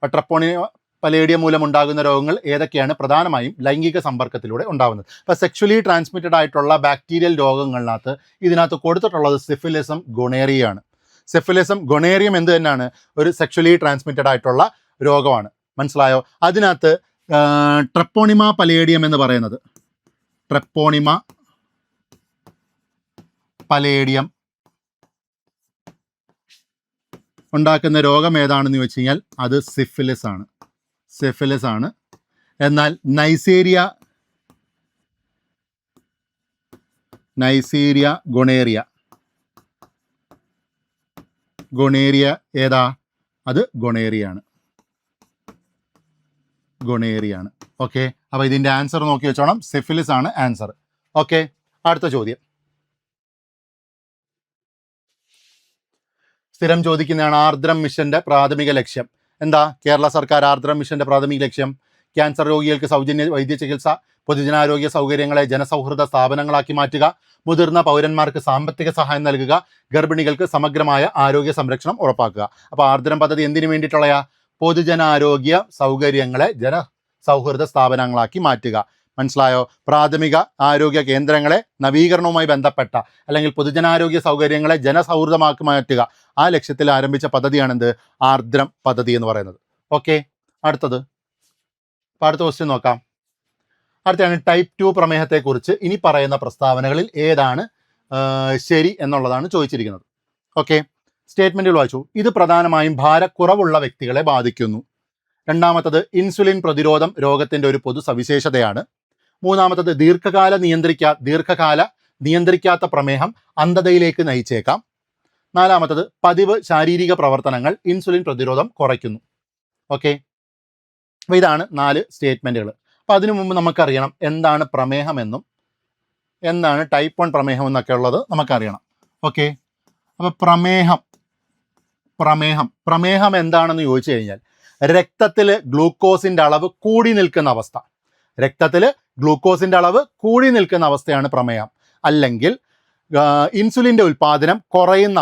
ട്രപ്പോണിമ പലേഡിയം മൂലമുണ്ടാകുന്ന രോഗങ്ങൾ ഏതൊക്കെയാണ് പ്രധാനമായും ലൈംഗിക സമ്പർക്കത്തിലൂടെ ഉണ്ടാകുന്നത്? അപ്പോൾ സെക്ഷുവലി ട്രാൻസ്മിറ്റഡ് ആയിട്ടുള്ള ബാക്ടീരിയൽ രോഗങ്ങളിനകത്ത് ഇതിനകത്ത് കൊടുത്തിട്ടുള്ളത് സിഫിലിസും ഗൊണേറിയയാണ്. സിഫിലിസും ഗൊണേറിയം എന്ത് തന്നെയാണ്, ഒരു സെക്ഷുവലി ട്രാൻസ്മിറ്റഡ് ആയിട്ടുള്ള രോഗമാണ്. മനസ്സിലായോ? അതിനകത്ത് ട്രപ്പോണിമ പലേഡിയം എന്ന് പറയുന്നത്, ട്രപ്പോണിമ പലേഡിയം ഉണ്ടാക്കുന്ന രോഗം ഏതാണെന്ന് ചോദിച്ചു കഴിഞ്ഞാൽ അത് സിഫിലിസ് ആണ്. എന്നാൽ നൈസീരിയ ഗൊണേറിയ ഏതാ, അത് ഗൊണേറിയാണ്. ഓക്കെ, അപ്പോൾ ഇതിൻ്റെ ആൻസർ നോക്കി വെച്ചോണം, സിഫിലിസ് ആണ് ആൻസർ. ഓക്കെ, അടുത്ത ചോദ്യം സ്ഥിരം ചോദിക്കുന്നതാണ്. ആർദ്രം മിഷന്റെ പ്രാഥമിക ലക്ഷ്യം എന്താ? കേരള സർക്കാർ ആർദ്രം മിഷന്റെ പ്രാഥമിക ലക്ഷ്യം ക്യാൻസർ രോഗികൾക്ക് സൗജന്യ വൈദ്യ ചികിത്സ, പൊതുജനാരോഗ്യ സൗകര്യങ്ങളെ ജനസൗഹൃദ സ്ഥാപനങ്ങളാക്കി മാറ്റുക, മുതിർന്ന പൗരന്മാർക്ക് സാമ്പത്തിക സഹായം നൽകുക, ഗർഭിണികൾക്ക് സമഗ്രമായ ആരോഗ്യ സംരക്ഷണം ഉറപ്പാക്കുക. അപ്പോൾ ആർദ്രം പദ്ധതി എന്തിനു വേണ്ടിയിട്ടുള്ളയാ? പൊതുജനാരോഗ്യ സൗകര്യങ്ങളെ ജനസൗഹൃദ സ്ഥാപനങ്ങളാക്കി മാറ്റുക. മനസ്സിലായോ? പ്രാഥമിക ആരോഗ്യ കേന്ദ്രങ്ങളെ നവീകരണവുമായി ബന്ധപ്പെട്ട അല്ലെങ്കിൽ പൊതുജനാരോഗ്യ സൗകര്യങ്ങളെ ജനസൗഹൃദമാക്കി മാറ്റുക, ആ ലക്ഷ്യത്തിൽ ആരംഭിച്ച പദ്ധതിയാണെന്ത്? ആർദ്രം പദ്ധതി എന്ന് പറയുന്നത്. ഓക്കെ, അടുത്തത് അപ്പോൾ അടുത്ത ക്വസ്റ്റ്യൻ നോക്കാം. അടുത്താണ് ടൈപ്പ് 2 പ്രമേഹത്തെക്കുറിച്ച് ഇനി പറയുന്ന പ്രസ്താവനകളിൽ ഏതാണ് ശരി എന്നുള്ളതാണ് ചോദിച്ചിരിക്കുന്നത്. ഓക്കെ, സ്റ്റേറ്റ്മെൻറ്റുകൾ വായിച്ചു. ഇത് പ്രധാനമായും ഭാരക്കുറവുള്ള വ്യക്തികളെ ബാധിക്കുന്നു. രണ്ടാമത്തത്, ഇൻസുലിൻ പ്രതിരോധം രോഗത്തിൻ്റെ ഒരു പൊതു സവിശേഷതയാണ്. മൂന്നാമത്തത്, ദീർഘകാല നിയന്ത്രിക്കാത്ത പ്രമേഹം അന്ധതയിലേക്ക് നയിച്ചേക്കാം. നാലാമത്തത്, പതിവ് ശാരീരിക പ്രവർത്തനങ്ങൾ ഇൻസുലിൻ പ്രതിരോധം കുറയ്ക്കുന്നു. ഓക്കെ, അപ്പോൾ ഇതാണ് 4 സ്റ്റേറ്റ്മെൻറ്റുകൾ. അപ്പോൾ അതിനു മുമ്പ് നമുക്കറിയണം എന്താണ് പ്രമേഹമെന്നും എന്താണ് ടൈപ്പ് 1 പ്രമേഹം എന്നൊക്കെ ഉള്ളത് നമുക്കറിയണം. ഓക്കെ, അപ്പോൾ പ്രമേഹം എന്താണെന്ന് ചോദിച്ചു കഴിഞ്ഞാൽ രക്തത്തിൽ ഗ്ലൂക്കോസിൻ്റെ അളവ് കൂടി നിൽക്കുന്ന അവസ്ഥ. രക്തത്തിൽ ഗ്ലൂക്കോസിൻ്റെ അളവ് കൂടി നിൽക്കുന്ന അവസ്ഥയാണ് പ്രമേഹം. അല്ലെങ്കിൽ ഇൻസുലിൻ്റെ ഉൽപ്പാദനം കുറയുന്ന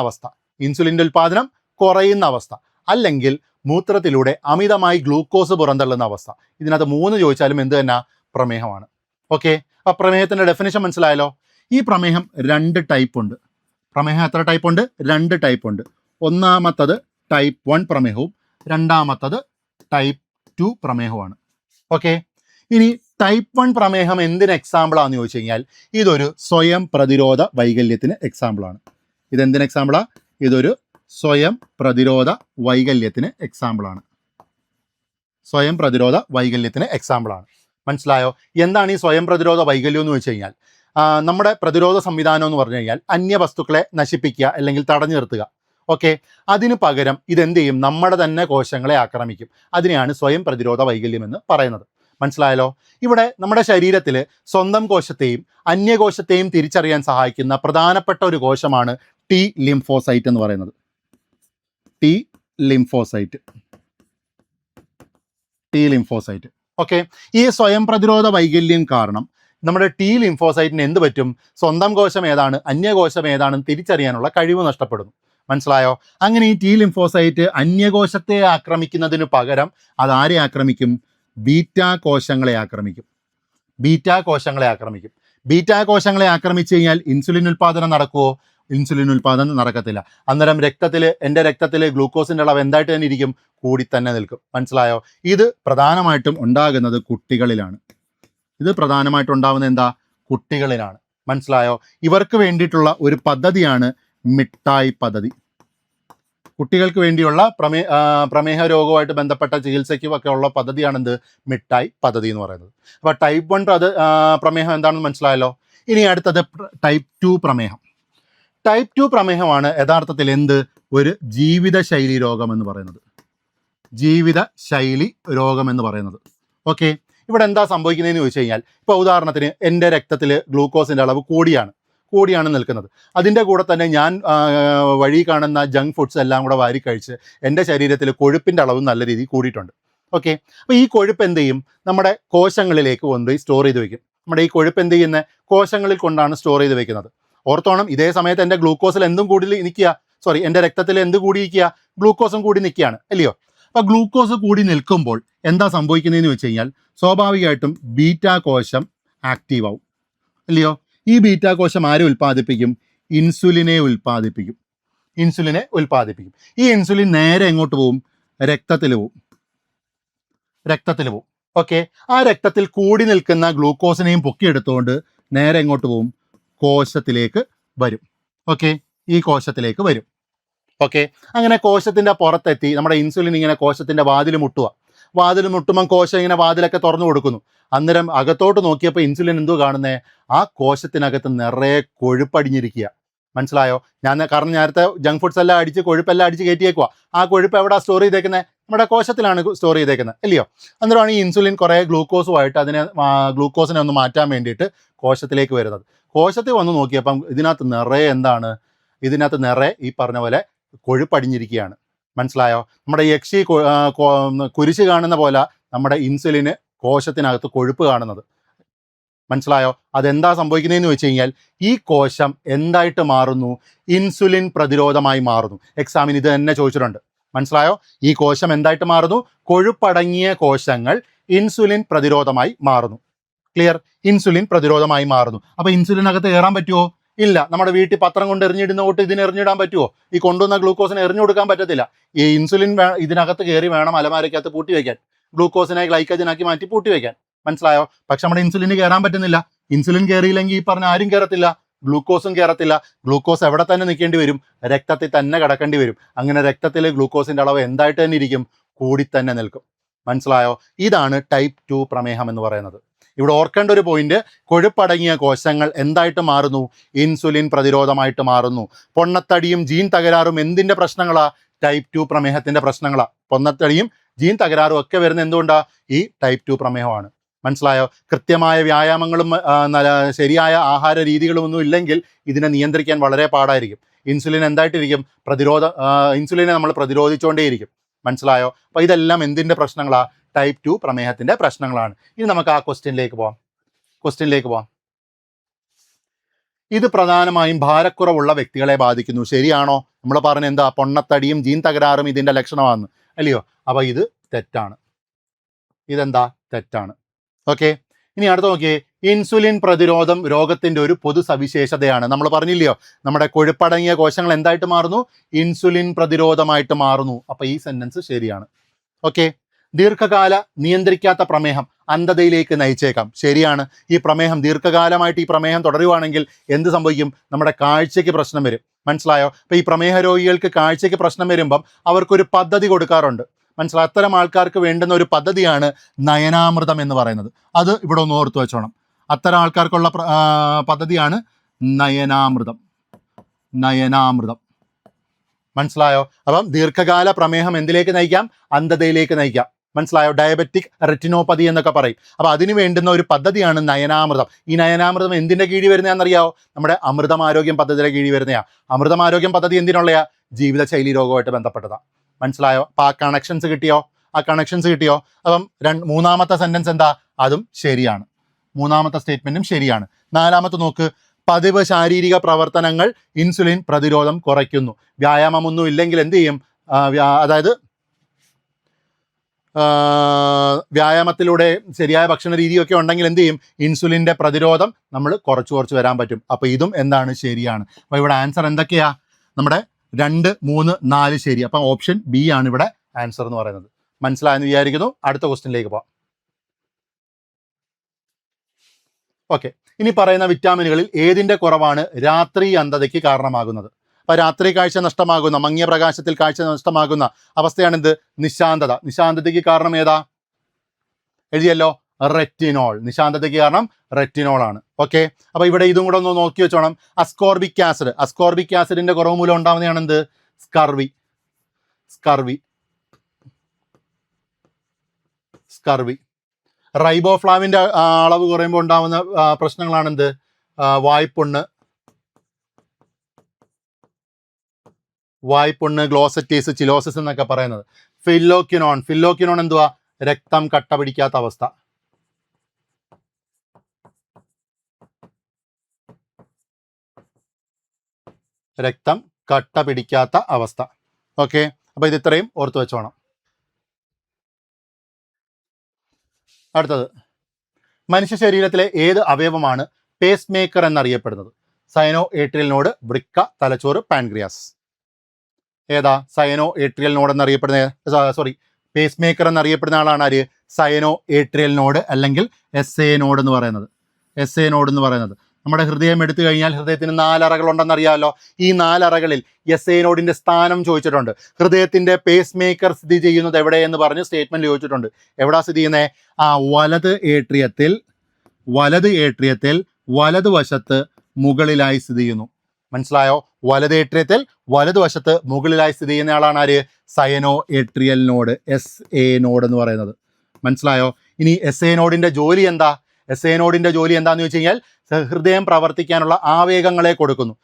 അവസ്ഥ. അല്ലെങ്കിൽ മൂത്രത്തിലൂടെ അമിതമായി ഗ്ലൂക്കോസ് പുറന്തള്ളുന്ന അവസ്ഥ. ഇതിനകത്ത് 3 ചോദിച്ചാലും എന്ത് തന്നെ പ്രമേഹമാണ്. ഓക്കെ, അപ്പോൾ പ്രമേഹത്തിൻ്റെ ഡെഫിനിഷൻ മനസ്സിലായല്ലോ. ഈ പ്രമേഹം 2 ടൈപ്പ് ഉണ്ട്. പ്രമേഹം എത്ര ടൈപ്പ് ഉണ്ട്? 2 ടൈപ്പ് ഉണ്ട്. ഒന്നാമത്തത് ടൈപ്പ് 1 പ്രമേഹവും രണ്ടാമത്തത് ടൈപ്പ് 2 പ്രമേഹവുമാണ്. ഓക്കെ, ഇനി ടൈപ്പ് 1 പ്രമേഹം എന്തിന് എക്സാമ്പിളാണെന്ന് ചോദിച്ചു കഴിഞ്ഞാൽ ഇതൊരു സ്വയം പ്രതിരോധ വൈകല്യത്തിന് എക്സാമ്പിളാണ്. ഇതെന്തിന് എക്സാമ്പിളാണ്? ഇതൊരു സ്വയം പ്രതിരോധ വൈകല്യത്തിന് എക്സാമ്പിളാണ്. മനസ്സിലായോ? എന്താണ് ഈ സ്വയം പ്രതിരോധ വൈകല്യം എന്ന് വെച്ച് കഴിഞ്ഞാൽ നമ്മുടെ പ്രതിരോധ സംവിധാനം എന്ന് പറഞ്ഞു കഴിഞ്ഞാൽ അന്യവസ്തുക്കളെ നശിപ്പിക്കുക അല്ലെങ്കിൽ തടഞ്ഞു നിർത്തുക. ഓക്കെ, അതിന് പകരം ഇതെന്ത് ചെയ്യും? നമ്മുടെ തന്നെ കോശങ്ങളെ ആക്രമിക്കും. അതിനെയാണ് സ്വയം പ്രതിരോധ വൈകല്യം എന്ന് പറയുന്നത്. മനസ്സിലായല്ലോ? ഇവിടെ നമ്മുടെ ശരീരത്തിൽ സ്വന്തം കോശത്തെയും അന്യകോശത്തെയും തിരിച്ചറിയാൻ സഹായിക്കുന്ന പ്രധാനപ്പെട്ട ഒരു കോശമാണ് ടി ലിംഫോസൈറ്റ് എന്ന് പറയുന്നത്. T lymphocyte. ഓക്കെ, ഈ സ്വയം പ്രതിരോധ വൈകല്യം കാരണം നമ്മുടെ ടി ലിംഫോസൈറ്റിന് എന്ത് പറ്റും? സ്വന്തം കോശം ഏതാണ് അന്യകോശം ഏതാണെന്ന് തിരിച്ചറിയാനുള്ള കഴിവ് നഷ്ടപ്പെടുന്നു. മനസ്സിലായോ? അങ്ങനെ ഈ ടി ലിംഫോസൈറ്റ് അന്യകോശത്തെ ആക്രമിക്കുന്നതിന് പകരം അതാരെ ആക്രമിക്കും? ബീറ്റാ കോശങ്ങളെ ആക്രമിക്കും. ബീറ്റാ കോശങ്ങളെ ആക്രമിച്ചു കഴിഞ്ഞാൽ ഇൻസുലിൻ ഉൽപ്പാദനം നടക്കുമോ? ഇൻസുലിൻ ഉൽപ്പാദനം നടക്കത്തില്ല. അന്നേരം എൻ്റെ രക്തത്തിൽ ഗ്ലൂക്കോസിൻ്റെ അളവ് എന്തായിട്ട് തന്നെ ഇരിക്കും? കൂടി തന്നെ നിൽക്കും. മനസ്സിലായോ? ഇത് പ്രധാനമായിട്ടും ഉണ്ടാകുന്നത് കുട്ടികളിലാണ്. കുട്ടികളിലാണ്. മനസ്സിലായോ? ഇവർക്ക് വേണ്ടിയിട്ടുള്ള ഒരു പദ്ധതിയാണ് മിഠായി പദ്ധതി. കുട്ടികൾക്ക് വേണ്ടിയുള്ള പ്രമേഹ രോഗവുമായിട്ട് ബന്ധപ്പെട്ട ചികിത്സയ്ക്കും ഒക്കെ ഉള്ള പദ്ധതിയാണെന്ത്? മിഠായി പദ്ധതി എന്ന് പറയുന്നത്. അപ്പോൾ ടൈപ്പ് 1 പ്രമേഹം എന്താണെന്ന് മനസ്സിലായല്ലോ. ഇനി അടുത്തത് ടൈപ്പ് 2 പ്രമേഹം. ടൈപ്പ് 2 പ്രമേഹമാണ് യഥാർത്ഥത്തിൽ ഒരു ജീവിതശൈലി രോഗം എന്ന് പറയുന്നത്. ഓക്കെ, ഇവിടെ എന്താ സംഭവിക്കുന്നതെന്ന് ചോദിച്ചു കഴിഞ്ഞാൽ ഇപ്പോൾ ഉദാഹരണത്തിന് എൻ്റെ രക്തത്തിൽ ഗ്ലൂക്കോസിൻ്റെ അളവ് കൂടിയാണ് നിൽക്കുന്നത്. അതിൻ്റെ കൂടെ തന്നെ ഞാൻ വഴി കാണുന്ന ജങ്ക് ഫുഡ്സ് എല്ലാം കൂടെ വാരി കഴിച്ച് എൻ്റെ ശരീരത്തിൽ കൊഴുപ്പിൻ്റെ അളവ് നല്ല രീതിയിൽ കൂടിയിട്ടുണ്ട്. ഓക്കെ, അപ്പോൾ ഈ കൊഴുപ്പ് എന്ത് ചെയ്യും? നമ്മുടെ കോശങ്ങളിലേക്ക് കൊണ്ടുപോയി സ്റ്റോർ ചെയ്ത് വെക്കും. നമ്മുടെ ഈ കൊഴുപ്പ് എന്ത് ചെയ്യുന്നത്? കോശങ്ങളിൽ കൊണ്ടാണ് സ്റ്റോർ ചെയ്ത് വെക്കുന്നത്. ഓർത്തോണം, ഇതേ സമയത്ത് എൻ്റെ ഗ്ലൂക്കോസിൽ എൻ്റെ രക്തത്തിൽ എന്ത് കൂടിയിരിക്കുക? ഗ്ലൂക്കോസും കൂടി നിൽക്കുകയാണ്, അല്ലയോ? അപ്പോൾ ഗ്ലൂക്കോസ് കൂടി നിൽക്കുമ്പോൾ എന്താ സംഭവിക്കുന്നതെന്ന് വെച്ച് കഴിഞ്ഞാൽ സ്വാഭാവികമായിട്ടും ബീറ്റാ കോശം ആക്റ്റീവ് ആവും, അല്ലയോ? ഈ ബീറ്റാ കോശം ആരെ ഉൽപ്പാദിപ്പിക്കും? ഇൻസുലിനെ ഉൽപ്പാദിപ്പിക്കും. ഈ ഇൻസുലിൻ നേരെ എങ്ങോട്ട് പോവും? രക്തത്തിൽ പോവും. ഓക്കെ, ആ രക്തത്തിൽ കൂടി നിൽക്കുന്ന ഗ്ലൂക്കോസിനെയും പൊക്കിയെടുത്തുകൊണ്ട് നേരെ എങ്ങോട്ട് പോവും? കോശത്തിലേക്ക് വരും. ഓക്കെ, ഈ കോശത്തിലേക്ക് വരും. ഓക്കെ, അങ്ങനെ കോശത്തിൻ്റെ പുറത്തെത്തി നമ്മുടെ ഇൻസുലിൻ ഇങ്ങനെ കോശത്തിൻ്റെ വാതിൽ മുട്ടുമ്പം കോശം ഇങ്ങനെ വാതിലൊക്കെ തുറന്നു കൊടുക്കുന്നു. അന്നേരം അകത്തോട്ട് നോക്കിയപ്പോൾ ഇൻസുലിൻ എന്തോ കാണുന്നേ? ആ കോശത്തിനകത്ത് നിറയെ കൊഴുപ്പടിഞ്ഞിരിക്കുക. മനസ്സിലായോ? കാരണം നേരത്തെ ജങ്ക് ഫുഡ്സ് എല്ലാം കൊഴുപ്പെല്ലാം അടിച്ച് കയറ്റിയേക്കുക. ആ കൊഴുപ്പ് എവിടെ സ്റ്റോർ ചെയ്തേക്കുന്നത്? നമ്മുടെ കോശത്തിലാണ് സ്റ്റോർ ചെയ്തേക്കുന്നത്, അല്ലയോ? അന്നേരമാണ് ഈ ഇൻസുലിൻ കുറേ ഗ്ലൂക്കോസുമായിട്ട് ഗ്ലൂക്കോസിനെ ഒന്ന് മാറ്റാൻ വേണ്ടിയിട്ട് കോശത്തിലേക്ക് വരുന്നത്. കോശത്തിൽ വന്ന് നോക്കിയപ്പം ഇതിനകത്ത് നിറയെ ഈ പറഞ്ഞ പോലെ കൊഴുപ്പടിഞ്ഞിരിക്കുകയാണ്. മനസ്സിലായോ? നമ്മുടെ യക്ഷി കുരിശ് കാണുന്ന പോലെ നമ്മുടെ ഇൻസുലിന് കോശത്തിനകത്ത് കൊഴുപ്പ് കാണുന്നത്. മനസ്സിലായോ? അതെന്താ സംഭവിക്കുന്നതെന്ന് വെച്ച് കഴിഞ്ഞാൽ ഈ കോശം എന്തായിട്ട് മാറുന്നു? ഇൻസുലിൻ പ്രതിരോധമായി മാറുന്നു. എക്സാമിന് ഇത് തന്നെ ചോദിച്ചിട്ടുണ്ട്. മനസ്സിലായോ? ഈ കോശം എന്തായിട്ട് മാറുന്നു? കൊഴുപ്പടങ്ങിയ കോശങ്ങൾ ഇൻസുലിൻ പ്രതിരോധമായി മാറുന്നു. ക്ലിയർ? ഇൻസുലിൻ പ്രതിരോധമായി മാറുന്നു. അപ്പോൾ ഇൻസുലിനകത്ത് കയറാൻ പറ്റുമോ? ഇല്ല. നമ്മുടെ വീട്ടിൽ പത്രം കൊണ്ട് എറിഞ്ഞിടുന്ന തൊട്ട് ഇതിന് എറിഞ്ഞിടാൻ പറ്റുമോ? ഈ കൊണ്ടുവന്ന ഗ്ലൂക്കോസിന് എറിഞ്ഞു കൊടുക്കാൻ പറ്റത്തില്ല. ഈ ഇൻസുലിൻ ഇതിനകത്ത് കയറി വേണം അലമാരയ്ക്കകത്ത് പൂട്ടി വയ്ക്കാൻ. ഗ്ലൂക്കോസിനെ ഗ്ലൈക്കജനാക്കി മാറ്റി പൂട്ടി വയ്ക്കാൻ. മനസ്സിലായോ? പക്ഷെ നമ്മുടെ ഇൻസുലിന് കയറാൻ പറ്റുന്നില്ല. ഇൻസുലിൻ കയറിയില്ലെങ്കിൽ ഈ പറഞ്ഞ ആരും കയറത്തില്ല, ഗ്ലൂക്കോസും കയറത്തില്ല. ഗ്ലൂക്കോസ് എവിടെ തന്നെ നിൽക്കേണ്ടി വരും? രക്തത്തിൽ തന്നെ കിടക്കേണ്ടി വരും. അങ്ങനെ രക്തത്തിൽ ഗ്ലൂക്കോസിൻ്റെ അളവ് എന്തായിട്ട് തന്നെ ഇരിക്കും? കൂടി തന്നെ നിൽക്കും. മനസ്സിലായോ? ഇതാണ് ടൈപ്പ് 2 പ്രമേഹം എന്ന് പറയുന്നത്. ഇവിടെ ഓർക്കേണ്ട ഒരു പോയിന്റ്, കൊഴുപ്പടങ്ങിയ കോശങ്ങൾ എന്തായിട്ട് മാറുന്നു? ഇൻസുലിൻ പ്രതിരോധമായിട്ട് മാറുന്നു. പൊണ്ണത്തടിയും ജീൻ തകരാറും എന്തിൻ്റെ പ്രശ്നങ്ങളാ? ടൈപ്പ് 2 പ്രമേഹത്തിൻ്റെ പ്രശ്നങ്ങളാണ്. പൊണ്ണത്തടിയും ജീൻ തകരാറും ഒക്കെ വരുന്ന എന്തുകൊണ്ടാണ്? ഈ ടൈപ്പ് 2 പ്രമേഹമാണ്. മനസ്സിലായോ? കൃത്യമായ വ്യായാമങ്ങളും ശരിയായ ആഹാര രീതികളും ഒന്നും ഇല്ലെങ്കിൽ ഇതിനെ നിയന്ത്രിക്കാൻ വളരെ പാടായിരിക്കും. ഇൻസുലിൻ എന്തായിട്ടിരിക്കും? ഇൻസുലിനെ നമ്മൾ പ്രതിരോധിച്ചുകൊണ്ടേയിരിക്കും. മനസ്സിലായോ? അപ്പോൾ ഇതെല്ലാം എന്തിൻ്റെ പ്രശ്നങ്ങളാണ്? ടൈപ്പ് 2 പ്രമേഹത്തിൻ്റെ പ്രശ്നങ്ങളാണ്. ഇനി നമുക്ക് ആ ക്വസ്റ്റ്യനിലേക്ക് പോവാം. ഇത് പ്രധാനമായും ഭാരക്കുറവുള്ള വ്യക്തികളെ ബാധിക്കുന്നു. ശരിയാണോ? നമ്മൾ പറഞ്ഞ എന്താ? പൊണ്ണത്തടിയും ജീൻ തകരാറും ഇതിൻ്റെ ലക്ഷണമാണ്, അല്ലയോ? അപ്പോൾ ഇത് തെറ്റാണ്. ഇതെന്താ? തെറ്റാണ്. ഓക്കെ, ഇനി അടുത്ത നോക്കിയേ. ഇൻസുലിൻ പ്രതിരോധം രോഗത്തിൻ്റെ ഒരു പൊതു സവിശേഷതയാണ്. നമ്മൾ പറഞ്ഞില്ലയോ, നമ്മുടെ കൊഴുപ്പടങ്ങിയ കോശങ്ങൾ എന്തായിട്ട് മാറുന്നു? ഇൻസുലിൻ പ്രതിരോധമായിട്ട് മാറുന്നു. അപ്പോൾ ഈ സെൻറ്റൻസ് ശരിയാണ്. ഓക്കെ, ദീർഘകാല നിയന്ത്രിക്കാത്ത പ്രമേഹം അന്ധതയിലേക്ക് നയിച്ചേക്കാം. ശരിയാണ്. ഈ പ്രമേഹം ദീർഘകാലമായിട്ട് ഈ പ്രമേഹം തുടരുവാണെങ്കിൽ എന്ത് സംഭവിക്കും? നമ്മുടെ കാഴ്ചയ്ക്ക് പ്രശ്നം വരും. മനസ്സിലായോ? അപ്പോൾ ഈ പ്രമേഹ രോഗികൾക്ക് കാഴ്ചയ്ക്ക് പ്രശ്നം വരുമ്പം അവർക്കൊരു പദ്ധതി കൊടുക്കാറുണ്ട്. മനസ്സിലായി? അത്തരം ആൾക്കാർക്ക് വേണ്ടുന്ന ഒരു പദ്ധതിയാണ് നയനാമൃതം എന്ന് പറയുന്നത്. അത് ഇവിടെ ഒന്ന് ഓർത്തു വെച്ചോണം. അത്തരം ആൾക്കാർക്കുള്ള പദ്ധതിയാണ് നയനാമൃതം. മനസ്സിലായോ? അപ്പം ദീർഘകാല പ്രമേഹം എന്തിലേക്ക് നയിക്കാം? അന്ധതയിലേക്ക് നയിക്കാം. മനസ്സിലായോ? ഡയബറ്റിക് റെറ്റിനോപ്പതി എന്നൊക്കെ പറയും. അപ്പോൾ അതിന് വേണ്ടുന്ന ഒരു പദ്ധതിയാണ് നയനാമൃതം. ഈ നയനാമൃതം എന്തിൻ്റെ കീഴിൽ വരുന്നതാണെന്നറിയാമോ? നമ്മുടെ അമൃതമാരോഗ്യം പദ്ധതിയുടെ കീഴിൽ വരുന്നതാണ്. അമൃതമാരോഗ്യം പദ്ധതി എന്തിനുള്ളയാ? ജീവിതശൈലി രോഗമായിട്ട് ബന്ധപ്പെട്ടതാണ്. മനസ്സിലായോ? അപ്പോൾ ആ കണക്ഷൻസ് കിട്ടിയോ? അപ്പം മൂന്നാമത്തെ സെൻറ്റൻസ് എന്താ? അതും ശരിയാണ്. മൂന്നാമത്തെ സ്റ്റേറ്റ്മെൻറ്റും ശരിയാണ്. നാലാമത്തെ നോക്ക്. പതിവ് ശാരീരിക പ്രവർത്തനങ്ങൾ ഇൻസുലിൻ പ്രതിരോധം കുറയ്ക്കുന്നു. വ്യായാമമൊന്നും ഇല്ലെങ്കിൽ എന്ത് ചെയ്യും? അതായത് വ്യായാമത്തിലൂടെ ശരിയായ ഭക്ഷണ രീതിയൊക്കെ ഉണ്ടെങ്കിൽ എന്ത് ചെയ്യും? ഇൻസുലിൻ്റെ പ്രതിരോധം നമ്മൾ കുറച്ച് വരാൻ പറ്റും. അപ്പോൾ ഇതും എന്താണ്? ശരിയാണ്. അപ്പോൾ ഇവിടെ ആൻസർ എന്തൊക്കെയാ? നമ്മുടെ 2, 3, 4 ശരി. അപ്പം ഓപ്ഷൻ ബി ആണ് ഇവിടെ ആൻസർ എന്ന് പറയുന്നത്. മനസ്സിലായെന്ന് വിചാരിക്കുന്നു. അടുത്ത ക്വസ്റ്റ്യനിലേക്ക് പോവാം. ഓക്കെ, ഇനി പറയുന്ന വിറ്റാമിനുകളിൽ ഏതിൻ്റെ കുറവാണ് രാത്രി അന്ധതയ്ക്ക് കാരണമാകുന്നത്? അപ്പോൾ രാത്രി കാഴ്ച നഷ്ടമാകുന്ന, മങ്ങിയ പ്രകാശത്തിൽ കാഴ്ച നഷ്ടമാകുന്ന അവസ്ഥയാണെന്ത്? നിശാന്തത. നിശാന്തതയ്ക്ക് കാരണം ഏതാ? എഴുതിയല്ലോ, റെറ്റിനോൾ. നിശാന്തതയ്ക്ക് കാരണം റെറ്റിനോൾ ആണ്. ഓക്കെ, അപ്പോൾ ഇവിടെ ഇതും കൂടെ ഒന്ന് നോക്കി വെച്ചോണം. അസ്കോർബിക് ആസിഡിൻ്റെ കുറവ് മൂലം ഉണ്ടാകുന്നതാണ് എന്ത്? സ്കർവി. റൈബോഫ്ലാവിൻ്റെ അളവ് കുറയുമ്പോൾ ഉണ്ടാകുന്ന പ്രശ്നങ്ങളാണ് എന്ത്? വായ്പുണ്ണ്, ഗ്ലോസറ്റീസ്, ചിലോസിസ് എന്നൊക്കെ പറയുന്നത്. ഫില്ലോക്വിനോൺ എന്തുവാ? രക്തം കട്ട പിടിക്കാത്ത അവസ്ഥ. ഓക്കെ, അപ്പോൾ ഇത് ഇത്രയും ഓർത്തു വെച്ചോണം. അടുത്തത്, മനുഷ്യ ശരീരത്തിലെ ഏത് അവയവമാണ് പേസ് മേക്കർ എന്നറിയപ്പെടുന്നത്? സൈനോ ഏട്രിയൽ നോഡ്, വൃക്ക, തലച്ചോറ്, പാൻക്രിയാസ്. ഏതാ സൈനോ ഏട്രിയൽ നോഡ് എന്നറിയപ്പെടുന്ന പേസ് മേക്കർ എന്നറിയപ്പെടുന്ന ആളാണ് ആര്? സൈനോ ഏട്രിയൽ നോഡ് അല്ലെങ്കിൽ SA നോഡ് എന്ന് പറയുന്നത്. നമ്മുടെ ഹൃദയം എടുത്തു കഴിഞ്ഞാൽ ഹൃദയത്തിന് 4 അറകളുണ്ടെന്നറിയാമല്ലോ. ഈ 4 അറകളിൽ SA നോഡിൻ്റെ സ്ഥാനം ചോദിച്ചിട്ടുണ്ട്. ഹൃദയത്തിൻ്റെ പേസ് മേക്കർ സ്ഥിതി ചെയ്യുന്നത് എവിടെയെന്ന് പറഞ്ഞ് സ്റ്റേറ്റ്മെൻറ്റ് ചോദിച്ചിട്ടുണ്ട്. എവിടാ സ്ഥിതി ചെയ്യുന്നത്? വലത് ഏട്രിയത്തിൽ വലതുവശത്ത് മുകളിലായി സ്ഥിതി ചെയ്യുന്നു. മനസ്സിലായോ? വലത് ഏട്രിയത്തിൽ വലതുവശത്ത് മുകളിലായി സ്ഥിതി ചെയ്യുന്ന ആളാണ് ആര്? സൈനോ ഏട്രിയൽ നോഡ്, SA നോഡ് എന്ന് പറയുന്നത്. മനസ്സിലായോ? ഇനി SA നോഡിൻ്റെ ജോലി എന്താന്ന് വെച്ച് കഴിഞ്ഞാൽ ഹൃദയം പ്രവർത്തിക്കാനുള്ള ആവേഗങ്ങളെ കൊടുക്കുന്നു.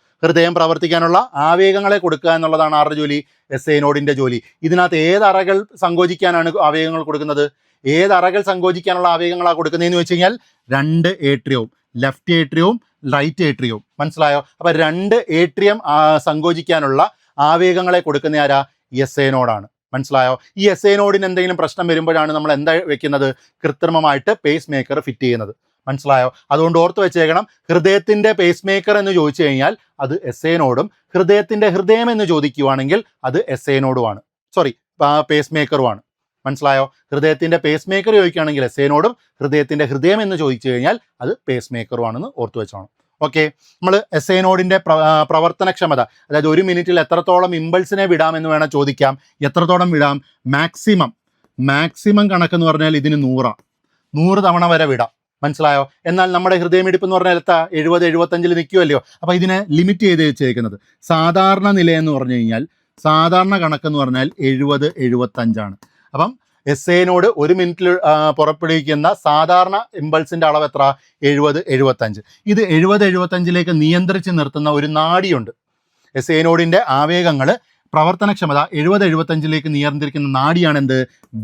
എന്നുള്ളതാണ് ആരുടെ ജോലി? SA നോഡിൻ്റെ ജോലി. ഇതിനകത്ത് ഏതറകൾ സങ്കോചിക്കാനാണ് ആവേഗങ്ങൾ കൊടുക്കുന്നത്? ഏതറകൾ സങ്കോചിക്കാനുള്ള ആവേഗങ്ങളാണ് കൊടുക്കുന്നതെന്ന് വെച്ച് കഴിഞ്ഞാൽ 2 ഏട്രിയവും, ലെഫ്റ്റ് ഏട്രിയവും റൈറ്റ് ഏട്രിയവും. മനസ്സിലായോ? അപ്പോൾ 2 ഏട്രിയം സങ്കോചിക്കാനുള്ള ആവേഗങ്ങളെ കൊടുക്കുന്ന ആരാ? SA നോഡാണ്. മനസ്സിലായോ? ഈ SA നോഡിന് എന്തെങ്കിലും പ്രശ്നം വരുമ്പോഴാണ് നമ്മൾ എന്താ വെക്കുന്നത്? കൃത്രിമമായിട്ട് പേസ് മേക്കർ ഫിറ്റ് ചെയ്യുന്നത്. മനസ്സിലായോ? അതുകൊണ്ട് ഓർത്ത് വെച്ചേക്കണം, ഹൃദയത്തിൻ്റെ പേസ് മേക്കർ എന്ന് ചോദിച്ചു കഴിഞ്ഞാൽ അത് SA നോഡും, ഹൃദയം എന്ന് ചോദിക്കുവാണെങ്കിൽ അത് SA നോഡുമാണ്, പേസ് മേക്കറുമാണ്. മനസ്സിലായോ? ഹൃദയത്തിൻ്റെ പേസ് മേക്കർ ചോദിക്കുകയാണെങ്കിൽ എസ് എ നോഡും ഹൃദയത്തിൻ്റെ ഹൃദയം എന്ന് ചോദിച്ചു കഴിഞ്ഞാൽ അത് പേസ് മേക്കറുമാണെന്ന് ഓർത്തു വെച്ചോണം. ഓക്കെ, നമ്മൾ എസ് എ നോഡിൻ്റെ പ്രവർത്തനക്ഷമത, അതായത് ഒരു മിനിറ്റിൽ എത്രത്തോളം ഇമ്പൾസിനെ വിടാമെന്ന് വേണം ചോദിക്കാം. എത്രത്തോളം വിടാം? മാക്സിമം കണക്കെന്ന് പറഞ്ഞാൽ ഇതിന് 100 തവണ വരെ വിടാം. മനസ്സിലായോ? എന്നാൽ നമ്മുടെ ഹൃദയമിടിപ്പ് എന്ന് പറഞ്ഞാൽ 70-75 നിൽക്കുമല്ലോ. അപ്പോൾ ഇതിനെ ലിമിറ്റ് ചെയ്ത് വെച്ചേക്കുന്നത് സാധാരണ നിലയെന്ന് പറഞ്ഞു കഴിഞ്ഞാൽ, സാധാരണ കണക്കെന്ന് പറഞ്ഞാൽ 70-75. അപ്പം എസ് എനോട് ഒരു മിനിറ്റിൽ പുറപ്പെടുവിക്കുന്ന സാധാരണ ഇമ്പൾസിൻ്റെ അളവ് എത്ര? 70-75. ഇത് 70-75 നിയന്ത്രിച്ച് നിർത്തുന്ന ഒരു നാഡിയുണ്ട്. എസ് എനോഡിൻ്റെ ആവേഗങ്ങൾ പ്രവർത്തനക്ഷമത 70-75 നിയന്ത്രിക്കുന്ന നാഡിയാണ് എന്ത്?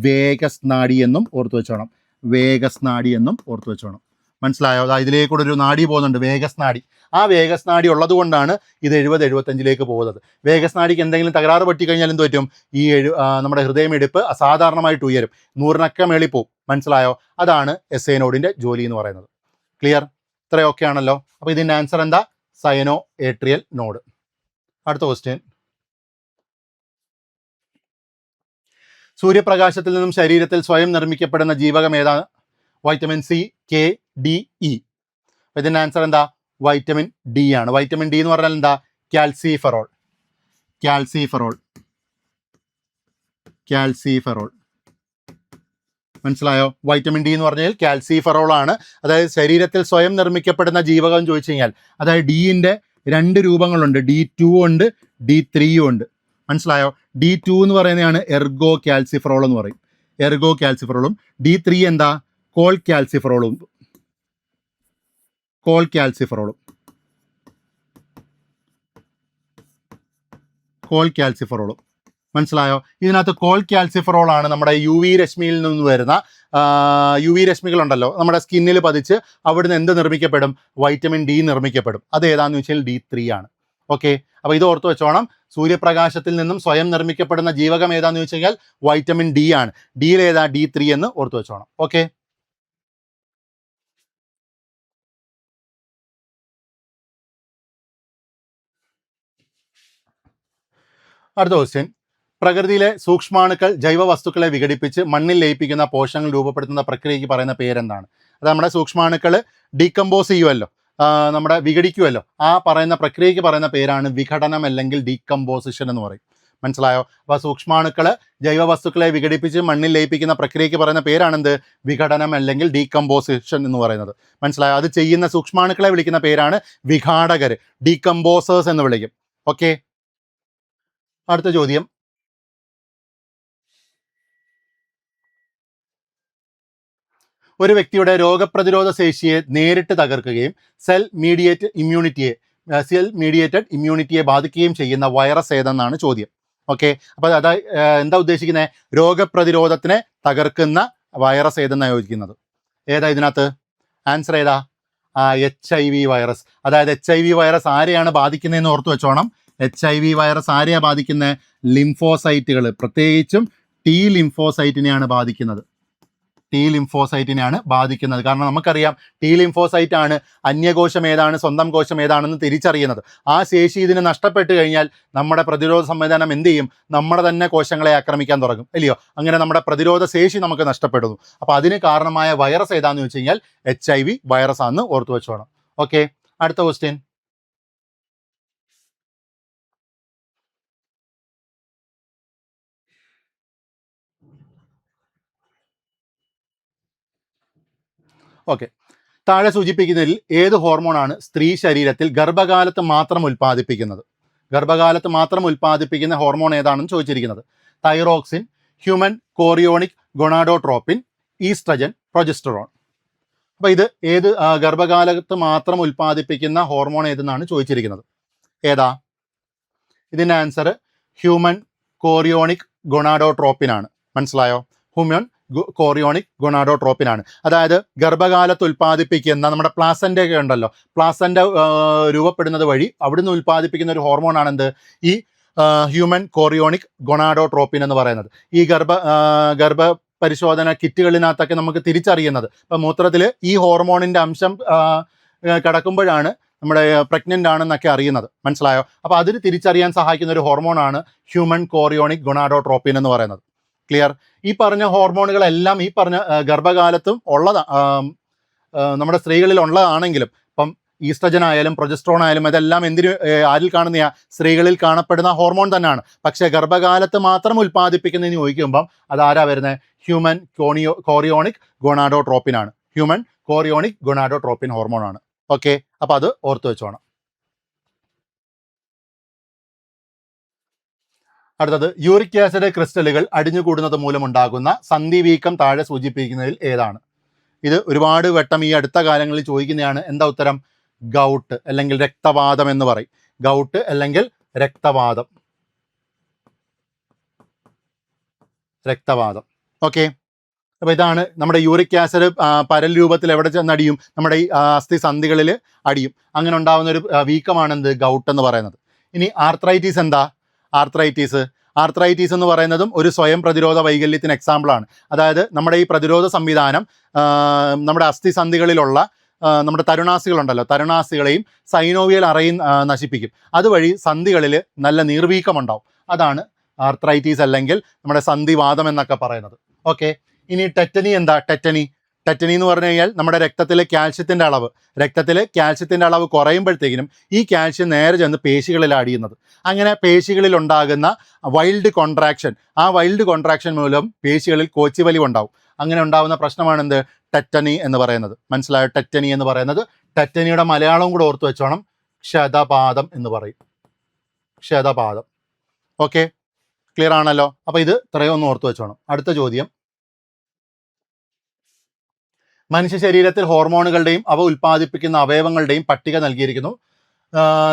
വേഗസ് നാഡി എന്നും ഓർത്തു വെച്ചോണം. വേഗസ് നാഡി എന്നും ഓർത്തു വെച്ചോണം. മനസ്സിലായോ? ഇതിലേക്കൂടെ ഒരു നാഡി പോകുന്നുണ്ട്, വേഗസ് നാഡി. ആ വേഗസ് നാഡി ഉള്ളത് കൊണ്ടാണ് ഇത് 70-75 പോകുന്നത്. വേഗസ് നാഡിക്ക് എന്തെങ്കിലും തകരാറ് പറ്റിക്കഴിഞ്ഞാൽ എന്ത് പറ്റും? ഈ നമ്മുടെ ഹൃദയമിടിപ്പ് അസാധാരണമായിട്ട് ഉയരും, 100-നൊക്കെ മേളിൽ പോവും. മനസ്സിലായോ? അതാണ് എസ് എ നോഡിൻ്റെ ജോലി എന്ന് പറയുന്നത്. ക്ലിയർ? ഇത്രയൊക്കെ ആണല്ലോ. അപ്പോൾ ഇതിൻ്റെ ആൻസർ എന്താ? Cyano atrial node. അടുത്ത ക്വസ്റ്റ്യൻ, സൂര്യപ്രകാശത്തിൽ നിന്നും ശരീരത്തിൽ സ്വയം നിർമ്മിക്കപ്പെടുന്ന ജീവകം ഏതാണ്? Vitamin C, K, D, E. ഇതിൻ്റെ ആൻസർ എന്താ? വൈറ്റമിൻ ഡി ആണ്. വൈറ്റമിൻ ഡി എന്ന് പറഞ്ഞാൽ എന്താ? കാൽസിഫെറോൾ. മനസ്സിലായോ? വൈറ്റമിൻ ഡി എന്ന് പറഞ്ഞാൽ കാൽസിഫെറോൾ ആണ്. അതായത് ശരീരത്തിൽ സ്വയം നിർമ്മിക്കപ്പെടുന്ന ജീവകം ചോദിച്ചു കഴിഞ്ഞാൽ, അതായത് ഡിൻ്റെ 2 രൂപങ്ങളുണ്ട്, D2 ഉണ്ട്, D3 ഉണ്ട്. മനസ്സിലായോ? D2 എന്ന് പറയുന്നതാണ് എർഗോ കാൽസിഫെറോൾ എന്ന് പറയും. എർഗോ കാൽസിഫെറോളും D3 എന്താ? കോൾ കാൽസിഫെറോളും. മനസ്സിലായോ? ഇതിനകത്ത് കോൾ കാൽസിഫെറോൾ ആണ് നമ്മുടെ UV രശ്മിയിൽ നിന്ന് വരുന്ന UV രശ്മികളുണ്ടല്ലോ, നമ്മുടെ സ്കിന്നിൽ പതിച്ച് അവിടുന്ന് എന്ത് നിർമ്മിക്കപ്പെടും? Vitamin D നിർമ്മിക്കപ്പെടും. അത് ഏതാണെന്ന് വെച്ചാൽ D3 ആണ്. ഓക്കെ, അപ്പോൾ ഇത് ഓർത്ത് വെച്ചോണം. സൂര്യപ്രകാശത്തിൽ നിന്നും സ്വയം നിർമ്മിക്കപ്പെടുന്ന ജീവകം ഏതാണെന്ന് വെച്ച് കഴിഞ്ഞാൽ വൈറ്റമിൻ ഡി ആണ്. ഡിയിൽ ഏതാ? D3 എന്ന് ഓർത്ത് വെച്ചോണം. ഓക്കെ, അടുത്ത ക്വസ്റ്റ്യൻ, പ്രകൃതിയിലെ സൂക്ഷ്മാണുക്കൾ ജൈവവസ്തുക്കളെ വിഘടിപ്പിച്ച് മണ്ണിൽ ലയിപ്പിക്കുന്ന പോഷകങ്ങൾ രൂപപ്പെടുത്തുന്ന പ്രക്രിയയ്ക്ക് പറയുന്ന പേരെന്താണ്? അത് നമ്മുടെ സൂക്ഷ്മാണുക്കൾ ഡീകമ്പോസ് ചെയ്യുമല്ലോ, നമ്മുടെ വിഘടിക്കുമല്ലോ. ആ പറയുന്ന പ്രക്രിയയ്ക്ക് പറയുന്ന പേരാണ് വിഘടനം അല്ലെങ്കിൽ ഡീകമ്പോസിഷൻ എന്ന് പറയും. മനസ്സിലായോ? അപ്പോൾ സൂക്ഷ്മാണുക്കൾ ജൈവവസ്തുക്കളെ വിഘടിപ്പിച്ച് മണ്ണിൽ ലയിപ്പിക്കുന്ന പ്രക്രിയയ്ക്ക് പറയുന്ന പേരാണെന്ത്? വിഘടനം അല്ലെങ്കിൽ ഡീകമ്പോസിഷൻ എന്ന് പറയുന്നത്. മനസ്സിലായോ? അത് ചെയ്യുന്ന സൂക്ഷ്മാണുക്കളെ വിളിക്കുന്ന പേരാണ് വിഘാടകർ, ഡീകമ്പോസേഴ്സ് എന്ന് വിളിക്കും. ഓക്കെ, അടുത്ത ചോദ്യം, ഒരു വ്യക്തിയുടെ രോഗപ്രതിരോധ ശേഷിയെ നേരിട്ട് തകർക്കുകയും സെൽ മീഡിയേറ്റഡ് ഇമ്മ്യൂണിറ്റിയെ ബാധിക്കുകയും ചെയ്യുന്ന വൈറസ് ഏതെന്നാണ് ചോദ്യം. ഓക്കെ, അപ്പോൾ എന്താ ഉദ്ദേശിക്കുന്നത്? രോഗപ്രതിരോധത്തിനെ തകർക്കുന്ന വൈറസ് ഏതെന്നാണ് ചോദിക്കുന്നത്. ഏതാ ഇതിനകത്ത്? ആൻസർ ഏതാ? HIV virus. അതായത് HIV വൈറസ് ആരെയാണ് ബാധിക്കുന്നതെന്ന് ഓർത്ത് വെച്ചോണം. HIV വൈറസ് ആരെയാണ് ബാധിക്കുന്നത്? ലിംഫോസൈറ്റുകൾ, പ്രത്യേകിച്ചും T ലിംഫോസൈറ്റിനെയാണ് ബാധിക്കുന്നത്. കാരണം നമുക്കറിയാം T ലിംഫോസൈറ്റ് ആണ് അന്യകോശം ഏതാണ് സ്വന്തം കോശം ഏതാണെന്ന് തിരിച്ചറിയുന്നത്. ആ ശേഷി ഇതിന് നഷ്ടപ്പെട്ട് കഴിഞ്ഞാൽ നമ്മുടെ പ്രതിരോധ സംവിധാനം എന്ത് ചെയ്യും? നമ്മുടെ തന്നെ കോശങ്ങളെ ആക്രമിക്കാൻ തുടങ്ങും, അല്ലയോ? അങ്ങനെ നമ്മുടെ പ്രതിരോധ ശേഷി നമുക്ക് നഷ്ടപ്പെടുന്നു. അപ്പോൾ അതിന് കാരണമായ വൈറസ് ഏതാണെന്ന് വെച്ച് കഴിഞ്ഞാൽ HIV വൈറസ് ആണെന്ന് ഓർത്തു വെച്ചോണം. ഓക്കെ, അടുത്ത ക്വസ്റ്റ്യൻ, ഓക്കെ, താഴെ സൂചിപ്പിക്കുന്നതിൽ ഏത് ഹോർമോണാണ് സ്ത്രീ ശരീരത്തിൽ ഗർഭകാലത്ത് മാത്രം ഉൽപ്പാദിപ്പിക്കുന്ന ഹോർമോൺ ഏതാണെന്ന് ചോദിച്ചിരിക്കുന്നത്. Thyroxine, human chorionic gonadotropin, oestrogen, progesterone. അപ്പോൾ ഇത് ഏത് ഗർഭകാലത്ത് മാത്രം ഉൽപ്പാദിപ്പിക്കുന്ന ഹോർമോൺ ഏതെന്നാണ് ചോദിച്ചിരിക്കുന്നത്. ഏതാ? ഇതിൻ്റെ ആൻസർ ഹ്യൂമൻ കോറിയോണിക് ഗൊണാഡോട്രോപ്പിൻ ആണ്. മനസ്സിലായോ? ഹ്യൂമൻ കോറിയോണിക് ഗൊണാഡോട്രോപ്പിൻ ആണ്. അതായത് ഗർഭകാലത്ത് ഉൽപ്പാദിപ്പിക്കുന്ന നമ്മുടെ പ്ലാസൻ്റ ഒക്കെ ഉണ്ടല്ലോ, പ്ലാസൻ്റ രൂപപ്പെടുന്നത് വഴി അവിടുന്ന് ഉൽപ്പാദിപ്പിക്കുന്ന ഒരു ഹോർമോണാണ് എന്ത്? ഈ ഹ്യൂമൻ കോറിയോണിക് ഗൊണാഡോട്രോപ്പിൻ എന്ന് പറയുന്നത്. ഈ ഗർഭ പരിശോധന കിറ്റുകളിനകത്തൊക്കെ നമുക്ക് തിരിച്ചറിയുന്നത്. ഇപ്പം മൂത്രത്തിൽ ഈ ഹോർമോണിൻ്റെ അംശം കിടക്കുമ്പോഴാണ് നമ്മുടെ പ്രഗ്നൻ്റ് ആണെന്നൊക്കെ അറിയുന്നത്. മനസ്സിലായോ? അപ്പോൾ അതിന് തിരിച്ചറിയാൻ സഹായിക്കുന്ന ഒരു ഹോർമോണാണ് ഹ്യൂമൻ കോറിയോണിക് ഗൊണാഡോട്രോപ്പിൻ എന്ന് പറയുന്നത്. ക്ലിയർ? ഈ പറഞ്ഞ ഹോർമോണുകളെല്ലാം ഈ പറഞ്ഞ ഗർഭകാലത്തും നമ്മുടെ സ്ത്രീകളിൽ ഉള്ളതാണെങ്കിലും ഇപ്പം ഈസ്ട്രജൻ ആയാലും പ്രൊജസ്ട്രോൺ ആയാലും ഇതെല്ലാം ആരിൽ കാണുന്ന സ്ത്രീകളിൽ കാണപ്പെടുന്ന ഹോർമോൺ തന്നെയാണ്. പക്ഷേ ഗർഭകാലത്ത് മാത്രം ഉൽപ്പാദിപ്പിക്കുന്നതെന്ന് ചോദിക്കുമ്പം അതാരാ വരുന്നത്? ഹ്യൂമൻ കോറിയോണിക് ഗൊണാഡോട്രോപ്പിൻ ആണ്. ഹ്യൂമൻ കോറിയോണിക് ഗൊണാഡോട്രോപ്പിൻ ഹോർമോൺ ആണ്. ഓക്കെ, അപ്പം അത് ഓർത്ത് വെച്ചോണം. അടുത്തത്, യൂറിക് ആസിഡ് ക്രിസ്റ്റലുകൾ അടിഞ്ഞുകൂടുന്നത് മൂലമുണ്ടാകുന്ന സന്ധിവീക്കം താഴെ സൂചിപ്പിക്കുന്നതിൽ ഏതാണ്? ഇത് ഒരുപാട് വട്ടം ഈ അടുത്ത കാലങ്ങളിൽ ചോദിക്കുന്നതാണ്. എന്താ ഉത്തരം? ഗൗട്ട് അല്ലെങ്കിൽ രക്തവാദം എന്ന് പറയും. ഗൗട്ട് അല്ലെങ്കിൽ രക്തവാദം. ഓക്കെ, അപ്പോൾ ഇതാണ് നമ്മുടെ യൂറിക് ആസിഡ് പരൽ രൂപത്തിൽ എവിടെ ചെന്നടിയും? നമ്മുടെ ഈ അസ്ഥി സന്ധികളിൽ അടിയും. അങ്ങനെ ഉണ്ടാകുന്ന ഒരു വീക്കമാണ് എന്ത്? ഗൗട്ട് എന്ന് പറയുന്നത്. ഇനി ആർത്രൈറ്റീസ് എന്താ? ആർത്രൈറ്റീസ് എന്ന് പറയുന്നതും ഒരു സ്വയം പ്രതിരോധ വൈകല്യത്തിന് എക്സാമ്പിളാണ്. അതായത് നമ്മുടെ ഈ പ്രതിരോധ സംവിധാനം നമ്മുടെ അസ്ഥി സന്ധികളിലുള്ള നമ്മുടെ തരുണാസ്ഥികളുണ്ടല്ലോ, തരുണാസ്ഥികളെയും സൈനോവിയൽ അറയും നശിപ്പിക്കും. അതുവഴി സന്ധികളിൽ നല്ല നീർവീക്കമുണ്ടാവും. അതാണ് ആർത്രൈറ്റീസ് അല്ലെങ്കിൽ നമ്മുടെ സന്ധിവാദം എന്നൊക്കെ പറയുന്നത്. ഓക്കെ, ഇനി ടെറ്റനി എന്താ? ടെറ്റനി എന്ന് പറഞ്ഞു കഴിഞ്ഞാൽ നമ്മുടെ രക്തത്തിലെ കാൽഷ്യത്തിൻ്റെ അളവ് കുറയുമ്പോഴത്തേക്കിനും ഈ കാൽഷ്യം നേരെ ചെന്ന് പേശികളിൽ അടിയുന്നത്. അങ്ങനെ പേശികളിൽ ഉണ്ടാകുന്ന വൈൽഡ് കോൺട്രാക്ഷൻ മൂലം പേശികളിൽ കോച്ചിവലിവ് ഉണ്ടാവും. അങ്ങനെ ഉണ്ടാകുന്ന പ്രശ്നമാണ് എന്ത്? ടെറ്റനി എന്ന് പറയുന്നത്. മനസ്സിലായോ? ടെറ്റനി എന്ന് പറയുന്നത്. ടെറ്റനിയുടെ മലയാളം കൂടെ ഓർത്ത് വെച്ചോണം. ക്ഷതപാതം എന്ന് പറയും. ക്ഷതപാതം. ഓക്കെ, ക്ലിയർ ആണല്ലോ? അപ്പോൾ ഇത് ഇത്രയും ഒന്ന് ഓർത്ത് വെച്ചോണം. അടുത്ത ചോദ്യം, മനുഷ്യ ശരീരത്തിൽ ഹോർമോണുകളുടെയും അവ ഉൽപ്പാദിപ്പിക്കുന്ന അവയവങ്ങളുടെയും പട്ടിക നൽകിയിരിക്കുന്നു.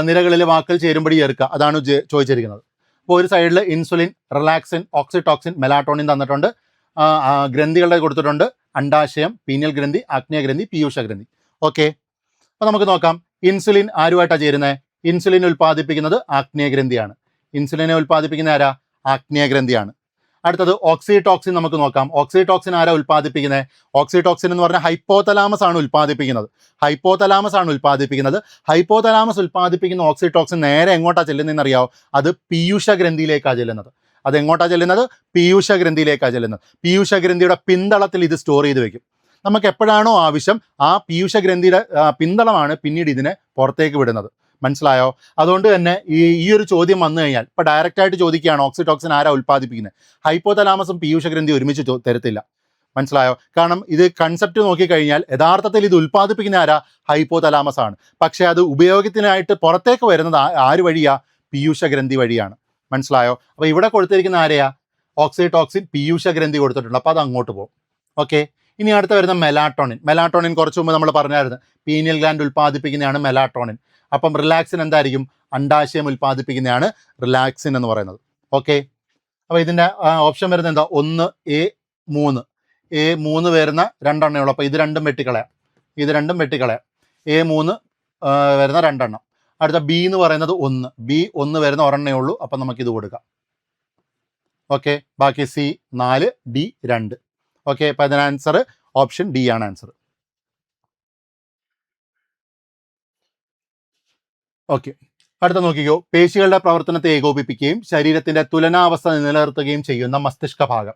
നിരകളിലെ വാക്കുകൾ ചേരുമ്പടി ചേർക്കുക. അതാണ് ചോദിച്ചിരിക്കുന്നത്. അപ്പോൾ ഒരു സൈഡിൽ ഇൻസുലിൻ, റിലാക്സിൻ, ഓക്സിറ്റോക്സിൻ, മെലാറ്റോണിൻ തന്നിട്ടുണ്ട്. ഗ്രന്ഥികളുടെ കൊടുത്തിട്ടുണ്ട്. അണ്ഡാശയം, പീനിയൽ ഗ്രന്ഥി, ആഗ്നേയഗ്രന്ഥി, പീയൂഷഗ്രന്ഥി. ഓക്കെ, അപ്പോൾ നമുക്ക് നോക്കാം. ഇൻസുലിൻ ആരുമായിട്ടാണ് ചേരുന്നത്? ഇൻസുലിൻ ഉൽപ്പാദിപ്പിക്കുന്നത് ആഗ്നേയഗ്രന്ഥിയാണ്. ഇൻസുലിനെ ഉൽപ്പാദിപ്പിക്കുന്ന ആരാ? ആഗ്നേയഗ്രന്ഥിയാണ്. അടുത്തത് ഓക്സിറ്റോക്സിൻ നമുക്ക് നോക്കാം. ഓക്സിറ്റോക്സിൻ ആരാ ഉൽപ്പാദിപ്പിക്കുന്നത്? ഓക്സിറ്റോക്സിൻ എന്ന് പറഞ്ഞാൽ ഹൈപ്പോതലാമസ് ആണ് ഉൽപ്പാദിപ്പിക്കുന്നത്. ഹൈപ്പോതലാമസ് ഉൽപ്പാദിപ്പിക്കുന്ന ഓക്സിറ്റോക്സിൻ നേരെ എങ്ങോട്ടാണ് ചെല്ലുന്നതെന്ന് അറിയാമോ? അത് പീയൂഷഗ്രന്ഥിയിലേക്കാണ് ചെല്ലുന്നത്. അതെങ്ങോട്ടാണ് ചെല്ലുന്നത്? പീയൂഷഗ്രന്ഥിയിലേക്കാണ് ചെല്ലുന്നത്. പീയൂഷഗ്രന്ഥിയുടെ പിന്തളത്തിൽ ഇത് സ്റ്റോർ ചെയ്ത് വെക്കും. നമുക്ക് എപ്പോഴാണോ ആവശ്യം ആ പീയൂഷഗ്രന്ഥിയുടെ പിന്തളമാണ് പിന്നീട് ഇതിനെ പുറത്തേക്ക് വിടുന്നത്. മനസ്സിലായോ? അതുകൊണ്ട് തന്നെ ഈ ഒരു ചോദ്യം വന്നു കഴിഞ്ഞാൽ ഇപ്പോൾ ഡയറക്റ്റായിട്ട് ചോദിക്കുകയാണ് ഓക്സിറ്റോക്സിൻ ആരാ ഉൽപ്പാദിപ്പിക്കുന്നത്? ഹൈപ്പോതലാമസും പീയൂഷഗ്രന്ഥി ഒരുമിച്ച് തരത്തില്ല. മനസ്സിലായോ? കാരണം ഇത് കൺസെപ്റ്റ് നോക്കിക്കഴിഞ്ഞാൽ യഥാർത്ഥത്തിൽ ഇത് ഉൽപ്പാദിപ്പിക്കുന്ന ആരാ? ഹൈപ്പോതലാമസ് ആണ്. പക്ഷേ അത് ഉപയോഗത്തിനായിട്ട് പുറത്തേക്ക് വരുന്നത് ആര് വഴിയാ? പീയൂഷഗ്രന്ഥി വഴിയാണ്. മനസ്സിലായോ? അപ്പോൾ ഇവിടെ കൊടുത്തിരിക്കുന്ന ആരെയാ? ഓക്സിറ്റോക്സിൻ പീയൂഷഗ്രന്ഥി കൊടുത്തിട്ടുണ്ട്. അപ്പോൾ അത് അങ്ങോട്ട് പോകും. ഓക്കെ, ഇനി അടുത്ത വരുന്ന മെലാറ്റോണിൻ കുറച്ച് മുമ്പ് നമ്മൾ പറഞ്ഞായിരുന്നു. പീനിയൽ ഗ്ലാൻഡ് ഉൽപ്പാദിപ്പിക്കുന്നതാണ് മെലാറ്റോണിൻ. അപ്പം റിലാക്സിൻ എന്തായിരിക്കും? അണ്ഡാശയം ഉൽപ്പാദിപ്പിക്കുന്നതാണ് റിലാക്സിൻ എന്ന് പറയുന്നത്. ഓക്കെ, അപ്പോൾ ഇതിൻ്റെ ഓപ്ഷൻ വരുന്നത് എന്താ? 1 A3 വരുന്ന രണ്ടെണ്ണേ ഉള്ളൂ. അപ്പോൾ ഇത് രണ്ടും വെട്ടിക്കളയാം. A3 വരുന്ന രണ്ടെണ്ണം. അടുത്ത ബി എന്ന് പറയുന്നത് 1 വരുന്ന ഒരെണ്ണേ ഉള്ളൂ. അപ്പം നമുക്കിത് കൊടുക്കാം. ഓക്കെ, ബാക്കി C 4, D 2. ഓക്കെ, അപ്പോൾ അതിന് ആൻസർ ഓപ്ഷൻ ഡി ആണ് ആൻസർ. ഓക്കെ, അടുത്ത നോക്കിക്കോ. പേശികളുടെ പ്രവർത്തനത്തെ ഏകോപിപ്പിക്കുകയും ശരീരത്തിൻ്റെ തുലനാവസ്ഥ നിലനിർത്തുകയും ചെയ്യുന്ന മസ്തിഷ്ക ഭാഗം.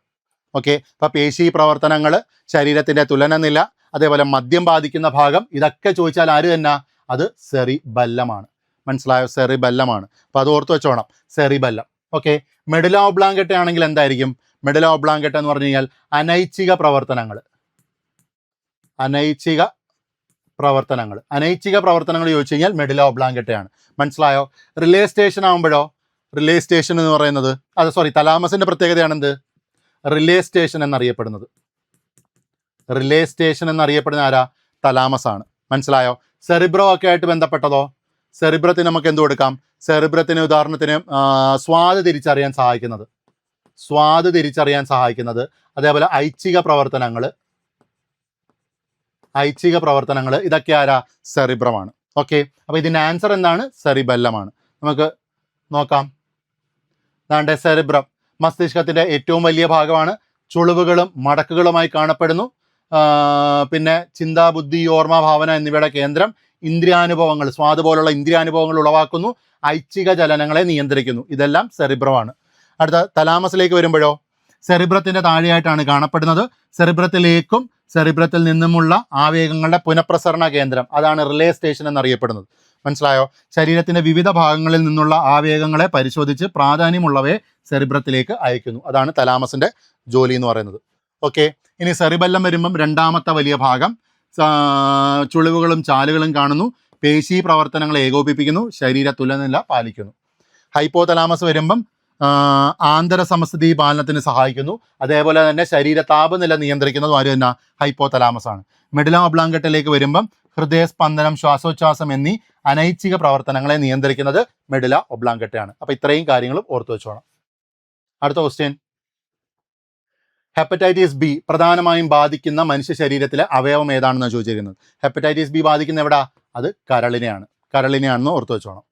ഓക്കെ, അപ്പോൾ പേശി പ്രവർത്തനങ്ങൾ, ശരീരത്തിൻ്റെ തുലനനില, അതേപോലെ മദ്യം ബാധിക്കുന്ന ഭാഗം, ഇതൊക്കെ ചോദിച്ചാൽ ആര് തന്നെ? അത് സെറിബെല്ലമാണ്. മനസ്സിലായോ? സെറിബെല്ലമാണ്. അപ്പോൾ അത് ഓർത്ത് വെച്ചോണം, സെറിബെല്ലം. ഓക്കെ, മെഡുല ഒബ്ലാങ്കട്ട ആണെങ്കിൽ എന്തായിരിക്കും? മെഡുല ഒബ്ലാങ്കട്ട എന്ന് പറഞ്ഞു കഴിഞ്ഞാൽ അനൈച്ഛിക പ്രവർത്തനങ്ങൾ ചോദിച്ചു കഴിഞ്ഞാൽ മെഡുല ഒബ്ലാങ്കട്ടയാണ്. മനസ്സിലായോ? റിലേ സ്റ്റേഷൻ ആകുമ്പോഴോ? റിലേ സ്റ്റേഷൻ എന്ന് പറയുന്നത് തലാമസിൻ്റെ പ്രത്യേകതയാണെന്ത്? റിലേ സ്റ്റേഷൻ എന്നറിയപ്പെടുന്ന ആരാ? തലാമസ് ആണ്. മനസ്സിലായോ? സെറിബ്രോ ഒക്കെ ആയിട്ട് ബന്ധപ്പെട്ടതോ? സെറിബ്രത്തിന് നമുക്ക് എന്ത് കൊടുക്കാം? സെറിബ്രത്തിന് ഉദാഹരണത്തിന് സ്വാദ് തിരിച്ചറിയാൻ സഹായിക്കുന്നത്, അതേപോലെ ഐച്ഛിക പ്രവർത്തനങ്ങൾ, ഇതൊക്കെ ആരാ? സെറിബ്രമാണ്. ഓക്കെ, അപ്പോൾ ഇതിൻ്റെ ആൻസർ എന്താണ്? സെറിബെല്ലമാണ്. നമുക്ക് നോക്കാം. അതാണ്ട് സെറിബ്രം മസ്തിഷ്കത്തിൻ്റെ ഏറ്റവും വലിയ ഭാഗമാണ്. ചുളിവുകളും മടക്കുകളുമായി കാണപ്പെടുന്നു. പിന്നെ ചിന്ത, ബുദ്ധി, ഓർമ്മ, ഭാവന എന്നിവയുടെ കേന്ദ്രം. ഇന്ദ്രിയാനുഭവങ്ങൾ, സ്വാദ് പോലുള്ള ഇന്ദ്രിയാനുഭവങ്ങൾ ഉളവാക്കുന്നു. ഐച്ഛിക ചലനങ്ങളെ നിയന്ത്രിക്കുന്നു. ഇതെല്ലാം സെറിബ്രമാണ്. അടുത്ത തലാമസിലേക്ക് വരുമ്പോഴോ? സെറിബ്രത്തിൻ്റെ താഴെയായിട്ടാണ് കാണപ്പെടുന്നത്. സെറിബ്രത്തിലേക്കും സെറിബ്രത്തിൽ നിന്നുമുള്ള ആവേഗങ്ങളുടെ പുനഃപ്രസരണ കേന്ദ്രം, അതാണ് റിലേ സ്റ്റേഷൻ എന്നറിയപ്പെടുന്നത്. മനസ്സിലായോ? ശരീരത്തിൻ്റെ വിവിധ ഭാഗങ്ങളിൽ നിന്നുള്ള ആവേഗങ്ങളെ പരിശോധിച്ച് പ്രാധാന്യമുള്ളവയെ സെറിബ്രത്തിലേക്ക് അയക്കുന്നു. അതാണ് തലാമസിൻ്റെ ജോലി എന്ന് പറയുന്നത്. ഓക്കെ, ഇനി സെറിബെല്ലം വരുമ്പം രണ്ടാമത്തെ വലിയ ഭാഗം, ചുളിവുകളും ചാലുകളും കാണുന്നു, പേശി പ്രവർത്തനങ്ങളെ ഏകോപിപ്പിക്കുന്നു, ശരീര തുലനില പാലിക്കുന്നു. ഹൈപ്പോ തലാമസ് വരുമ്പം ആന്തര സമസ്ഥിതി പാലനത്തിന് സഹായിക്കുന്നു. അതേപോലെ തന്നെ ശരീര താപനില നിയന്ത്രിക്കുന്നതും ആര് തന്നെ? ഹൈപ്പോ തലാമസ് ആണ്. മെഡുല ഒബ്ലാങ്കട്ടയിലേക്ക് വരുമ്പം ഹൃദയസ്പന്ദനം, ശ്വാസോച്ഛ്വാസം എന്നീ അനൈച്ഛിക പ്രവർത്തനങ്ങളെ നിയന്ത്രിക്കുന്നത് മെഡുല ഒബ്ലാങ്കട്ടയാണ്. അപ്പോൾ ഇത്രയും കാര്യങ്ങളും ഓർത്തു വെച്ചോണം. അടുത്ത ക്വസ്റ്റ്യൻ, ഹെപ്പറ്റൈറ്റിസ് ബി പ്രധാനമായും ബാധിക്കുന്ന മനുഷ്യ ശരീരത്തിലെ അവയവം ഏതാണെന്ന് ചോദിച്ചിരിക്കുന്നത്. ഹെപ്പറ്റൈറ്റിസ് ബി ബാധിക്കുന്ന എവിടാ? അത് കരളിനെയാണെന്ന് ഓർത്തു വെച്ചോണം.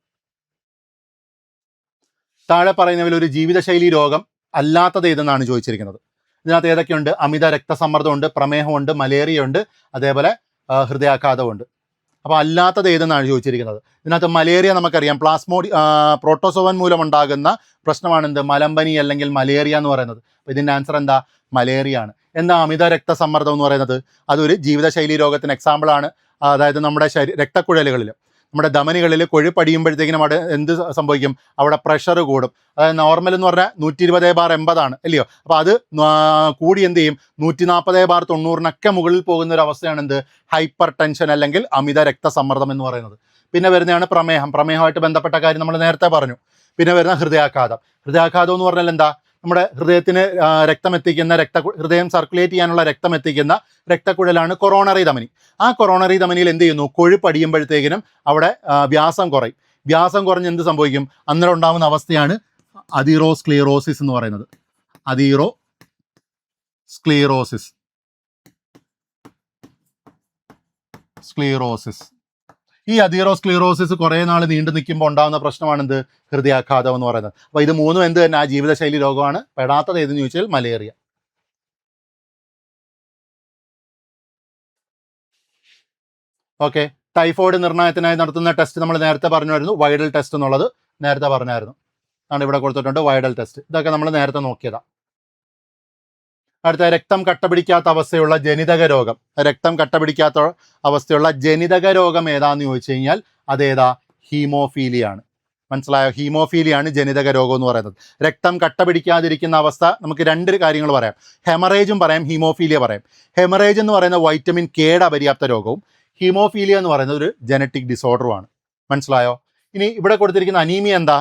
താഴെ പറയുന്നവയിൽ ഒരു ജീവിതശൈലി രോഗം അല്ലാത്തത് ഏതെന്നാണ് ചോദിച്ചിരിക്കുന്നത്. ഇതിനകത്ത് ഏതൊക്കെയുണ്ട്? അമിത രക്തസമ്മർദ്ദമുണ്ട്, പ്രമേഹമുണ്ട്, മലേറിയ ഉണ്ട്, അതേപോലെ ഹൃദയാഘാതമുണ്ട്. അപ്പോൾ അല്ലാത്തത് ഏതെന്നാണ് ചോദിച്ചിരിക്കുന്നത്. ഇതിനകത്ത് മലേറിയ നമുക്കറിയാം, പ്രോട്ടോസോവൻ മൂലം ഉണ്ടാകുന്ന പ്രശ്നമാണെന്ത്? മലമ്പനി അല്ലെങ്കിൽ മലേറിയ എന്ന് പറയുന്നത്. അപ്പോൾ ഇതിൻ്റെ ആൻസർ എന്താ? മലേറിയ ആണ്. എന്താ അമിത രക്തസമ്മർദ്ദം എന്ന് പറയുന്നത്? അതൊരു ജീവിതശൈലി രോഗത്തിന് എക്സാമ്പിളാണ്. അതായത് നമ്മുടെ രക്തക്കുഴലുകളിൽ, നമ്മുടെ ധമനികളിൽ കൊഴുപ്പടിയുമ്പോഴത്തേക്കിനും അവിടെ എന്ത് സംഭവിക്കും? അവിടെ പ്രഷർ കൂടും. അതായത് നോർമൽ എന്ന് പറഞ്ഞാൽ 120/80 ആണ്, അല്ലയോ? അപ്പോൾ അത് കൂടി എന്ത് ചെയ്യും? 140/90 മുകളിൽ പോകുന്ന ഒരു അവസ്ഥയാണ് എന്ത്? ഹൈപ്പർ ടെൻഷൻ അല്ലെങ്കിൽ അമിത രക്തസമ്മർദ്ദം എന്ന് പറയുന്നത്. പിന്നെ വരുന്നതാണ് പ്രമേഹമായിട്ട് ബന്ധപ്പെട്ട കാര്യം നമ്മൾ നേരത്തെ പറഞ്ഞു. പിന്നെ വരുന്ന ഹൃദയാഘാതം എന്ന് പറഞ്ഞാൽ എന്താ? നമ്മുടെ ഹൃദയത്തിന് രക്തം എത്തിക്കുന്ന ഹൃദയം സർക്കുലേറ്റ് ചെയ്യാനുള്ള രക്തം എത്തിക്കുന്ന രക്തക്കുഴലാണ് കൊറോണറി ധമനി. ആ കൊറോണറി ധമനിയിൽ എന്ത് ചെയ്യുന്നു? കൊഴുപ്പടിയുമ്പോഴത്തേക്കിനും അവിടെ വ്യാസം കുറയും. വ്യാസം കുറഞ്ഞ് എന്ത് സംഭവിക്കും? അന്നേരം ഉണ്ടാകുന്ന അവസ്ഥയാണ് അതീറോസ്ക്ലീറോസിസ് എന്ന് പറയുന്നത്. സ്ക്ലീറോസിസ്. ഈ അതീറോസ്ക്ലീറോസിസ് കുറേ നാൾ നീണ്ടു നിൽക്കുമ്പോൾ ഉണ്ടാകുന്ന പ്രശ്നമാണെന്ത്? ഹൃദയാഘാതം എന്ന് പറയുന്നത്. അപ്പോൾ ഇത് മൂന്നും എന്ത് തന്നെ? ആ ജീവിതശൈലി രോഗമാണ്. പെടാത്തത് ഏതെന്ന് ചോദിച്ചാൽ മലേറിയ. ഓക്കെ, ടൈഫോയിഡ് നിർണ്ണയത്തിനായി നടത്തുന്ന ടെസ്റ്റ് നമ്മൾ നേരത്തെ പറഞ്ഞായിരുന്നു, വൈഡൽ ടെസ്റ്റ് എന്നുള്ളത് നേരത്തെ പറഞ്ഞായിരുന്നു. ആണ് ഇവിടെ കൊടുത്തിട്ടുണ്ട്, വൈഡൽ ടെസ്റ്റ്. ഇതൊക്കെ നമ്മൾ നേരത്തെ നോക്കിയതാണ്. അടുത്ത, രക്തം കട്ടപിടിക്കാത്ത അവസ്ഥയുള്ള ജനിതക രോഗം ഏതാന്ന് ചോദിച്ചു കഴിഞ്ഞാൽ അതേതാ? ഹീമോഫീലിയ ആണ്. മനസ്സിലായോ? ഹീമോഫീലിയാണ് ജനിതക രോഗം എന്ന് പറയുന്നത്. രക്തം കട്ടപിടിക്കാതിരിക്കുന്ന അവസ്ഥ നമുക്ക് രണ്ട് കാര്യങ്ങൾ പറയാം. ഹെമറേജും പറയാം, ഹീമോഫീലിയ പറയാം. ഹെമറേജ് എന്ന് പറയുന്ന വൈറ്റമിൻ കെയുടെ അപര്യാപ്ത രോഗവും, ഹീമോഫീലിയ എന്ന് പറയുന്നത് ഒരു ജനറ്റിക് ഡിസോർഡറുമാണ്. മനസ്സിലായോ? ഇനി ഇവിടെ കൊടുത്തിരിക്കുന്ന അനീമിയ എന്താ?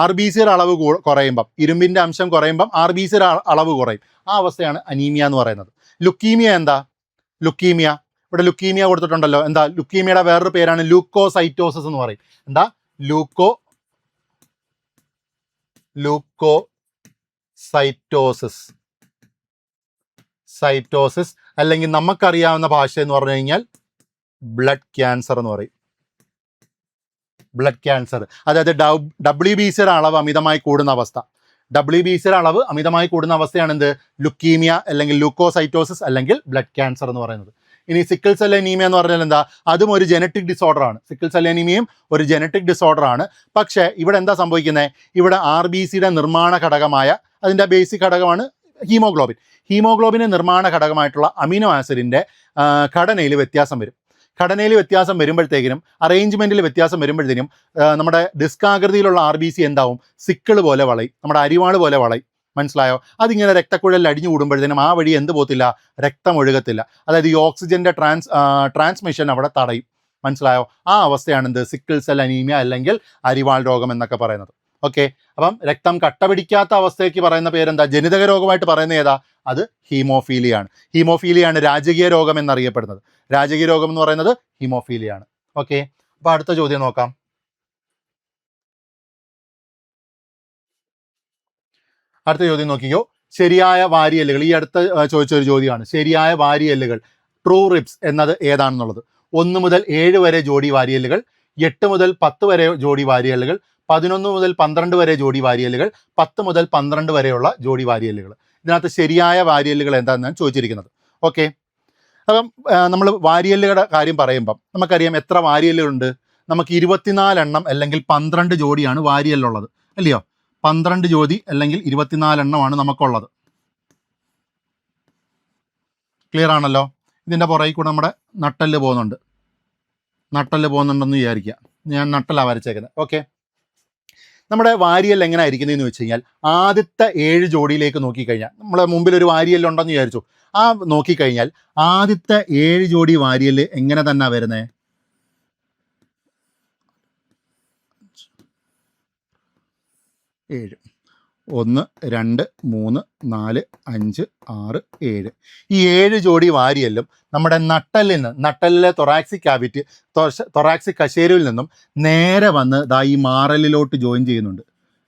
RBCയുടെ അളവ് കുറയുമ്പം, ഇരുമ്പിൻ്റെ അംശം കുറയുമ്പം RBCയുടെ അളവ് കുറയും. ആ അവസ്ഥയാണ് അനീമിയ എന്ന് പറയുന്നത്. ലുക്കീമിയ എന്താ? ഇവിടെ ലുക്കീമിയ കൊടുത്തിട്ടുണ്ടല്ലോ. എന്താ? ലുക്കീമിയയുടെ വേറൊരു പേരാണ് ലൂക്കോസൈറ്റോസിസ് എന്ന് പറയും. എന്താ? ലൂക്കോസൈറ്റോസിസ് അല്ലെങ്കിൽ നമുക്കറിയാവുന്ന ഭാഷ എന്ന് പറഞ്ഞു കഴിഞ്ഞാൽ ബ്ലഡ് ക്യാൻസർ എന്ന് പറയും. ബ്ലഡ് ക്യാൻസർ, അതായത് WBCയുടെ അളവ് അമിതമായി കൂടുന്ന അവസ്ഥ. WBCയുടെ അളവ് അമിതമായി കൂടുന്ന അവസ്ഥയാണ് എന്ത്? ലുക്കീമിയ അല്ലെങ്കിൽ ലൂക്കോസൈറ്റോസിസ് അല്ലെങ്കിൽ ബ്ലഡ് ക്യാൻസർ എന്ന് പറയുന്നത്. ഇനി സിക്കിൾ സെൽ അനീമിയ എന്ന് പറഞ്ഞാൽ എന്താ? അതും ഒരു ജനറ്റിക് ഡിസോർഡറാണ്. സിക്കിൾ സെൽ അനീമിയയും ഒരു ജനറ്റിക് ഡിസോർഡറാണ്. പക്ഷേ ഇവിടെ എന്താ സംഭവിക്കുന്നത്? ഇവിടെ RBCയുടെ നിർമ്മാണ ഘടകമായ, അതിൻ്റെ ബേസിക് ഘടകമാണ് ഹീമോഗ്ലോബിൻ്റെ നിർമ്മാണ ഘടകമായിട്ടുള്ള അമിനോ ആസിഡിൻ്റെ ഘടനയിൽ വ്യത്യാസം വരും. വരുമ്പോഴത്തേക്കിനും, അറേഞ്ച്മെൻറ്റിൽ വ്യത്യാസം വരുമ്പോഴത്തേക്കും നമ്മുടെ ഡിസ്കാകൃതിയിലുള്ള RBC എന്താവും? സിക്കിൾ പോലെ വളയും, നമ്മുടെ അരിവാൾ പോലെ വളയും. മനസ്സിലായോ? അതിങ്ങനെ രക്തക്കുഴലിൽ അടിഞ്ഞു കൂടുമ്പോഴത്തേനും ആ വഴി എന്ത് പോകത്തില്ല? രക്തം ഒഴുകത്തില്ല. അതായത് ഈ ഓക്സിജൻ്റെ ട്രാൻസ്മിഷൻ അവിടെ തടയും. മനസ്സിലായോ? ആ അവസ്ഥയാണ് എന്ത്? സിക്കിൾ സെൽ അനീമിയ അല്ലെങ്കിൽ അരിവാൾ രോഗം എന്നൊക്കെ പറയുന്നത്. ഓക്കെ, അപ്പം രക്തം കട്ടപിടിക്കാത്ത അവസ്ഥയ്ക്ക് പറയുന്ന പേരെന്താ? ജനിതക രോഗമായിട്ട് പറയുന്ന ഏതാ? അത് ഹീമോഫീലിയാണ് രാജകീയ രോഗം എന്നറിയപ്പെടുന്നത്. രാജകീയ രോഗം എന്ന് പറയുന്നത് ഹീമോഫീലിയാണ്. ഓക്കെ, അപ്പോൾ അടുത്ത ചോദ്യം നോക്കാം. അടുത്ത ചോദ്യം നോക്കിക്കോ. ശരിയായ വാരിയെല്ലുകൾ, ഈ അടുത്ത ചോദിച്ചൊരു ചോദ്യമാണ്. ശരിയായ വാരിയെല്ലുകൾ, ട്രൂ റിബ്സ് എന്നത് ഏതാണെന്നുള്ളത്. 1 മുതൽ 7 വരെ ജോഡി വാരിയെല്ലുകൾ, 8 മുതൽ 10 വരെ ജോഡി വാരിയെല്ലുകൾ, 11 മുതൽ 12 വരെ ജോഡി വാരിയെല്ലുകൾ, 10 മുതൽ 12 വരെയുള്ള ജോഡി വാരിയെല്ലുകൾ. ഇതിനകത്ത് ശരിയായ വാരിയെല്ലുകൾ എന്താണെന്നാണ് ചോദിച്ചിരിക്കുന്നത്. ഓക്കെ, അപ്പം നമ്മൾ വാരിയെല്ലുകളുടെ കാര്യം പറയുമ്പം നമുക്കറിയാം എത്ര വാരിയെല്ലുകളുണ്ട്. നമുക്ക് 24 എണ്ണം അല്ലെങ്കിൽ 12 ജോഡിയാണ് വാരിയെല്ലുള്ളത്, അല്ലയോ? 12 ജ്യോതി അല്ലെങ്കിൽ 24 എണ്ണമാണ് നമുക്കുള്ളത്. ക്ലിയർ ആണല്ലോ. ഇതിൻ്റെ പുറകിൽ കൂടെ നമ്മുടെ നട്ടെല്ല് പോകുന്നുണ്ടെന്ന് വിചാരിക്കുക. ഞാൻ നട്ടെല്ലാണ് വരച്ചേക്കുന്നത്. ഓക്കെ, നമ്മുടെ വാരിയൽ എങ്ങനെ ആയിരിക്കുന്നതെന്ന് വെച്ച് കഴിഞ്ഞാൽ ആദ്യത്തെ 7 ജോഡിയിലേക്ക് നോക്കിക്കഴിഞ്ഞാൽ, നമ്മളെ മുമ്പിൽ ഒരു വാരിയൽ ഉണ്ടെന്ന് വിചാരിച്ചു, ആ നോക്കിക്കഴിഞ്ഞാൽ ആദ്യത്തെ 7 ജോഡി വാരിയൽ എങ്ങനെ തന്നെ വരുന്നത്? 7, 1, 2, 3, 4, 5, 6, 7. ഈ 7 ജോഡി വാരിയല്ലും നമ്മുടെ നട്ടലിലെ തൊറാക്സിക് ക്യാവിറ്റി, തൊറാക്സിക് കശേരുവിൽ നിന്നും നേരെ വന്ന് ഈ മാറലിലോട്ട് ജോയിൻ ചെയ്യുന്നുണ്ട്,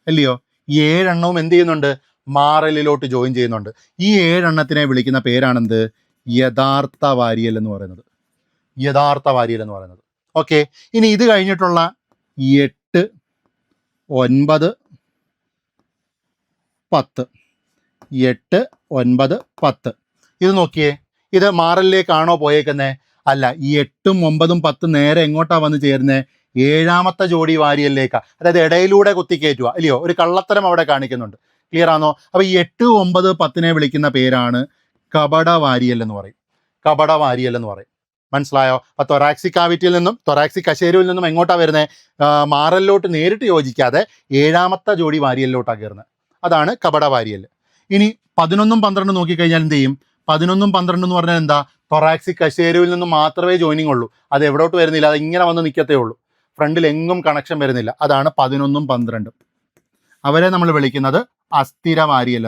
അല്ലയോ? ഈ 7 എണ്ണവും എന്ത് ചെയ്യുന്നുണ്ട്? മാറലിലോട്ട് ജോയിൻ ചെയ്യുന്നുണ്ട്. ഈ 7 എണ്ണത്തിനെ വിളിക്കുന്ന പേരാണെന്ത്? യഥാർത്ഥ വാരിയൽ എന്ന് പറയുന്നത്. ഓക്കെ, ഇനി ഇത് കഴിഞ്ഞിട്ടുള്ള 8, 9, 10. 8, 9, 10 ഇത് നോക്കിയേ. ഇത് മാറലിലേക്കാണോ പോയേക്കുന്നത്? അല്ല. ഈ 8ഉം 9ഉം 10 നേരെ എങ്ങോട്ടാണ് വന്ന് ചേരുന്നത്? 7ാമത്തെ ജോഡി വാരിയലിലേക്കാണ്. അതായത് ഇടയിലൂടെ കുത്തിക്കയറ്റുക, അല്ലയോ? ഒരു കള്ളത്തരം അവിടെ കാണിക്കുന്നുണ്ട്. ക്ലിയർ ആണോ? അപ്പോൾ ഈ 8, 9, 10നെ വിളിക്കുന്ന പേരാണ് കപട വാരിയൽ എന്ന് പറയും. മനസ്സിലായോ? അപ്പോൾ തൊറാക്സിക് കാവിറ്റിയിൽ നിന്നും, തൊറാക്സിക് കശേരുവിൽ നിന്നും എങ്ങോട്ടാണ് വരുന്നത്? മാറലിലോട്ട് നേരിട്ട് യോജിക്കാതെ 7ാമത്തെ ജോഡി വാരിയലിലോട്ടാണ് കയറുന്നത്. അതാണ് കപട വാരിയൽ. ഇനി 11ഉം 12ഉം നോക്കിക്കഴിഞ്ഞാൽ എന്ത് ചെയ്യും? 11ഉം 12ഉം എന്ന് പറഞ്ഞാൽ എന്താ? തൊറാക്സിക് കശേരുവിൽ നിന്നും മാത്രമേ ജോയിനിങ് ഉള്ളൂ. അത് എവിടോട്ട് വരുന്നില്ല, അത് ഇങ്ങനെ വന്ന് നിൽക്കത്തേ ഉള്ളൂ. ഫ്രണ്ടിൽ എങ്ങും കണക്ഷൻ വരുന്നില്ല. അതാണ് 11ഉം 12ഉം. അവരെ നമ്മൾ വിളിക്കുന്നത് അസ്ഥിര വാരിയൽ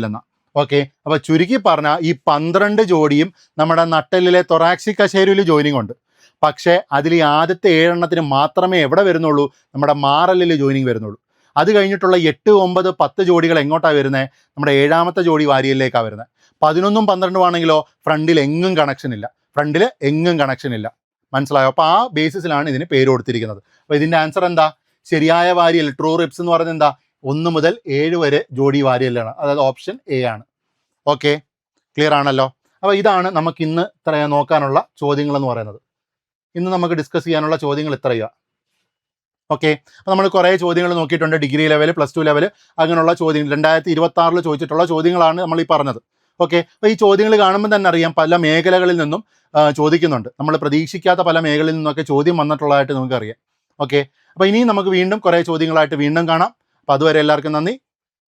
എന്ന. ഓക്കെ, അപ്പോൾ ചുരുക്കി പറഞ്ഞാൽ ഈ 12 ജോഡിയും നമ്മുടെ നട്ടെല്ലിലെ തൊറാക്സിക് കശേരുവിൽ ജോയിനിങ് ഉണ്ട്. പക്ഷേ അതിൽ ഈ ആദ്യത്തെ 7 എണ്ണത്തിന് മാത്രമേ എവിടെ വരുന്നുള്ളൂ? നമ്മുടെ മാറലിൽ ജോയിനിങ് വരുന്നുള്ളൂ. അത് കഴിഞ്ഞിട്ടുള്ള 8, 9, 10 ജോഡികൾ എങ്ങോട്ടാണ് വരുന്നത്? നമ്മുടെ 7ാമത്തെ ജോഡി വാരിയലിലേക്കാണ് വരുന്നത്. 11ഉം 12ഉം ആണെങ്കിലോ ഫ്രണ്ടിൽ എങ്ങും കണക്ഷൻ ഇല്ല. മനസ്സിലായോ? അപ്പോൾ ആ ബേസിസിലാണ് ഇതിന് പേര് കൊടുത്തിരിക്കുന്നത്. അപ്പോൾ ഇതിൻ്റെ ആൻസർ എന്താ? ശരിയായ വാരിയൽ, ട്രൂ റിപ്സ് എന്ന് പറയുന്നത് എന്താ? 1 മുതൽ 7 വരെ ജോഡി വാരിയലാണ്. അതായത് ഓപ്ഷൻ എ ആണ്. ഓക്കെ, ക്ലിയർ ആണല്ലോ. അപ്പോൾ ഇതാണ് നമുക്ക് ഇന്ന് നോക്കാനുള്ള ചോദ്യങ്ങളെന്ന് പറയുന്നത്. ഇന്ന് നമുക്ക് ഡിസ്കസ് ചെയ്യാനുള്ള ചോദ്യങ്ങൾ ഇത്രയാണ്. ഓക്കെ, അപ്പോൾ നമ്മൾ കുറേ ചോദ്യങ്ങൾ നോക്കിയിട്ടുണ്ട്. ഡിഗ്രി ലെവൽ, +2 ലെവൽ, അങ്ങനെയുള്ള ചോദ്യങ്ങൾ 2026 ചോദിച്ചിട്ടുള്ള ചോദ്യങ്ങളാണ് നമ്മൾ ഈ പറഞ്ഞത്. ഓക്കെ, അപ്പോൾ ഈ ചോദ്യങ്ങൾ കാണുമ്പോൾ തന്നെ അറിയാം പല മേഖലകളിൽ നിന്നും ചോദിക്കുന്നുണ്ട്. നമ്മൾ പ്രതീക്ഷിക്കാത്ത പല മേഖലയിൽ നിന്നൊക്കെ ചോദ്യം വന്നിട്ടുള്ളതായിട്ട് നമുക്കറിയാം. ഓക്കെ, അപ്പോൾ ഇനിയും നമുക്ക് വീണ്ടും കുറേ ചോദ്യങ്ങളായിട്ട് വീണ്ടും കാണാം. അപ്പോൾ അതുവരെ എല്ലാവർക്കും നന്ദി.